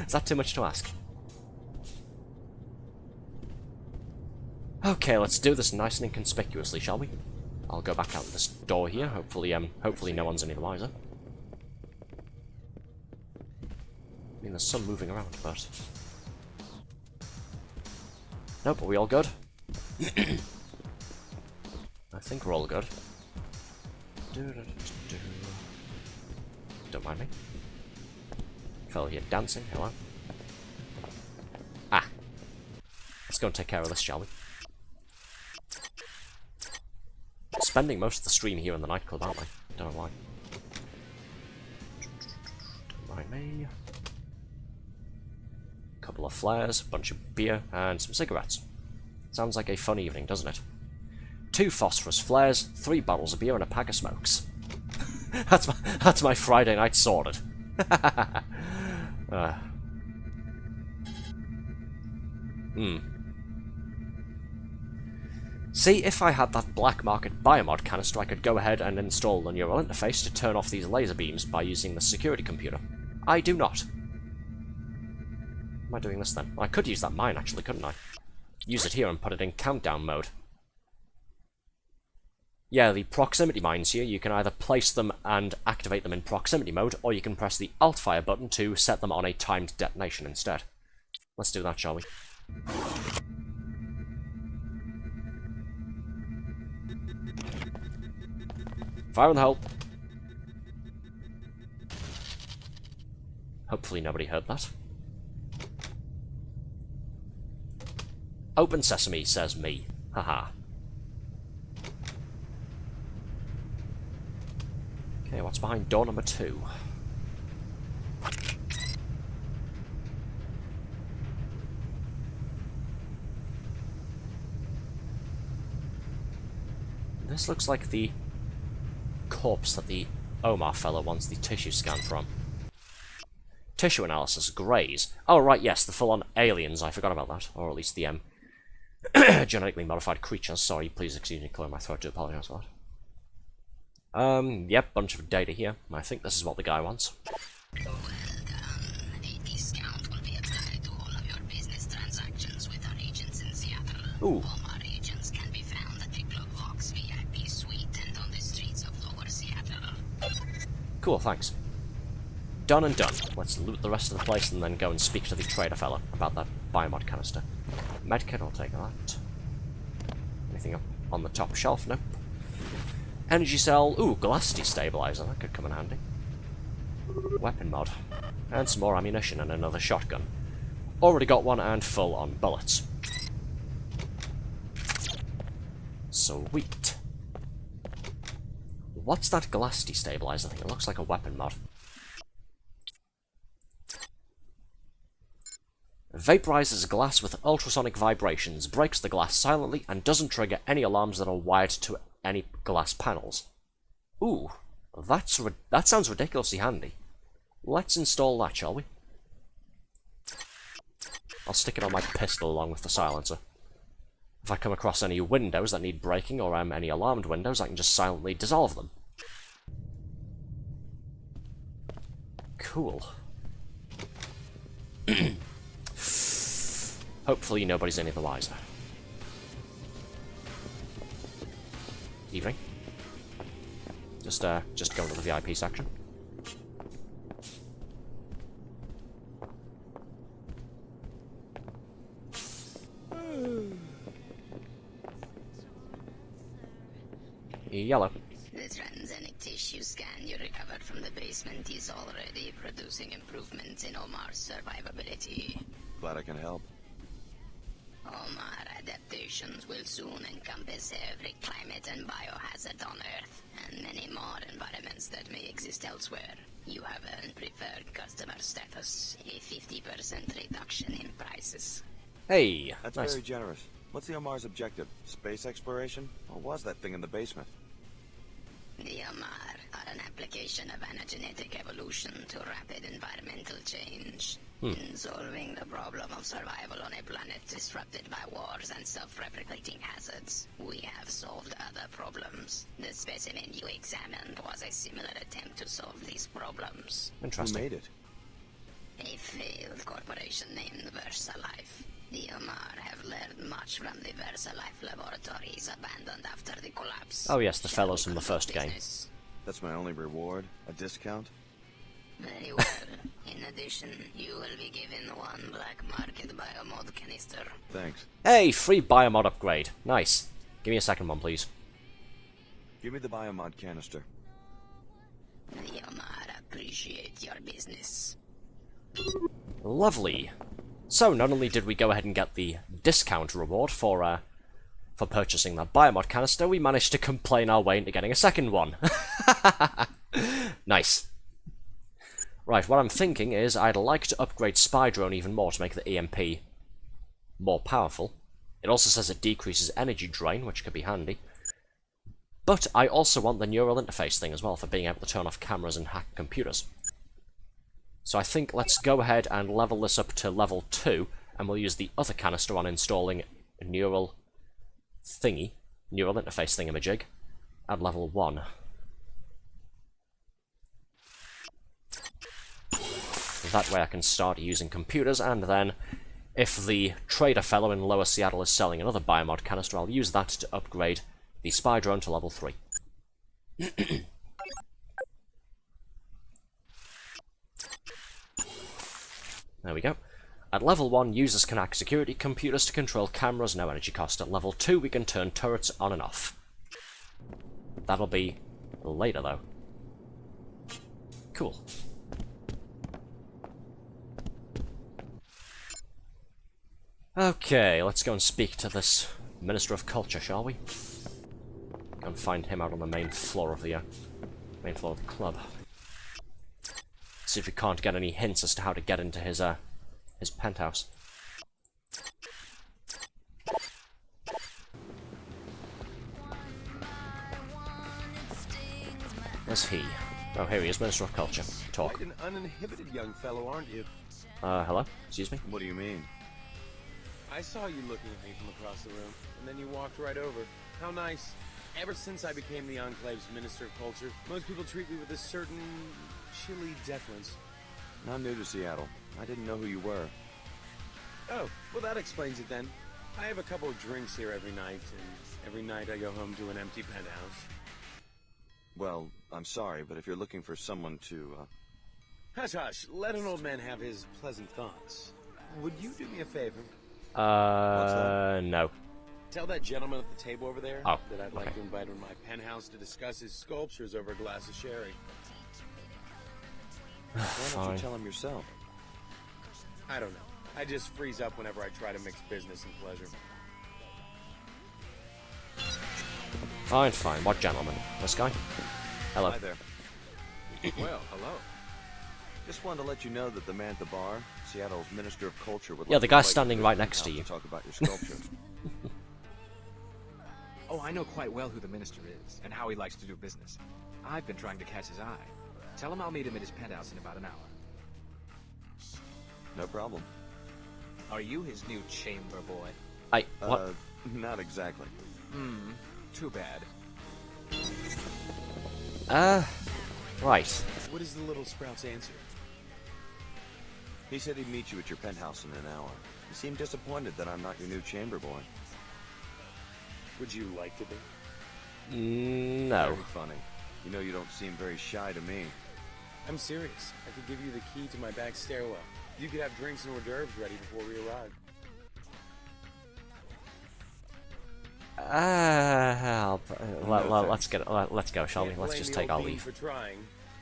Is that too much to ask? Okay, let's do this nice and inconspicuously, shall we? I'll go back out this door here. Hopefully no one's any the wiser. I mean, there's some moving around, but... Nope, are we all good? I think we're all good. Don't mind me. Fellow here dancing, hello. Ah! Let's go and take care of this, shall we? Spending most of the stream here in the nightclub, aren't we? Don't know why. Don't mind me. Couple of flares, bunch of beer, and some cigarettes. Sounds like a fun evening, doesn't it? 2 phosphorus flares, 3 bottles of beer, and a pack of smokes. that's my Friday night sorted. See, if I had that black market biomod canister, I could go ahead and install the neural interface to turn off these laser beams by using the security computer. I do not. Am I doing this then? Well, I could use that mine, actually, couldn't I? Use it here and put it in countdown mode. Yeah, the proximity mines here, you can either place them and activate them in proximity mode, or you can press the Alt-Fire button to set them on a timed detonation instead. Let's do that, shall we? Fire in the hole. Hopefully nobody heard that. Open sesame, says me. Haha. Okay, what's behind door number 2? This looks like the corpse that the Omar fellow wants the tissue scan from. Tissue analysis, greys. Oh, right, yes, the full-on aliens, I forgot about that. Or at least the, genetically modified creatures. Sorry, please excuse me, clear my throat to apologize for that. Yep, bunch of data here. I think this is what the guy wants. Well done. A discount will be applied to all of your business transactions with our agents in Seattle. Ooh. All our agents can be found at the Club Vox VIP suite and on the streets of Lower Seattle. Cool, thanks. Done and done. Let's loot the rest of the place and then go and speak to the trader fellow about that biomod canister. Medkit, I'll take that. Anything up on the top shelf? Nope. Energy cell. Ooh, glass destabilizer. That could come in handy. Weapon mod. And some more ammunition and another shotgun. Already got one and full on bullets. Sweet. What's that glass destabilizer thing? It looks like a weapon mod. Vaporizes glass with ultrasonic vibrations, breaks the glass silently, and doesn't trigger any alarms that are wired to any glass panels. Ooh, that sounds ridiculously handy. Let's install that, shall we? I'll stick it on my pistol along with the silencer. If I come across any windows that need breaking, or any alarmed windows, I can just silently dissolve them. Cool. Hopefully nobody's any the wiser. Evening. Just going to the VIP section. Yellow. The transgenic tissue scan you recovered from the basement is already producing improvements in Omar's survivability. Glad I can help. Omar adaptations will soon encompass every climate and biohazard on Earth, and many more environments that may exist elsewhere. You have earned preferred customer status, a 50% reduction in prices. Hey, that's nice. Very generous. What's the Omar's objective? Space exploration? Or was that thing in the basement? The Omar are an application of anagenetic evolution to rapid environmental change. In solving the problem of survival on a planet disrupted by wars and self-replicating hazards, we have solved other problems. The specimen you examined was a similar attempt to solve these problems. Interesting. Who made it? A failed corporation named VersaLife. The Omar have learned much from the VersaLife laboratories abandoned after the collapse. Oh yes, the fellows from the first game. That's my only reward? A discount? Very well. In addition, you will be given one black market biomod canister. Thanks. Hey, free biomod upgrade. Nice. Give me a second one, please. Give me the biomod canister. The Omar appreciate your business. Lovely. So, not only did we go ahead and get the discount reward for purchasing that biomod canister, we managed to complain our way into getting a second one. Nice. Right, what I'm thinking is I'd like to upgrade Spy Drone even more to make the EMP more powerful. It also says it decreases energy drain, which could be handy. But I also want the neural interface thing as well for being able to turn off cameras and hack computers. So I think let's go ahead and level this up to level 2, and we'll use the other canister on installing a neural interface thingamajig at level 1. That way I can start using computers, and then if the trader fellow in Lower Seattle is selling another biomod canister, I'll use that to upgrade the spy drone to level 3. There we go. At level 1, users can hack security computers to control cameras, no energy cost. At level 2, we can turn turrets on and off. That'll be later, though. Cool. Okay, let's go and speak to this Minister of Culture, shall we? Go and find him out on the main floor of the club. See if we can't get any hints as to how to get into his penthouse. Where's he? Oh, here he is, Minister of Culture. Talk. Quite an uninhibited young fellow, aren't you? Hello? Excuse me? What do you mean? I saw you looking at me from across the room, and then you walked right over. How nice. Ever since I became the Enclave's Minister of Culture, most people treat me with a certain chilly deference. I'm new to Seattle. I didn't know who you were. Oh, well that explains it then. I have a couple of drinks here every night, and every night I go home to an empty penthouse. Well, I'm sorry, but if you're looking for someone to, Hush, hush. Let an old man have his pleasant thoughts. Would you do me a favor? No. Tell that gentleman at the table over there that I'd like to invite him to my penthouse to discuss his sculptures over a glass of sherry. Why don't you tell him yourself? I don't know. I just freeze up whenever I try to mix business and pleasure. Fine, fine. What gentleman? This guy? Hello. Hi there. Well, hello. Just wanted to let you know that the man at the bar, Seattle's Minister of Culture, would like the to guy invite you standing to right his next to house you. Talk about your sculptures. Oh, I know quite well who the minister is, and how he likes to do business. I've been trying to catch his eye. Tell him I'll meet him at his penthouse in about an hour. No problem. Are you his new chamber boy? What? Not exactly. Too bad. Right. What is the little sprout's answer? He said he'd meet you at your penthouse in an hour. He seemed disappointed that I'm not your new chamber boy. Would you like to be? No. Very funny. You know you don't seem very shy to me. I'm serious. I could give you the key to my back stairwell. You could have drinks and hors d'oeuvres ready before we arrive. Let's go, shall we? Let's just take our leave. For trying.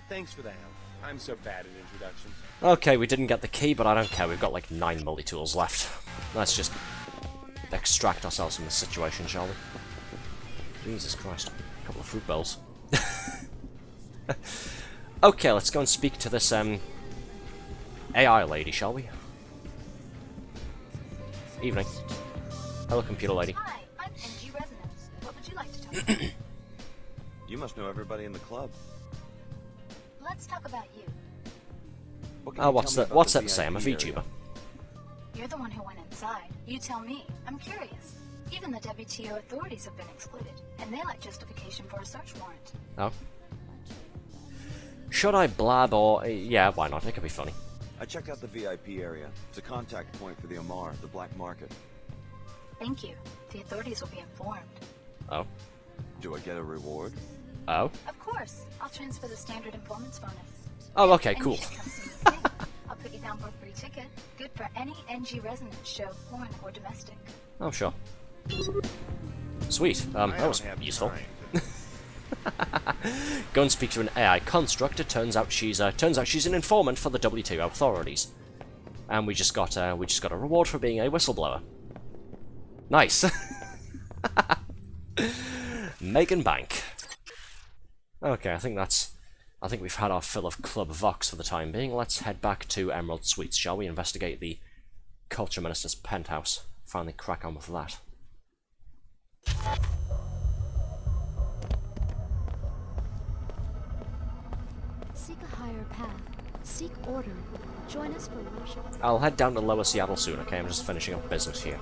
Thanks for the help. I'm so bad at introductions. Okay, we didn't get the key, but I don't care. We've got like 9 multi-tools left. Let's just extract ourselves from this situation, shall we? Jesus Christ. A couple of fruit bowls. Okay, let's go and speak to this AI lady, shall we? Evening. Hello, computer lady. Hi, I'm NG Resonance. What would you like to talk about? You must know everybody in the club. Let's talk about you. What's that to say? I'm a VTuber. You're the one who went inside. You tell me. I'm curious. Even the WTO authorities have been excluded, and they like justification for a search warrant. Oh. Should I blab or... yeah, why not? It could be funny. I checked out the VIP area. It's a contact point for the Omar, the black market. Thank you. The authorities will be informed. Oh. Do I get a reward? Oh. Of course. I'll transfer the standard informants bonus. Oh, okay, And cool. you should come see me sing. I'll put you down for a free ticket. Good for any NG Resonance show, foreign or domestic. Oh, sure. Sweet. That was useful. Go and speak to an AI construct. It turns out she's an informant for the WTO authorities, and we just got a reward for being a whistleblower. Nice. Megan Bank. Okay, I think we've had our fill of Club Vox for the time being. Let's head back to Emerald Suites, shall we? Investigate the Culture Minister's penthouse. Finally crack on with that. Seek a higher path. Seek order. Join us for worship. I'll head down to Lower Seattle soon, okay? I'm just finishing up business here.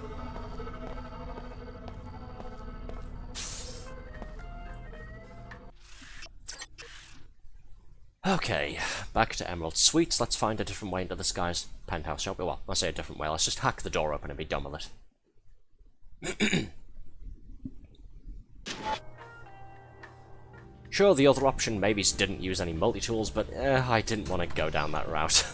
Okay, back to Emerald Suites. Let's find a different way into this guy's penthouse, shall we? Well, I'll say a different way. Let's just hack the door open and be done with it. Sure, the other option maybe didn't use any multi-tools, but I didn't want to go down that route.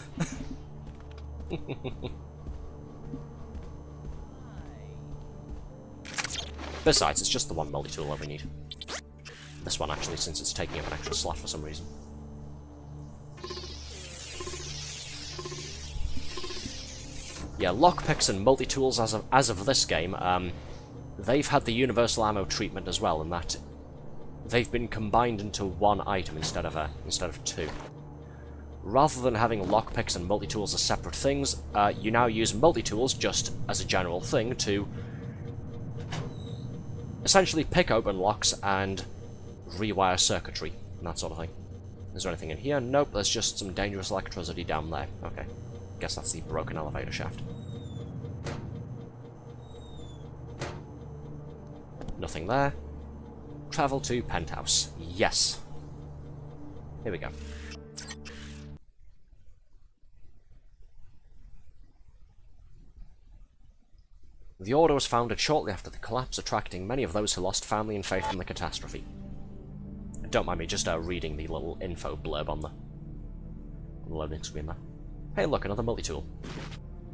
Besides, it's just the one multi-tool that we need. This one, actually, since it's taking up an extra slot for some reason. Yeah, lockpicks and multi-tools as of this game, they've had the universal ammo treatment as well, in that they've been combined into one item instead of two. Rather than having lockpicks and multi-tools as separate things, you now use multi-tools just as a general thing to essentially pick open locks and rewire circuitry and that sort of thing. Is there anything in here? Nope, there's just some dangerous electricity down there. Okay. Guess that's the broken elevator shaft. Nothing there. Travel to penthouse. Yes. Here we go. The Order was founded shortly after the collapse, attracting many of those who lost family and faith in the catastrophe. Don't mind me just reading the little info blurb on the loading screen there. Hey, look, another multi-tool.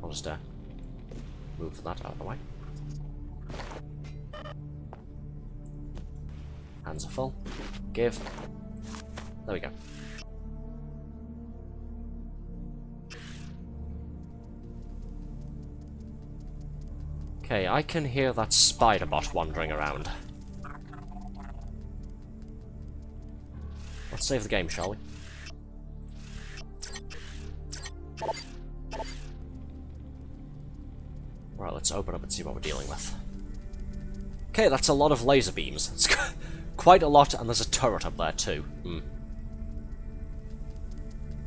I'll just move that out of the way. Hands are full. Give. There we go. Okay, I can hear that spider bot wandering around. Let's save the game, shall we? Right, let's open up and see what we're dealing with. Okay, that's a lot of laser beams. It's quite a lot, and there's a turret up there too.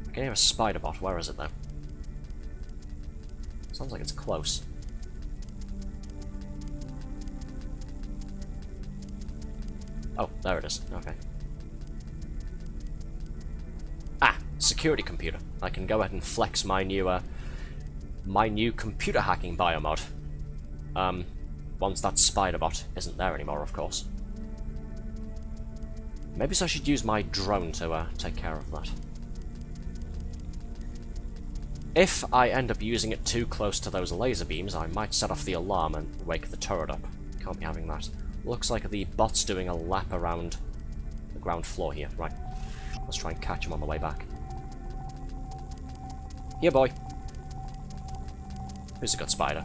I can hear a spider bot. Where is it, though? Sounds like it's close. Oh, there it is. Okay. Ah, security computer. I can go ahead and flex my new computer hacking biomod. Once that spider bot isn't there anymore, of course. Maybe I should use my drone to take care of that. If I end up using it too close to those laser beams, I might set off the alarm and wake the turret up. Can't be having that. Looks like the bot's doing a lap around the ground floor here. Right. Let's try and catch him on the way back. Here, boy. Who's a good spider?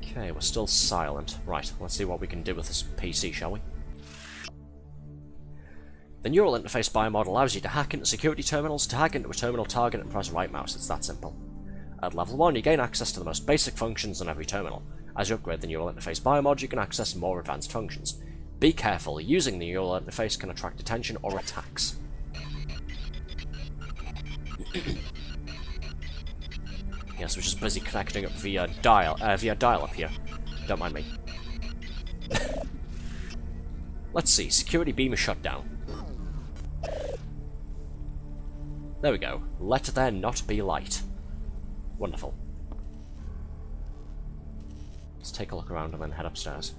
Okay, we're still silent. Right, let's see what we can do with this PC, shall we? The neural interface biomod allows you to hack into security terminals, to hack into a terminal target and press right mouse. It's that simple. At level 1, you gain access to the most basic functions on every terminal. As you upgrade the neural interface biomod, you can access more advanced functions. Be careful, using the neural interface can attract attention or attacks. Yes, we're just busy connecting up via dial-up here. Don't mind me. Let's see, security beam is shut down. There we go. Let there not be light. Wonderful. Let's take a look around and then head upstairs.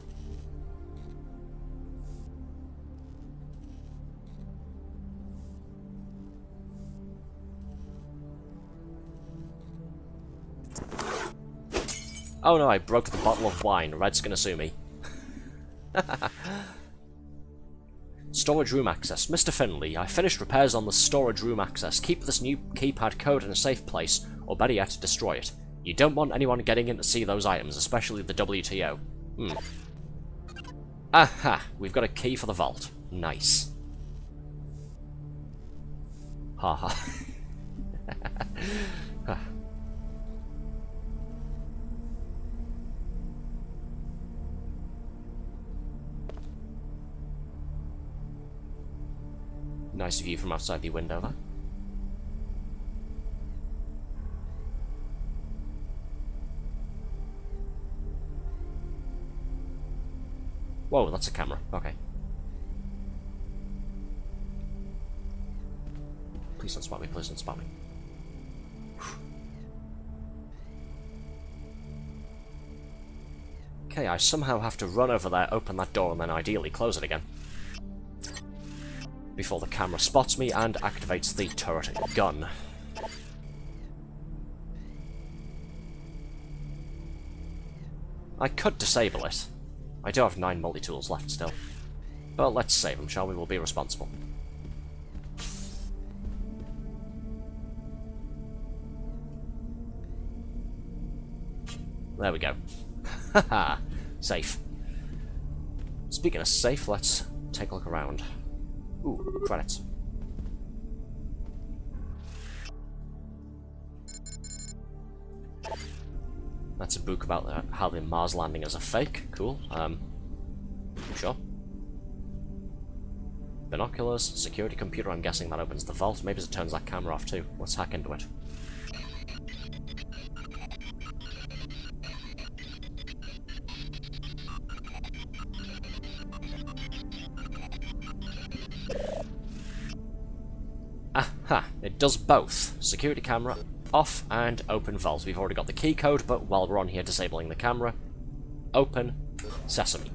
Oh no, I broke the bottle of wine. Red's gonna sue me. Storage room access. Mr. Finley, I finished repairs on the storage room access. Keep this new keypad code in a safe place, or better yet, destroy it. You don't want anyone getting in to see those items, especially the WTO. Aha! We've got a key for the vault. Nice. Haha. Nice view from outside the window there. Whoa, that's a camera. Okay. Please don't spot me, please don't spot me. Okay, I somehow have to run over there, open that door, and then ideally close it again. Before the camera spots me and activates the turret gun. I could disable it. I do have 9 multi-tools left still. But let's save them, shall we? We'll be responsible. There we go. Haha, safe. Speaking of safe, let's take a look around. Ooh, credits. That's a book about how the Mars landing is a fake. Cool. Sure. Binoculars, security computer, I'm guessing that opens the vault. Maybe it turns that camera off too. Let's hack into it. Aha, it does both. Security camera off and open vault. We've already got the key code, but while we're on here disabling the camera, open sesame.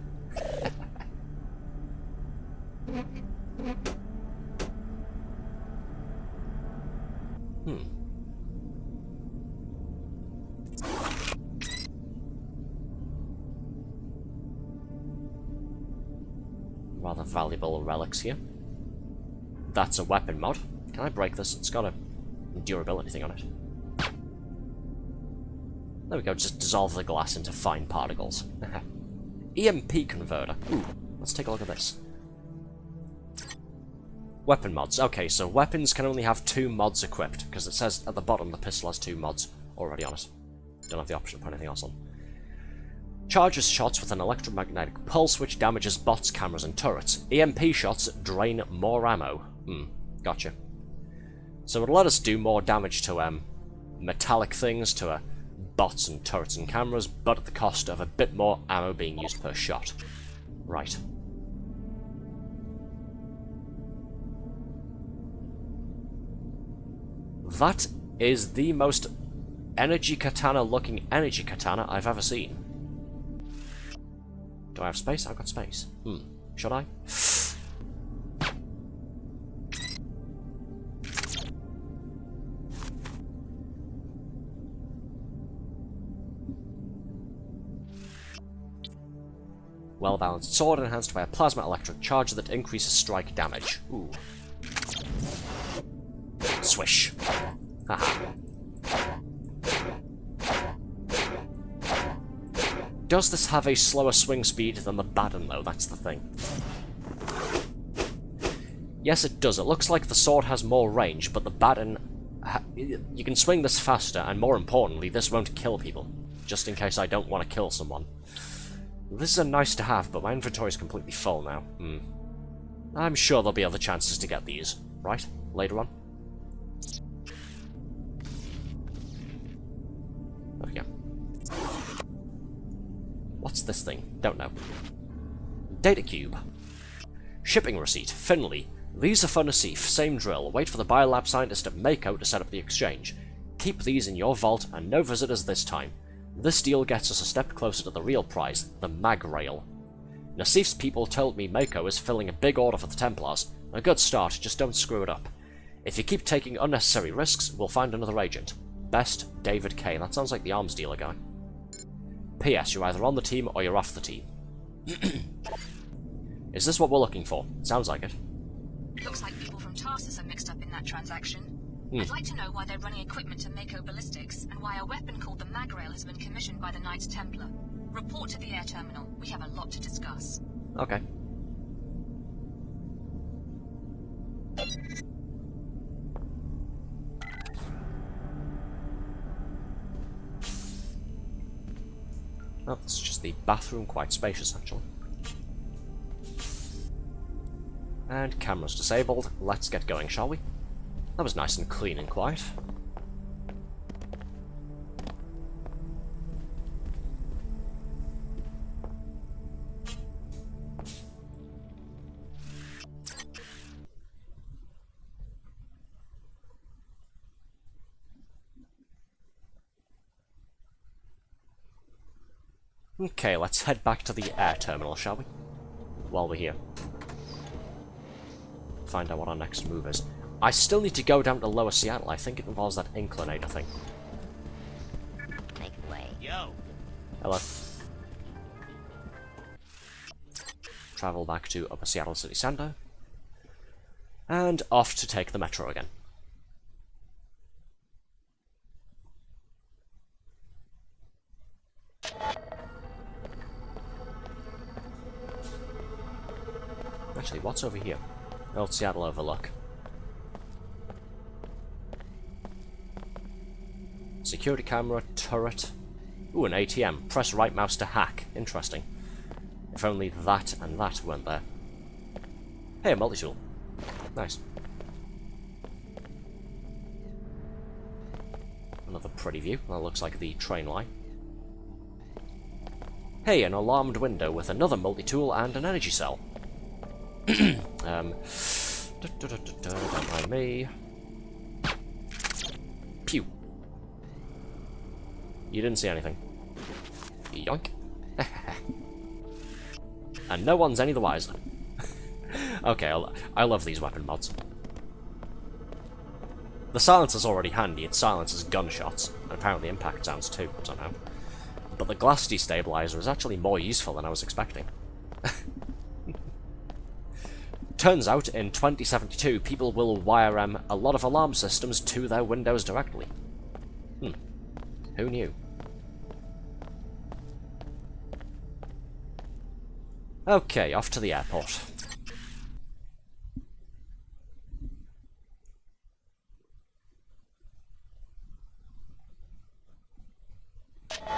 Rather valuable relics here. That's a weapon mod. Can I break this? It's got a durability thing on it. There we go, just dissolve the glass into fine particles. EMP converter. Ooh, let's take a look at this. Weapon mods. Okay, so weapons can only have 2 mods equipped, because it says at the bottom the pistol has 2 mods already on it. Don't have the option to put anything else on. Charges shots with an electromagnetic pulse which damages bots, cameras, and turrets. EMP shots drain more ammo. Gotcha. So it'll let us do more damage to metallic things, to bots and turrets and cameras, but at the cost of a bit more ammo being used per shot. Right. That is the most energy katana looking energy katana I've ever seen. Do I have space? I've got space. Should I? Well-balanced sword enhanced by a plasma electric charge that increases strike damage. Ooh. Swish. Haha. Does this have a slower swing speed than the Baden, though? That's the thing. Yes, it does. It looks like the sword has more range, but the Baden... you can swing this faster, and more importantly, this won't kill people. Just in case I don't want to kill someone. This is a nice to have, but my inventory is completely full now. I'm sure there'll be other chances to get these, right? Later on. There we go. What's this thing? Don't know. Data cube. Shipping receipt. Finley. These are for Nassif. Same drill. Wait for the biolab scientist at Mako to set up the exchange. Keep these in your vault and no visitors this time. This deal gets us a step closer to the real prize, the mag rail. Nassif's people told me Mako is filling a big order for the Templars. A good start, just don't screw it up. If you keep taking unnecessary risks, we'll find another agent. Best, David K. That sounds like the arms dealer guy. P.S. You're either on the team or you're off the team. Is this what we're looking for? Sounds like it. Looks like people from Tarsus are mixed up in that transaction. I'd like to know why they're running equipment to Mako ballistics, and why a weapon called the mag rail has been commissioned by the Knights Templar. Report to the air terminal. We have a lot to discuss. Okay. Oh, this is just the bathroom, quite spacious actually. And cameras disabled. Let's get going, shall we? That was nice and clean and quiet. Okay, let's head back to the air terminal, shall we? While we're here. Find out what our next move is. I still need to go down to Lower Seattle. I think it involves that inclinator thing. Make way. Yo. Hello. travel back to Upper Seattle City Center, and off to take the metro again. Actually, what's over here? Old Seattle Overlook. Security camera, turret. Ooh, an ATM. Press right mouse to hack. Interesting. If only that and that weren't there. Hey, a multi-tool. Nice. Another pretty view. That looks like the train line. Hey, an alarmed window with another multi-tool and an energy cell. Don't mind me. Pew. You didn't see anything. Yoink. And no one's any the wiser. Okay, I love these weapon mods. The silencer's already handy, it silences gunshots, and apparently impact sounds too, somehow. But the glass destabilizer is actually more useful than I was expecting. Turns out, in 2072, people will wire a lot of alarm systems to their windows directly. Who knew? Okay, off to the airport.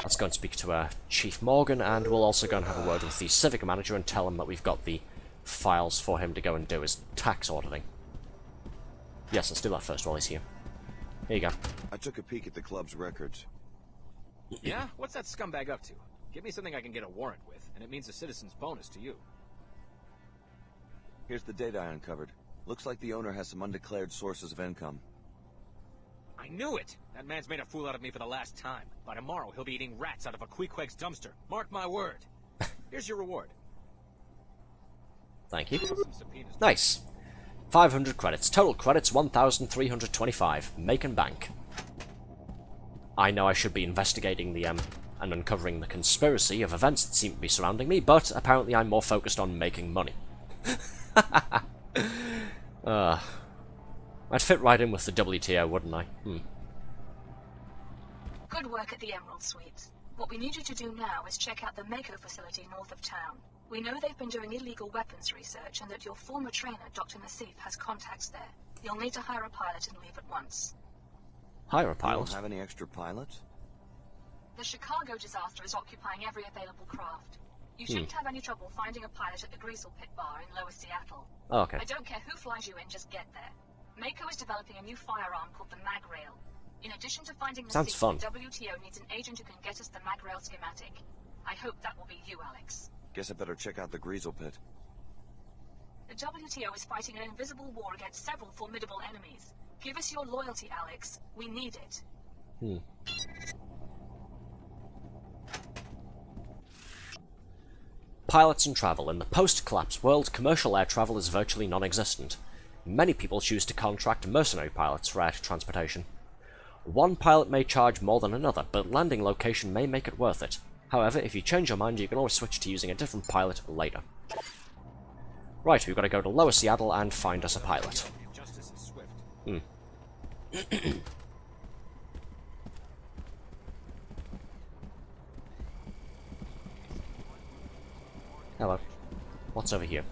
Let's go and speak to Chief Morgan, and we'll also go and have a word with the civic manager and tell him that we've got the files for him to go and do his tax auditing. Yes, let's do that first while he's here. Here you go. I took a peek at the club's records. Yeah? What's that scumbag up to? Give me something I can get a warrant with, and it means a citizen's bonus to you. Here's the data I uncovered. Looks like the owner has some undeclared sources of income. I knew it! That man's made a fool out of me for the last time. By tomorrow, he'll be eating rats out of a Queequeg's dumpster. Mark my word. Here's your reward. Thank you. Nice. 500 credits. Total credits 1,325. Make and bank. I know I should be investigating the, and uncovering the conspiracy of events that seem to be surrounding me, but apparently I'm more focused on making money. I'd fit right in with the WTO, wouldn't I? Good work at the Emerald Suites. What we need you to do now is check out the Mako facility north of town. We know they've been doing illegal weapons research and that your former trainer, Dr. Nassif, has contacts there. You'll need to hire a pilot and leave at once. Hire a pilot? You don't have any extra pilots? The Chicago disaster is occupying every available craft. You shouldn't have any trouble finding a pilot at the Greasel Pit Bar in Lower Seattle. Oh, okay. I don't care who flies you in, just get there. Mako is developing a new firearm called the Mag-Rail. In addition to finding the Sounds fun. the WTO needs an agent who can get us the Mag-Rail schematic. I hope that will be you, Alex. Guess I better check out the Greasel Pit. The WTO is fighting an invisible war against several formidable enemies. Give us your loyalty, Alex. We need it. Pilots and travel. In the post-collapse world, commercial air travel is virtually non-existent. Many people choose to contract mercenary pilots for air transportation. One pilot may charge more than another, but landing location may make it worth it. However, if you change your mind, you can always switch to using a different pilot later. Right, we've got to go to Lower Seattle and find us a pilot. Hello. What's over here?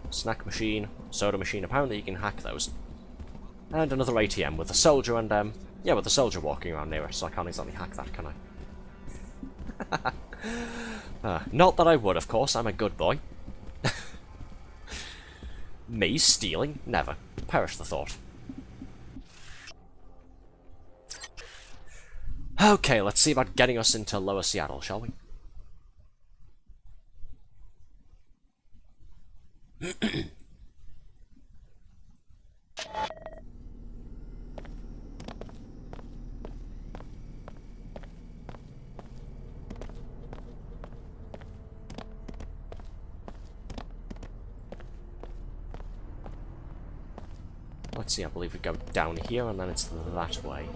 Snack machine, soda machine. Apparently you can hack those. And another ATM with a soldier and, yeah, with a soldier walking around near us, so I can't exactly hack that, can I? Not that I would, of course. I'm a good boy. Me stealing? Never. Perish the thought. Okay, let's see about getting us into Lower Seattle, shall we? Let's see, I believe we go down here and then it's that way.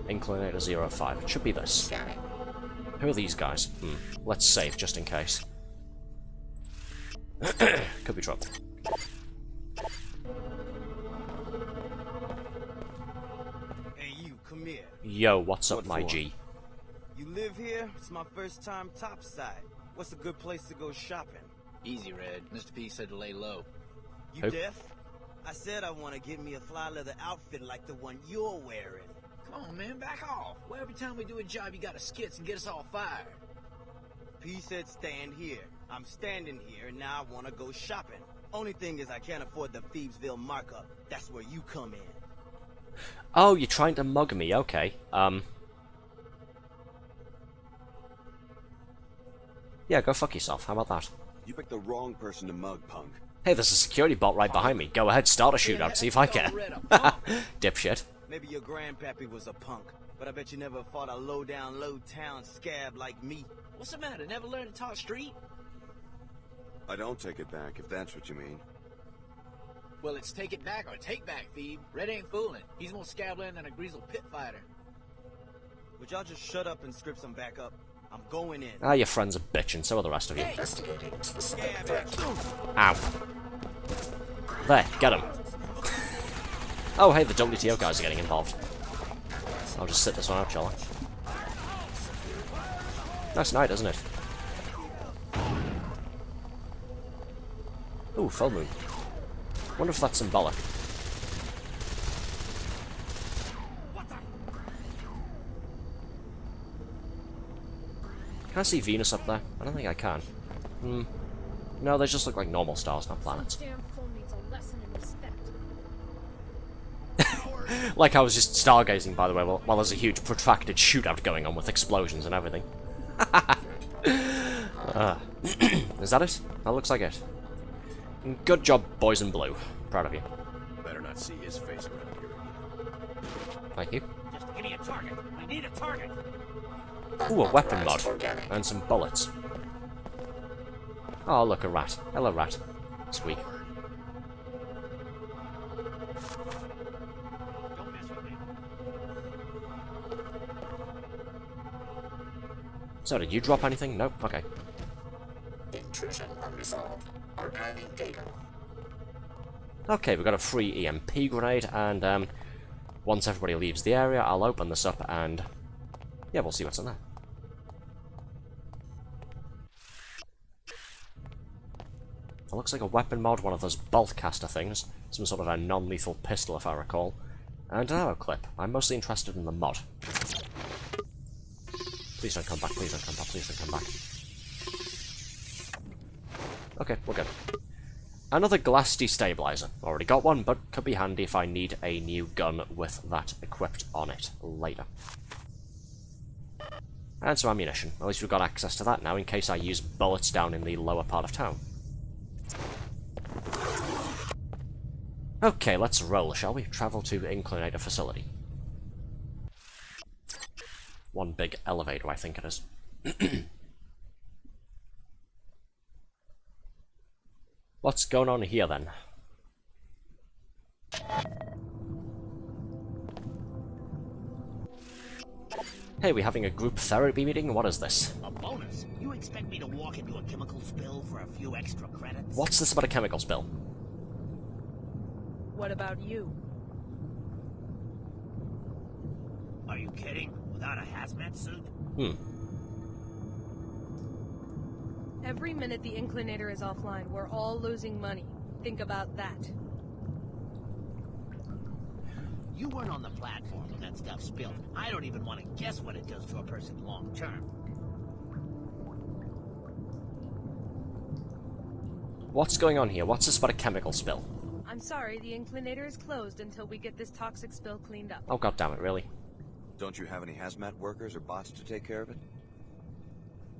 Inclinator 05. It should be this. Who are these guys? Let's save, just in case. Could be trouble. Hey, you, come here. Yo, what's up, my G? You live here? It's my first time topside. What's a good place to go shopping? Easy, Red. Mr. P said to lay low. You Who? deaf? I said I want to get me a fly leather outfit like the one you're wearing. Come on, man, back off. Well, every time we do a job, you gotta skits and get us all fired. P said stand here. I'm standing here, and now I want to go shopping. Only thing is I can't afford the Phoebesville markup. That's where you come in. Oh, you're trying to mug me, okay. Yeah, go fuck yourself, how about that? You picked the wrong person to mug, punk. Hey, there's a security bot right behind me. Go ahead, start a shootout, see if I care. Dipshit. Maybe your grandpappy was a punk, but I bet you never fought a low-down, low-town scab like me. What's the matter? Never learned to talk street? I don't take it back, if that's what you mean. Well, it's take it back or take back, Phoebe. Red ain't fooling. He's more scabland than a greasel pit fighter. Would y'all just shut up and script some backup? I'm going in. Ah, your friends are bitching, so are the rest of you. Ow. There, get him. Oh, hey, the WTO guys are getting involved. I'll just sit this one out, shall I? Nice night, isn't it? Ooh, full moon. Wonder if that's symbolic. Can I see Venus up there? I don't think I can. No, they just look like normal stars, not planets. Like I was just stargazing, by the way, while there's a huge protracted shootout going on with explosions and everything. Is that it? That looks like it. Good job, boys in blue. Proud of you. Better not see his face around here again. Thank you. Just give me a target. We need a target. Ooh, a weapon mod. And some bullets. Oh, look, a rat. Hello, rat. Squeak. So, did you drop anything? Nope. Okay. Intrusion unresolved. Archiving data. Okay, we've got a free EMP grenade, and once everybody leaves the area, I'll open this up, and yeah, we'll see what's in there. It looks like a weapon mod, one of those bolt caster things, some sort of a non-lethal pistol, if I recall, and an arrow clip. I'm mostly interested in the mod. Please don't come back, please don't come back, please don't come back. Okay, we're good. Another glass destabilizer. Already got one, but could be handy if I need a new gun with that equipped on it later. And some ammunition. At least we've got access to that now in case I use bullets down in the lower part of town. Okay, let's roll, shall we? Travel to Inclinator Facility. One big elevator, I think it is. What's going on here, then? Hey, we having a group therapy meeting? What is this? A bonus? You expect me to walk into a chemical spill for a few extra credits? What's this about a chemical spill? What about you? Are you kidding? Without a hazmat suit? Every minute the Inclinator is offline, we're all losing money. Think about that. You weren't on the platform when that stuff spilled. I don't even want to guess what it does to a person long term. What's going on here? What's this about a chemical spill? I'm sorry, the Inclinator is closed until we get this toxic spill cleaned up. Oh, goddammit, really? Don't you have any hazmat workers or bots to take care of it?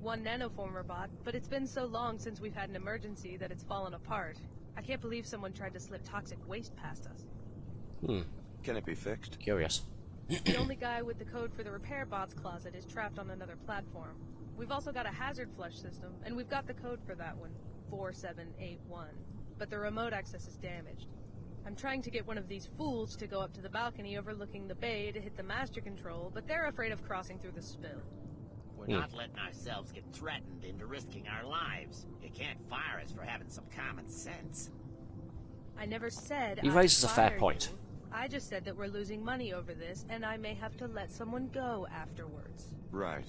One nanoformer bot, but it's been so long since we've had an emergency that it's fallen apart. I can't believe someone tried to slip toxic waste past us. Can it be fixed? Curious. The only guy with the code for the repair bot's closet is trapped on another platform. We've also got a hazard flush system, and we've got the code for that one, 4781. But the remote access is damaged. I'm trying to get one of these fools to go up to the balcony overlooking the bay to hit the master control, but they're afraid of crossing through the spill. We're not letting ourselves get threatened into risking our lives. You can't fire us for having some common sense. I never said He I'd raises a fair fire point. you. I just said that we're losing money over this, and I may have to let someone go afterwards. Right.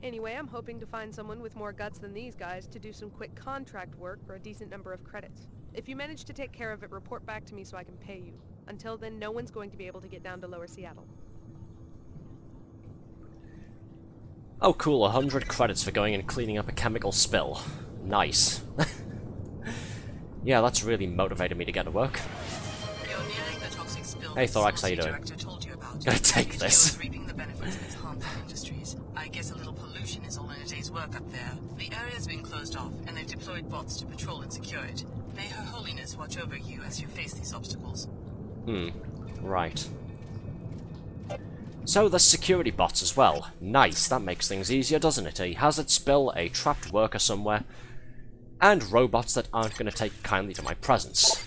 Anyway, I'm hoping to find someone with more guts than these guys to do some quick contract work for a decent number of credits. If you manage to take care of it, report back to me so I can pay you. Until then, no one's going to be able to get down to Lower Seattle. Oh cool, 100 credits for going and cleaning up a chemical spill. Nice. Yeah, that's really motivated me to get to work. You're nearing the toxic spill Hey Thorax, how you doing? director told you about. Gonna take this. Reaping the benefits of its harmful industries. I guess a little pollution is all in a day's work up there. The area's been closed off, and they've deployed bots to patrol and secure it. May Her Holiness watch over you as you face these obstacles. Right. So there's security bots as well. Nice, that makes things easier, doesn't it? A hazard spill, a trapped worker somewhere, and robots that aren't going to take kindly to my presence.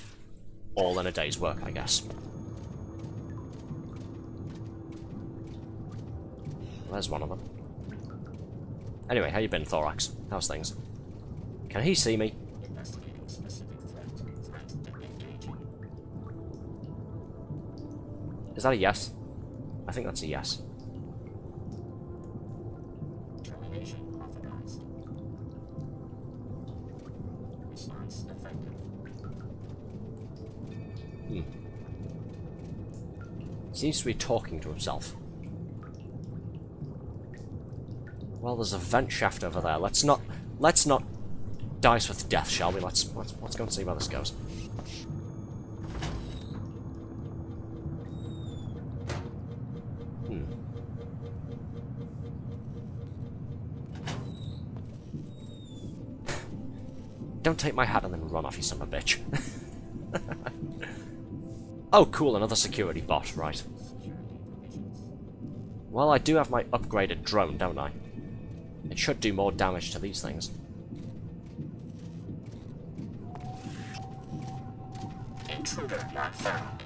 All in a day's work, I guess. There's one of them. Anyway, how you been, Thorax? How's things? Can he see me? Is that a yes? I think that's a yes. Seems to be talking to himself. Well, there's a vent shaft over there. Let's not dice with death, shall we? Let's go and see where this goes. Don't take my hat and then run off, you son of a bitch. Oh, cool, another security bot, right. Well, I do have my upgraded drone, don't I? It should do more damage to these things.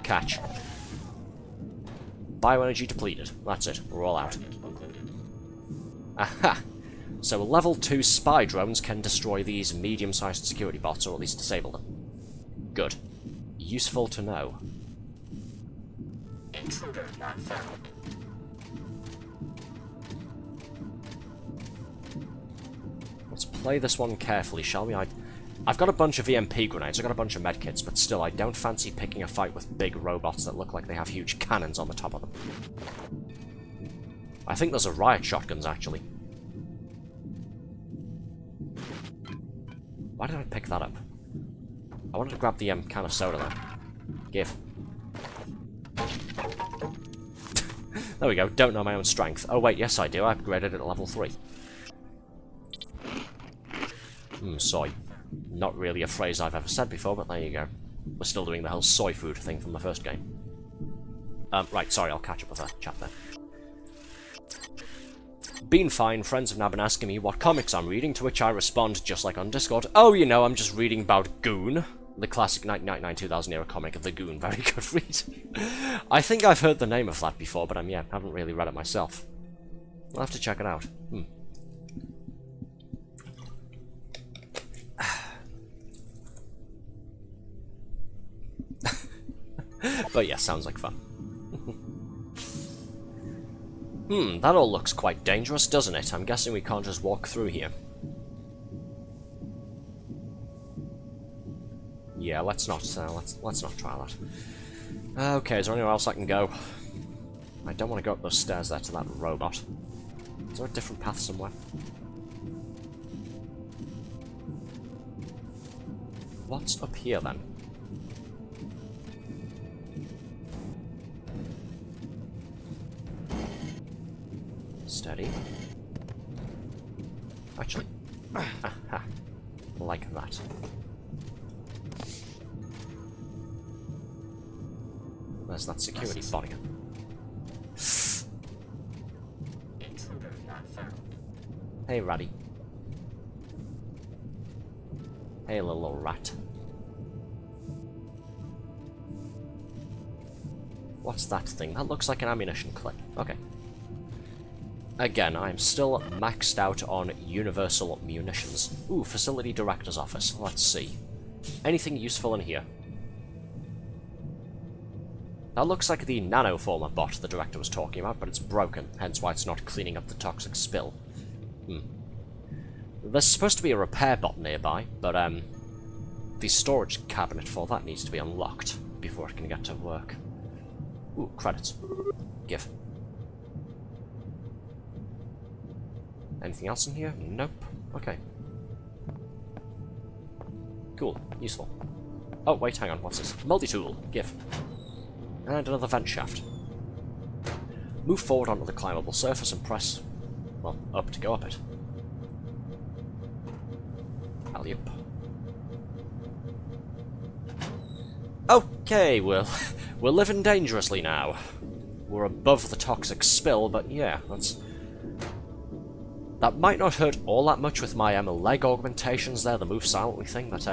Catch. Bioenergy depleted. That's it. We're all out. Aha! So level 2 spy drones can destroy these medium-sized security bots, or at least disable them. Good. Useful to know. Let's play this one carefully, shall we? I've got a bunch of EMP grenades, I've got a bunch of medkits, but still, I don't fancy picking a fight with big robots that look like they have huge cannons on the top of them. I think there's a riot shotguns, actually. Why did I pick that up? I wanted to grab the can of soda there. Give. There we go, don't know my own strength. Oh wait, yes I do, I upgraded it to level 3. Soy. Not really a phrase I've ever said before, but there you go. We're still doing the whole soy food thing from the first game. Right, sorry, I'll catch up with that chat there. Been fine, friends have now been asking me what comics I'm reading, to which I respond, just like on Discord, oh, you know, I'm just reading about Goon. The classic 1999-2000 era comic of The Goon. Very good read. I think I've heard the name of that before, but yeah, haven't really read it myself. I'll have to check it out. But yeah, sounds like fun. That all looks quite dangerous, doesn't it? I'm guessing we can't just walk through here. Yeah, let's not try that. Okay, is there anywhere else I can go? I don't want to go up those stairs there to that robot. Is there a different path somewhere? What's up here then? Steady. Actually, aha, like that. Where's that security bot again? Hey, Ratty. Hey, little rat. What's that thing? That looks like an ammunition clip. Okay. Again, I'm still maxed out on universal munitions. Ooh, facility director's office. Let's see. Anything useful in here? That looks like the nanoformer bot the director was talking about, but it's broken, hence why it's not cleaning up the toxic spill. There's supposed to be a repair bot nearby, but the storage cabinet for that needs to be unlocked before it can get to work. Ooh, credits. Give. Anything else in here? Nope. Okay. Cool. Useful. Oh, wait, hang on. What's this? Multi-tool. Give. And another vent shaft. Move forward onto the climbable surface and press, well, up to go up it. Alley-up. Okay, we're living dangerously now. We're above the toxic spill, but yeah, that might not hurt all that much with my leg augmentations there, the move silently thing, that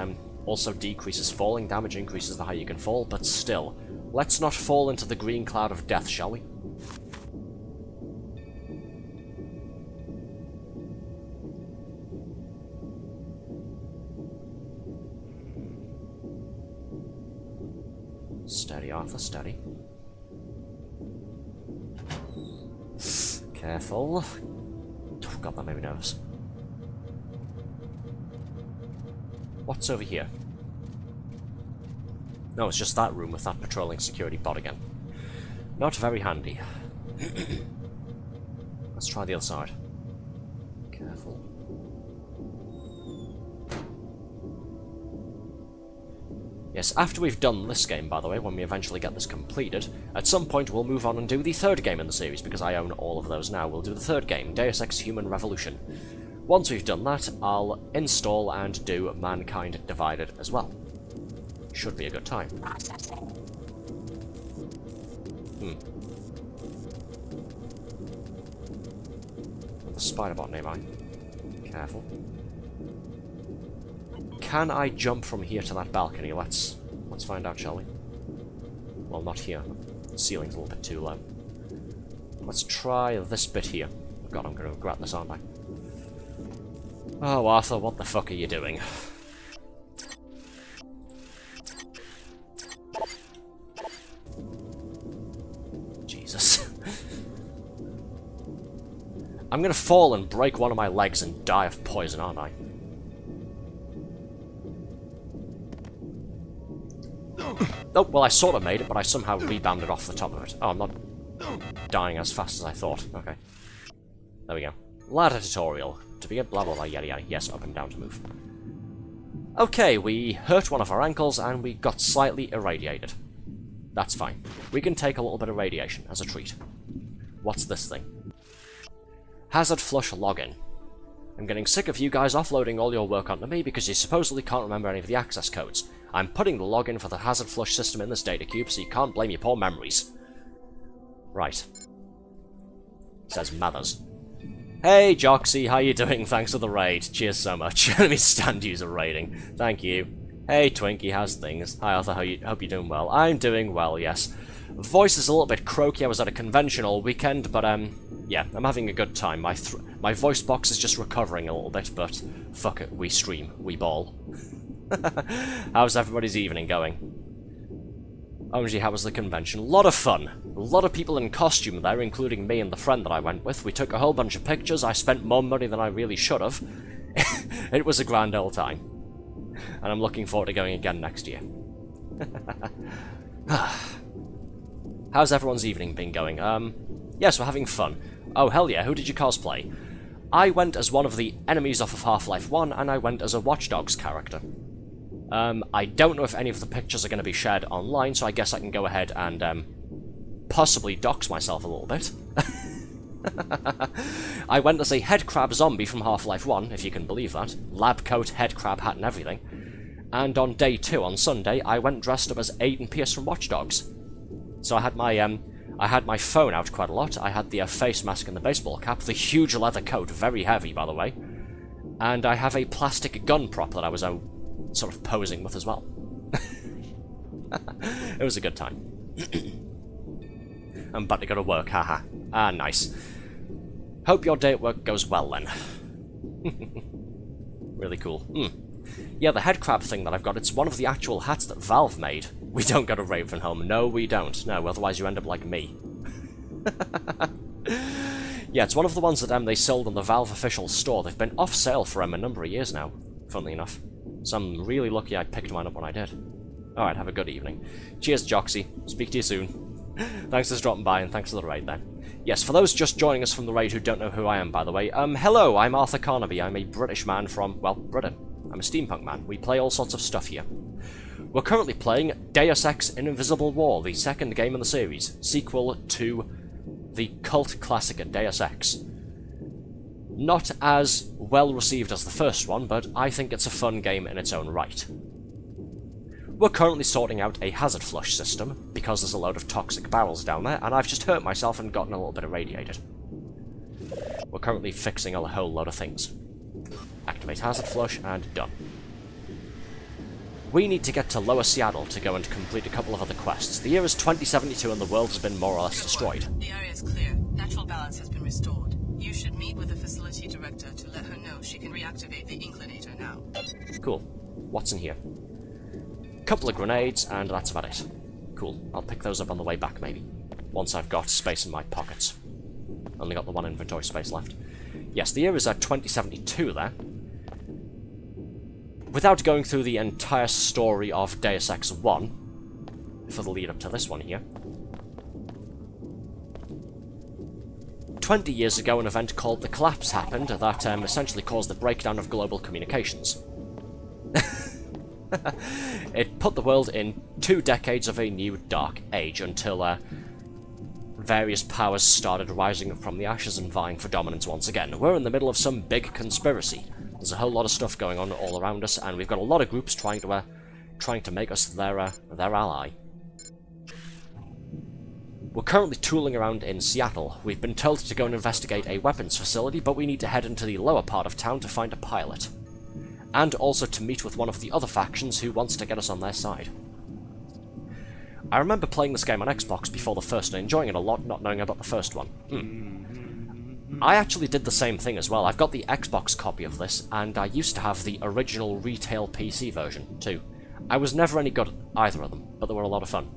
also decreases falling damage, increases the higher you can fall, but still, let's not fall into the green cloud of death, shall we? Steady, Arthur, steady. Careful. Oh god, that made me nervous. What's over here? No, it's just that room with that patrolling security bot again. Not very handy. Let's try the other side. Careful. Yes, after we've done this game, by the way, when we eventually get this completed, at some point we'll move on and do the third game in the series, because I own all of those now. We'll do the third game, Deus Ex Human Revolution. Once we've done that, I'll install and do Mankind Divided as well. Should be a good time. The spider bot nearby. Careful. Can I jump from here to that balcony? Let's find out, shall we? Well, not here. The ceiling's a little bit too low. Let's try this bit here. Oh god, I'm going to regret this, aren't I? Oh, Arthur, what the fuck are you doing? Jesus. I'm going to fall and break one of my legs and die of poison, aren't I? Oh, well, I sort of made it, but I somehow rebounded off the top of it. Oh, I'm not dying as fast as I thought. Okay. There we go. Ladder tutorial. To begin, blah, blah, blah, yada, yada. Yes, up and down to move. Okay, we hurt one of our ankles, and we got slightly irradiated. That's fine. We can take a little bit of radiation as a treat. What's this thing? Hazard flush login. I'm getting sick of you guys offloading all your work onto me because you supposedly can't remember any of the access codes. I'm putting the login for the hazard flush system in this data cube, so you can't blame your poor memories. Right. Says Mathers. Hey, Joxy, how you doing? Thanks for the raid. Cheers so much. Enemy stand user rating. Thank you. Hey, Twinkie, how's things? Hi, Arthur, hope you're doing well. I'm doing well, yes. Voice is a little bit croaky. I was at a convention all weekend, but, yeah, I'm having a good time. My voice box is just recovering a little bit, but fuck it, we stream, we ball. How's everybody's evening going? OMG, how was the convention? A lot of fun. A lot of people in costume there, including me and the friend that I went with. We took a whole bunch of pictures. I spent more money than I really should have. It was a grand old time. And I'm looking forward to going again next year. How's everyone's evening been going? Yes, we're having fun. Oh, hell yeah, who did you cosplay? I went as one of the enemies off of Half-Life 1, and I went as a Watch Dogs character. I don't know if any of the pictures are going to be shared online, so I guess I can go ahead and, possibly dox myself a little bit. I went as a headcrab zombie from Half-Life 1, if you can believe that. Lab coat, headcrab hat, and everything. And on day 2, on Sunday, I went dressed up as Aiden Pierce from Watch Dogs. So I had my phone out quite a lot, I had the face mask and the baseball cap, the huge leather coat, very heavy by the way, and I have a plastic gun prop that I was sort of posing with as well. It was a good time. I'm about to go to work, haha. Ah, nice. Hope your day at work goes well, then. Really cool. Yeah, the head crab thing that I've got, it's one of the actual hats that Valve made. We don't go to Ravenholm. No, we don't. No, otherwise you end up like me. Yeah, it's one of the ones that they sold on the Valve official store. They've been off sale for a number of years now, funnily enough. So I'm really lucky I picked mine up when I did. Alright, have a good evening. Cheers, Joxy. Speak to you soon. Thanks for dropping by, and thanks for the raid then. Yes, for those just joining us from the raid who don't know who I am, by the way, hello, I'm Arthur Carnaby. I'm a British man from, well, Britain. I'm a steampunk man. We play all sorts of stuff here. We're currently playing Deus Ex: Invisible War, the second game in the series, sequel to the cult classic Deus Ex. Not as well received as the first one, but I think it's a fun game in its own right. We're currently sorting out a hazard flush system, because there's a load of toxic barrels down there, and I've just hurt myself and gotten a little bit irradiated. We're currently fixing a whole load of things. Activate hazard flush, and done. We need to get to Lower Seattle to go and complete a couple of other quests. The year is 2072 and the world has been more or less destroyed. The area is clear. Natural balance has been restored. You should meet with the facility director to let her know she can reactivate the inclinator now. Cool. What's in here? Couple of grenades, and that's about it. Cool. I'll pick those up on the way back, maybe. Once I've got space in my pockets. Only got the one inventory space left. Yes, the year is at 2072 there. Without going through the entire story of Deus Ex 1, for the lead up to this one here. 20 years ago, an event called the Collapse happened that essentially caused the breakdown of global communications. It put the world in 2 decades of a new dark age until various powers started rising up from the ashes and vying for dominance once again. We're in the middle of some big conspiracy. There's a whole lot of stuff going on all around us, and we've got a lot of groups trying to make us their ally. We're currently tooling around in Seattle. We've been told to go and investigate a weapons facility, but we need to head into the lower part of town to find a pilot. And also to meet with one of the other factions who wants to get us on their side. I remember playing this game on Xbox before the first and enjoying it a lot, not knowing about the first one. I actually did the same thing as well. I've got the Xbox copy of this, and I used to have the original retail PC version, too. I was never any good at either of them, but they were a lot of fun.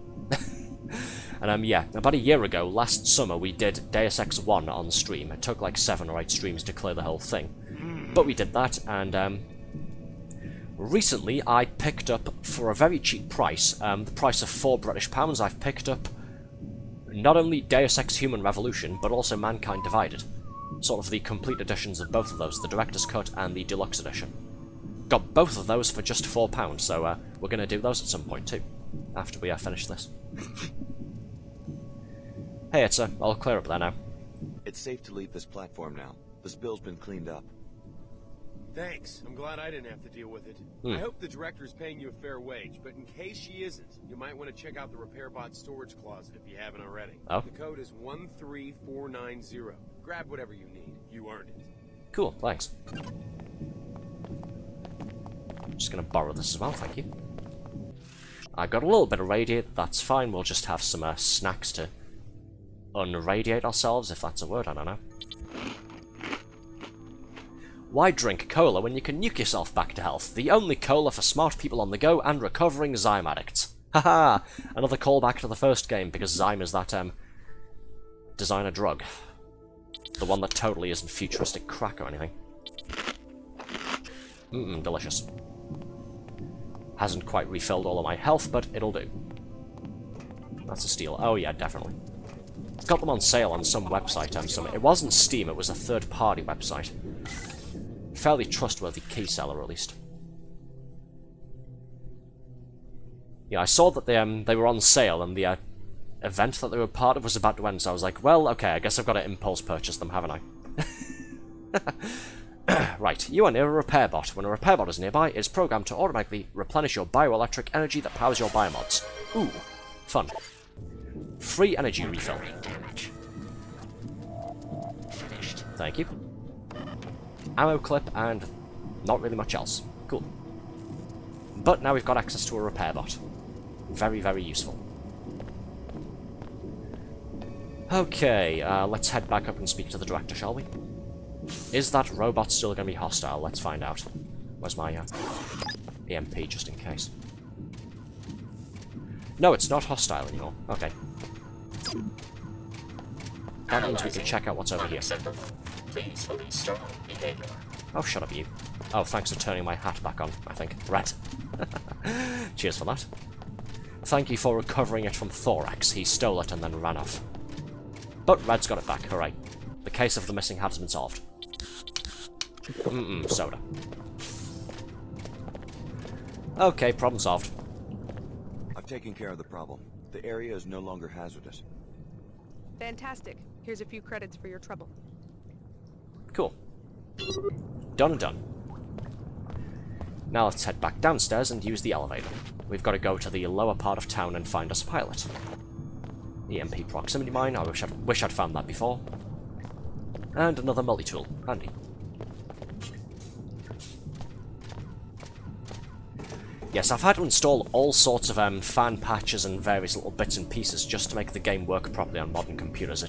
And yeah, about a year ago, last summer, we did Deus Ex 1 on stream. It took like 7 or 8 streams to clear the whole thing. But we did that, and recently I picked up, for a very cheap price, the price of £4 I've picked up not only Deus Ex Human Revolution, but also Mankind Divided. Sort of the complete editions of both of those, the Director's Cut and the Deluxe Edition. Got both of those for just £4, so we're going to do those at some point too, after we finish this. Hey, it's I'll clear up there now. It's safe to leave this platform now. The spill's been cleaned up. Thanks. I'm glad I didn't have to deal with it. I hope the director's paying you a fair wage, but in case she isn't, you might want to check out the RepairBot storage closet if you haven't already. Oh. The code is 13490. Grab whatever you need. You earned it. Cool, thanks. Just gonna borrow this as well, thank you. I got a little bit of radiate, that's fine. We'll just have some snacks to unradiate ourselves, if that's a word, I don't know. Why drink cola when you can nuke yourself back to health? The only cola for smart people on the go and recovering Zyme addicts. Haha! Another callback to the first game, because Zyme is that, designer drug. The one that totally isn't futuristic crack or anything. Delicious. Hasn't quite refilled all of my health, but it'll do. That's a steal. Oh yeah, definitely. Got them on sale on some website, it wasn't Steam, it was a third-party website. Fairly trustworthy key seller, at least. Yeah, I saw that they were on sale, and the event that they were part of was about to end, so I was like, well, okay, I guess I've got to impulse purchase them, haven't I? Right, you are near a repair bot. When a repair bot is nearby, it's programmed to automatically replenish your bioelectric energy that powers your biomods. Ooh, fun. Free energy refill. Thank you. Ammo clip, and not really much else. Cool. But now we've got access to a repair bot. Very, very useful. Okay, let's head back up and speak to the director, shall we? Is that robot still going to be hostile? Let's find out. Where's my EMP, just in case? No, it's not hostile anymore. Okay. That means we can check out what's over here. Oh, shut up, you. Oh, thanks for turning my hat back on, I think. Right. Cheers for that. Thank you for recovering it from Thorax. He stole it and then ran off. But Red's got it back, hooray. The case of the missing hat has been solved. Soda. Okay, problem solved. I've taken care of the problem. The area is no longer hazardous. Fantastic. Here's a few credits for your trouble. Cool. Done and done. Now let's head back downstairs and use the elevator. We've got to go to the lower part of town and find us a pilot. EMP proximity mine, I wish I'd found that before. And another multi-tool, handy. Yes, I've had to install all sorts of fan patches and various little bits and pieces just to make the game work properly on modern computers.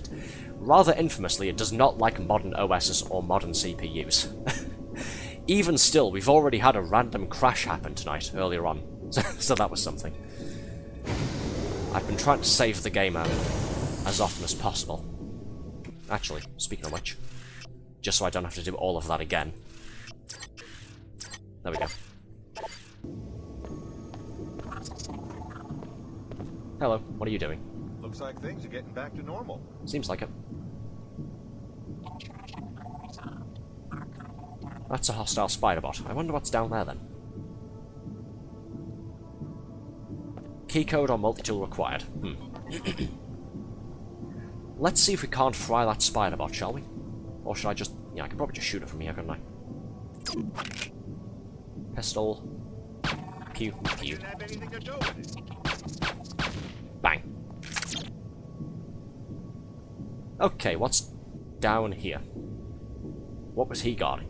Rather infamously, it does not like modern OSs or modern CPUs. Even still, we've already had a random crash happen tonight, earlier on, so that was something. I've been trying to save the game as often as possible. Actually, speaking of which, just so I don't have to do all of that again. There we go. Hello, what are you doing? Looks like things are getting back to normal. Seems like it. That's a hostile spider bot. I wonder what's down there then. Keycode or multi-tool required. Let's see if we can't fry that spider bot, shall we? Or should I just... Yeah, I can probably just shoot it from here, couldn't I? Pistol. Pew, pew. Bang. Okay, what's down here? What was he guarding?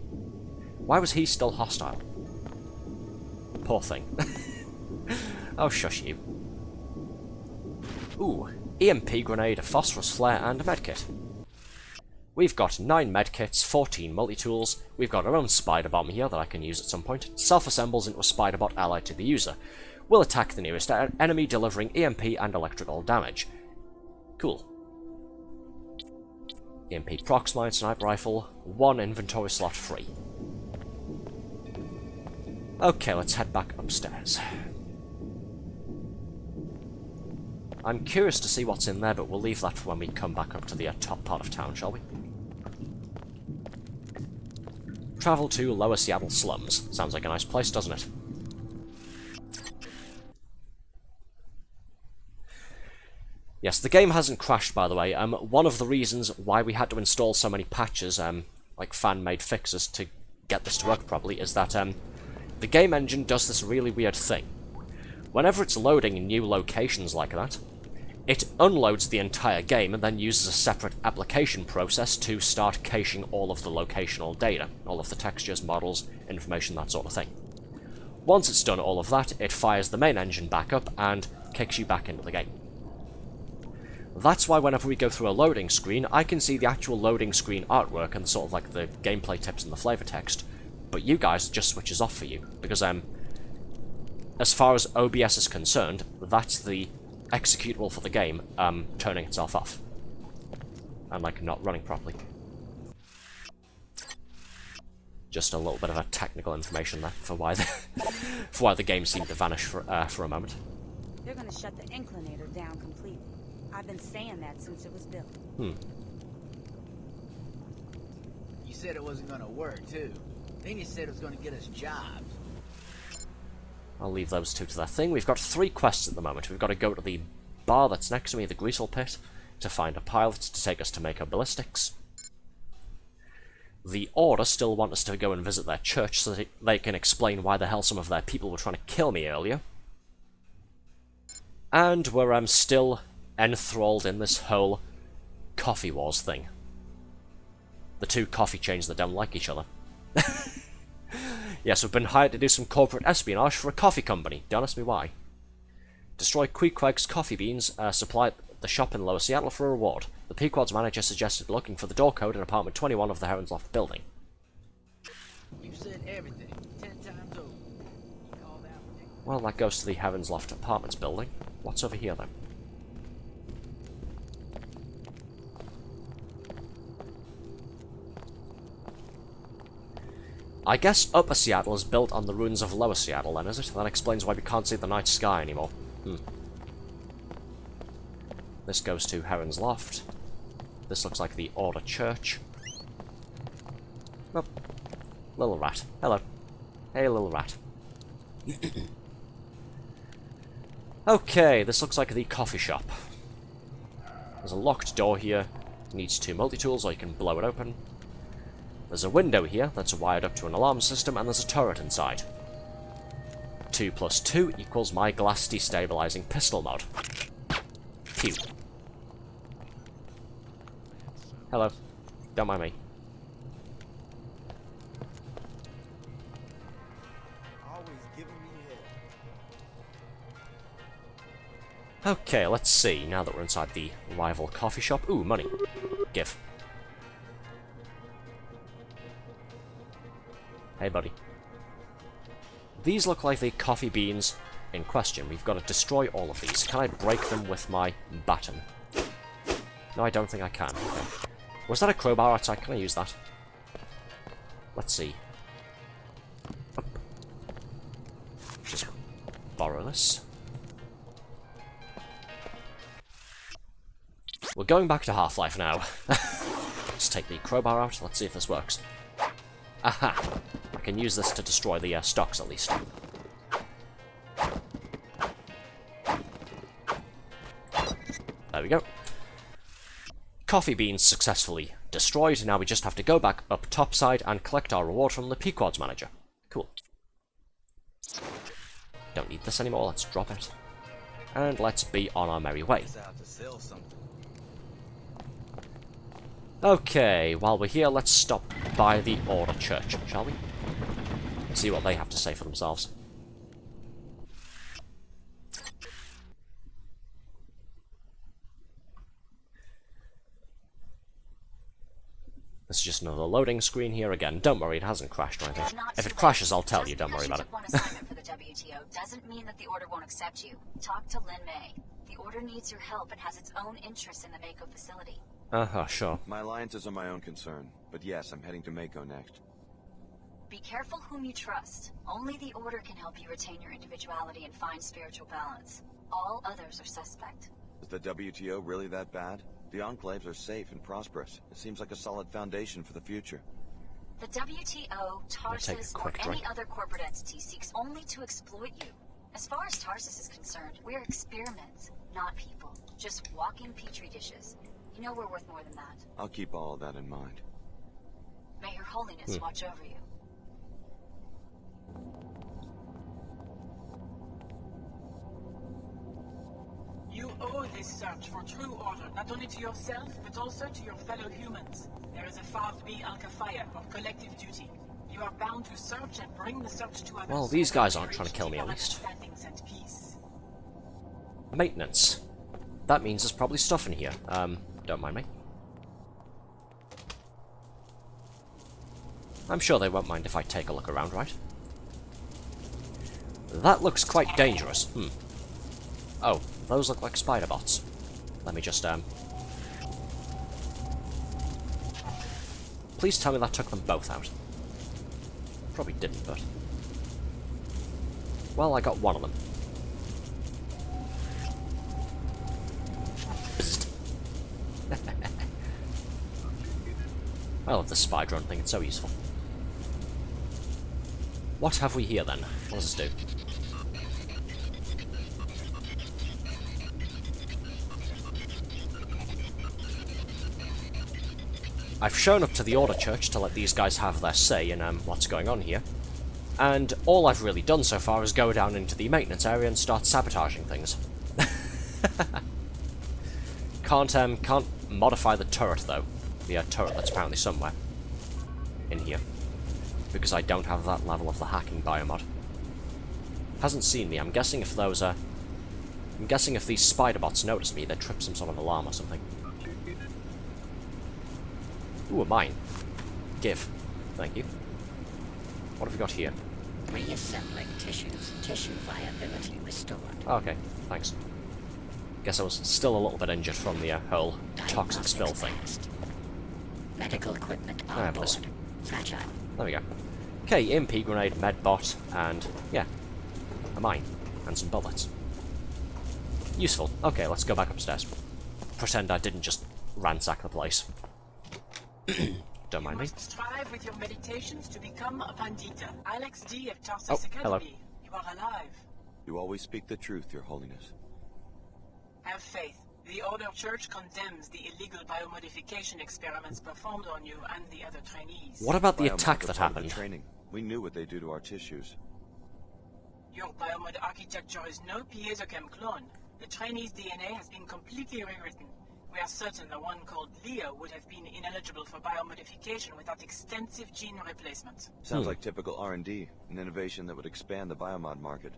Why was he still hostile? Poor thing. Oh, shush you. Ooh, EMP grenade, a phosphorus flare, and a medkit. We've got 9 medkits, 14 multi-tools, we've got our own spider bomb here that I can use at some point. It self-assembles into a spider bot allied to the user. Will attack the nearest enemy, delivering EMP and electrical damage. Cool. EMP prox mine, sniper rifle, 1 inventory slot free. Okay, let's head back upstairs. I'm curious to see what's in there, but we'll leave that for when we come back up to the top part of town, shall we? Travel to Lower Seattle slums. Sounds like a nice place, doesn't it? Yes, the game hasn't crashed, by the way. One of the reasons why we had to install so many patches, like fan-made fixes, to get this to work properly, is that the game engine does this really weird thing. Whenever it's loading new locations like that, it unloads the entire game and then uses a separate application process to start caching all of the locational data, all of the textures, models, information, that sort of thing. Once it's done all of that, it fires the main engine back up and kicks you back into the game. That's why whenever we go through a loading screen, I can see the actual loading screen artwork and sort of like the gameplay tips and the flavor text, but you guys it just switches off for you, because as far as OBS is concerned, that's the executable for the game turning itself off. And like not running properly. Just a little bit of a technical information there for why the game seemed to vanish for a moment. They're gonna shut the inclinator down completely. I've been saying that since it was built. You said it wasn't gonna work, too. Then you said it was gonna get us jobs. I'll leave those two to their thing. We've got 3 quests at the moment. We've got to go to the bar that's next to me, the Greasel Pit, to find a pilot to take us to Mako Ballistics. The Order still want us to go and visit their church so that they can explain why the hell some of their people were trying to kill me earlier. And we're still enthralled in this whole coffee wars thing. The 2 coffee chains that don't like each other. Yes, we've been hired to do some corporate espionage for a coffee company. Don't ask me why. Destroy Queequeg's coffee beans, supply the shop in Lower Seattle for a reward. The Pequod's manager suggested looking for the door code in apartment 21 of the Heron's Loft building. You said everything 10 times over. You called out for me. Well, that goes to the Heron's Loft Apartments building. What's over here, then? I guess Upper Seattle is built on the ruins of Lower Seattle, then, is it? That explains why we can't see the night sky anymore. This goes to Heron's Loft. This looks like the Order Church. Oh, little rat. Hello. Hey, little rat. Okay, this looks like the coffee shop. There's a locked door here. It needs 2 multi-tools, or you can blow it open. There's a window here that's wired up to an alarm system, and there's a turret inside. 2 plus 2 equals my glass destabilizing pistol mod. Pew. Hello. Don't mind me. Always giving me hell. Okay, let's see, now that we're inside the rival coffee shop. Ooh, money. Give. Hey, buddy. These look like the coffee beans in question. We've got to destroy all of these. Can I break them with my baton? No, I don't think I can. Okay. Was that a crowbar outside? Can I use that? Let's see. Up. Just borrow this. We're going back to Half-Life now. Let's take the crowbar out. Let's see if this works. Aha! I can use this to destroy the stocks, at least. There we go. Coffee beans successfully destroyed. Now we just have to go back up topside and collect our reward from the Pequod's manager. Cool. Don't need this anymore. Let's drop it. And let's be on our merry way. Okay, while we're here, let's stop by the Order Church, shall we? See what they have to say for themselves. This is just another loading screen here again. Don't worry, it hasn't crashed or anything. If it crashes, I'll tell you, don't worry about it. One assignment for the WTO doesn't mean that the Order won't accept you. Talk to Lin May. The Order needs your help and has its own interests in the Mako facility. Sure. My alliances are my own concern, but yes, I'm heading to Mako next. Be careful whom you trust. Only the Order can help you retain your individuality and find spiritual balance. All others are suspect. Is the WTO really that bad? The Enclaves are safe and prosperous. It seems like a solid foundation for the future. The WTO, Tarsus, or any other corporate entity seeks only to exploit you. As far as Tarsus is concerned, we're experiments, not people. Just walking petri dishes. You know we're worth more than that. I'll keep all of that in mind. May Her Holiness watch over you. You owe this search for true order, not only to yourself, but also to your fellow humans. There is a 5B Al-Kafaya of collective duty. You are bound to search and bring the search to others. Well, these guys aren't trying to kill me, at least. Maintenance. That means there's probably stuff in here. Don't mind me. I'm sure they won't mind if I take a look around, right? That looks quite dangerous. Oh, those look like spider bots. Let me just, Please tell me that took them both out. Probably didn't, but... Well, I got one of them. I love the spy drone thing, it's so useful. What have we here, then? What does this do? I've shown up to the Order Church to let these guys have their say in what's going on here, and all I've really done so far is go down into the maintenance area and start sabotaging things. Can't modify the turret, though. The turret that's apparently somewhere in here, because I don't have that level of the hacking biomod. Hasn't seen me. I'm guessing if those I'm guessing if these spider bots notice me, they trip some sort of alarm or something. Ooh, a mine. Give. Thank you. What have we got here? Reassembling tissues. Tissue viability restored. Okay, thanks. Guess I was still a little bit injured from the whole toxic spill thing. Medical equipment on board. Fragile. There we go. Okay, EMP grenade, medbot, and yeah, a mine and some bullets. Useful. Okay, let's go back upstairs. Pretend I didn't just ransack the place. Don't mind me. You must strive with your meditations to become a pandita. Alex D of Tarsus Academy. Hello. You are alive. You always speak the truth, Your Holiness. Have faith. The Order Church condemns the illegal biomodification experiments performed on you and the other trainees. What about the attack that happened? Training. We knew what they do to our tissues. Your biomod architecture is no piezochem clone. The trainee's DNA has been completely rewritten. We are certain the one called Leo would have been ineligible for biomodification without extensive gene replacement. Sounds like typical R&D, an innovation that would expand the biomod market.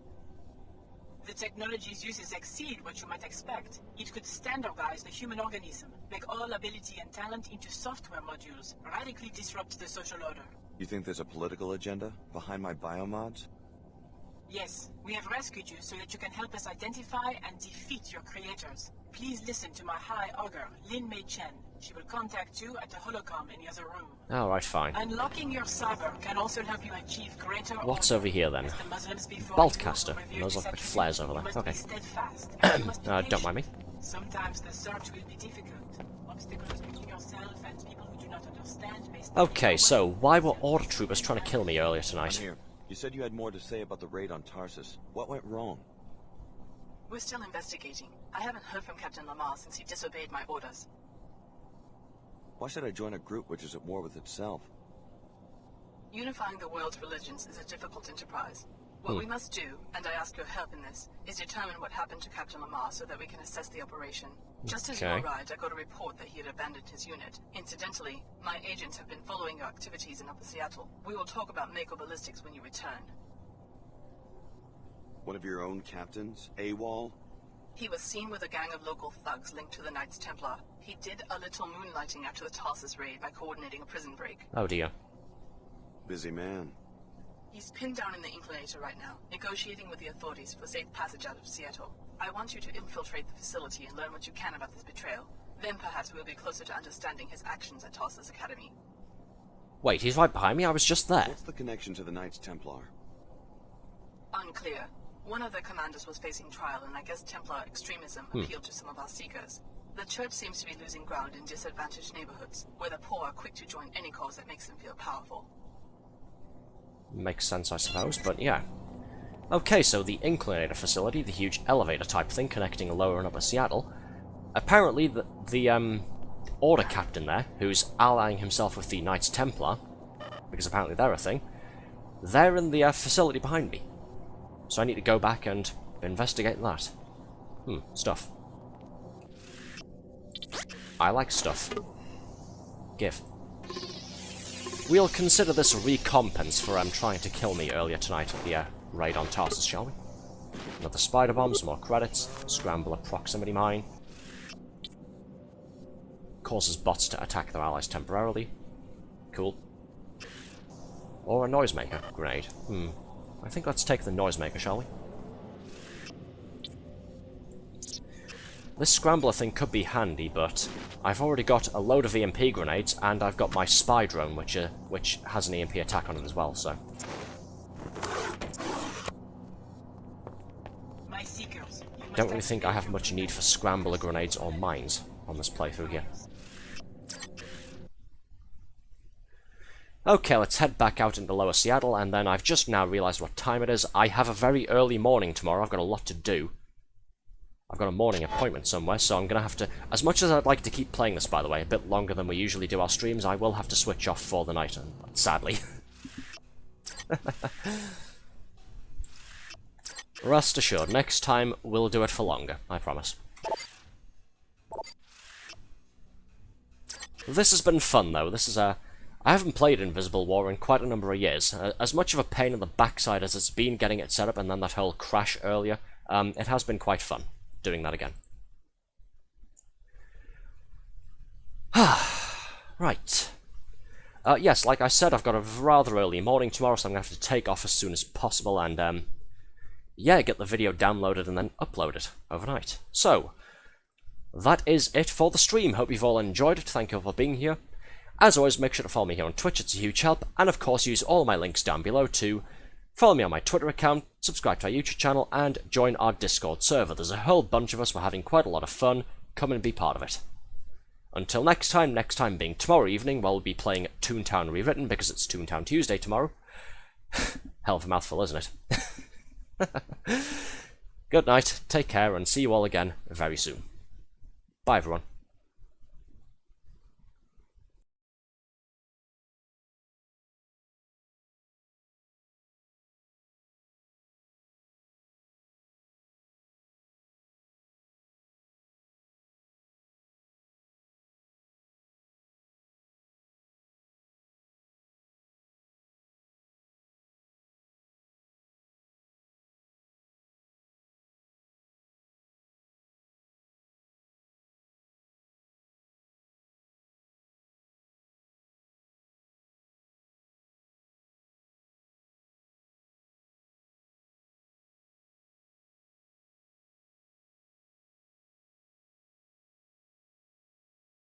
The technology's uses exceed what you might expect. It could standardize the human organism, make all ability and talent into software modules, radically disrupt the social order. You think there's a political agenda behind my biomods? Yes, we have rescued you so that you can help us identify and defeat your creators. Please listen to my High Augur, Lin Mei Chen. She will contact you at the holocom in the other room. Alright, fine. Unlocking your server can also help you achieve greater What's order. over here then? As the Muslims before Boltcaster. you Those look like flares over there. Okay. Steadfast. Don't mind me. Sometimes the search will be difficult. Obstacles between yourself and people who do not understand may stand Okay, so why were Order troopers trying to kill me earlier tonight? I'm here. You said you had more to say about the raid on Tarsus. What went wrong? We're still investigating. I haven't heard from Captain Lamar since he disobeyed my orders. Why should I join a group which is at war with itself? Unifying the world's religions is a difficult enterprise. What we must do, and I ask your help in this, is determine what happened to Captain Lamar so that we can assess the operation. Just as you arrived, I got a report that he had abandoned his unit. Incidentally, my agents have been following your activities in Upper Seattle. We will talk about Mako Ballistics when you return. One of your own captains? AWOL? He was seen with a gang of local thugs linked to the Knights Templar. He did a little moonlighting after the Tarsus raid by coordinating a prison break. Oh dear. Busy man. He's pinned down in the Inclinator right now, negotiating with the authorities for safe passage out of Seattle. I want you to infiltrate the facility and learn what you can about this betrayal. Then perhaps we'll be closer to understanding his actions at Tarsus Academy. Wait, he's right behind me? I was just there. What's the connection to the Knights Templar? Unclear. One of their commanders was facing trial, and I guess Templar extremism appealed to some of our seekers. The church seems to be losing ground in disadvantaged neighborhoods, where the poor are quick to join any cause that makes them feel powerful. Makes sense, I suppose, but yeah. Okay, so the Inclinator facility, the huge elevator type thing connecting lower and upper Seattle. Apparently the Order captain there, who's allying himself with the Knights Templar, because apparently they're a thing, they're in the facility behind me. So I need to go back and investigate that. Stuff. I like stuff. Give. We'll consider this a recompense for trying to kill me earlier tonight at the raid on Tarsus, shall we? Another spider bomb, some more credits, scramble a proximity mine. Causes bots to attack their allies temporarily. Cool. Or a noisemaker grenade. I think let's take the noisemaker, shall we? This scrambler thing could be handy, but I've already got a load of EMP grenades, and I've got my spy drone, which has an EMP attack on it as well, so... Don't really think I have much need for scrambler grenades or mines on this playthrough here. Okay, let's head back out into lower Seattle, and then I've just now realised what time it is. I have a very early morning tomorrow. I've got a lot to do. I've got a morning appointment somewhere, so I'm going to have to... As much as I'd like to keep playing this, by the way, a bit longer than we usually do our streams, I will have to switch off for the night, sadly. Rest assured, next time we'll do it for longer, I promise. This has been fun, though. This is a... I haven't played Invisible War in quite a number of years. As much of a pain in the backside as it's been getting it set up and then that whole crash earlier, it has been quite fun. doing that again. Right. Yes, like I said, I've got a rather early morning tomorrow, so I'm going to have to take off as soon as possible and, yeah, get the video downloaded and then upload it overnight. So, that is it for the stream. Hope you've all enjoyed it. Thank you all for being here. As always, make sure to follow me here on Twitch. It's a huge help. And, of course, use all my links down below to follow me on my Twitter account, subscribe to our YouTube channel, and join our Discord server. There's a whole bunch of us. We're having quite a lot of fun. Come and be part of it. Until next time being tomorrow evening, where we'll be playing Toontown Rewritten, because it's Toontown Tuesday tomorrow. Hell of a mouthful, isn't it? Good night, take care, and see you all again very soon. Bye, everyone.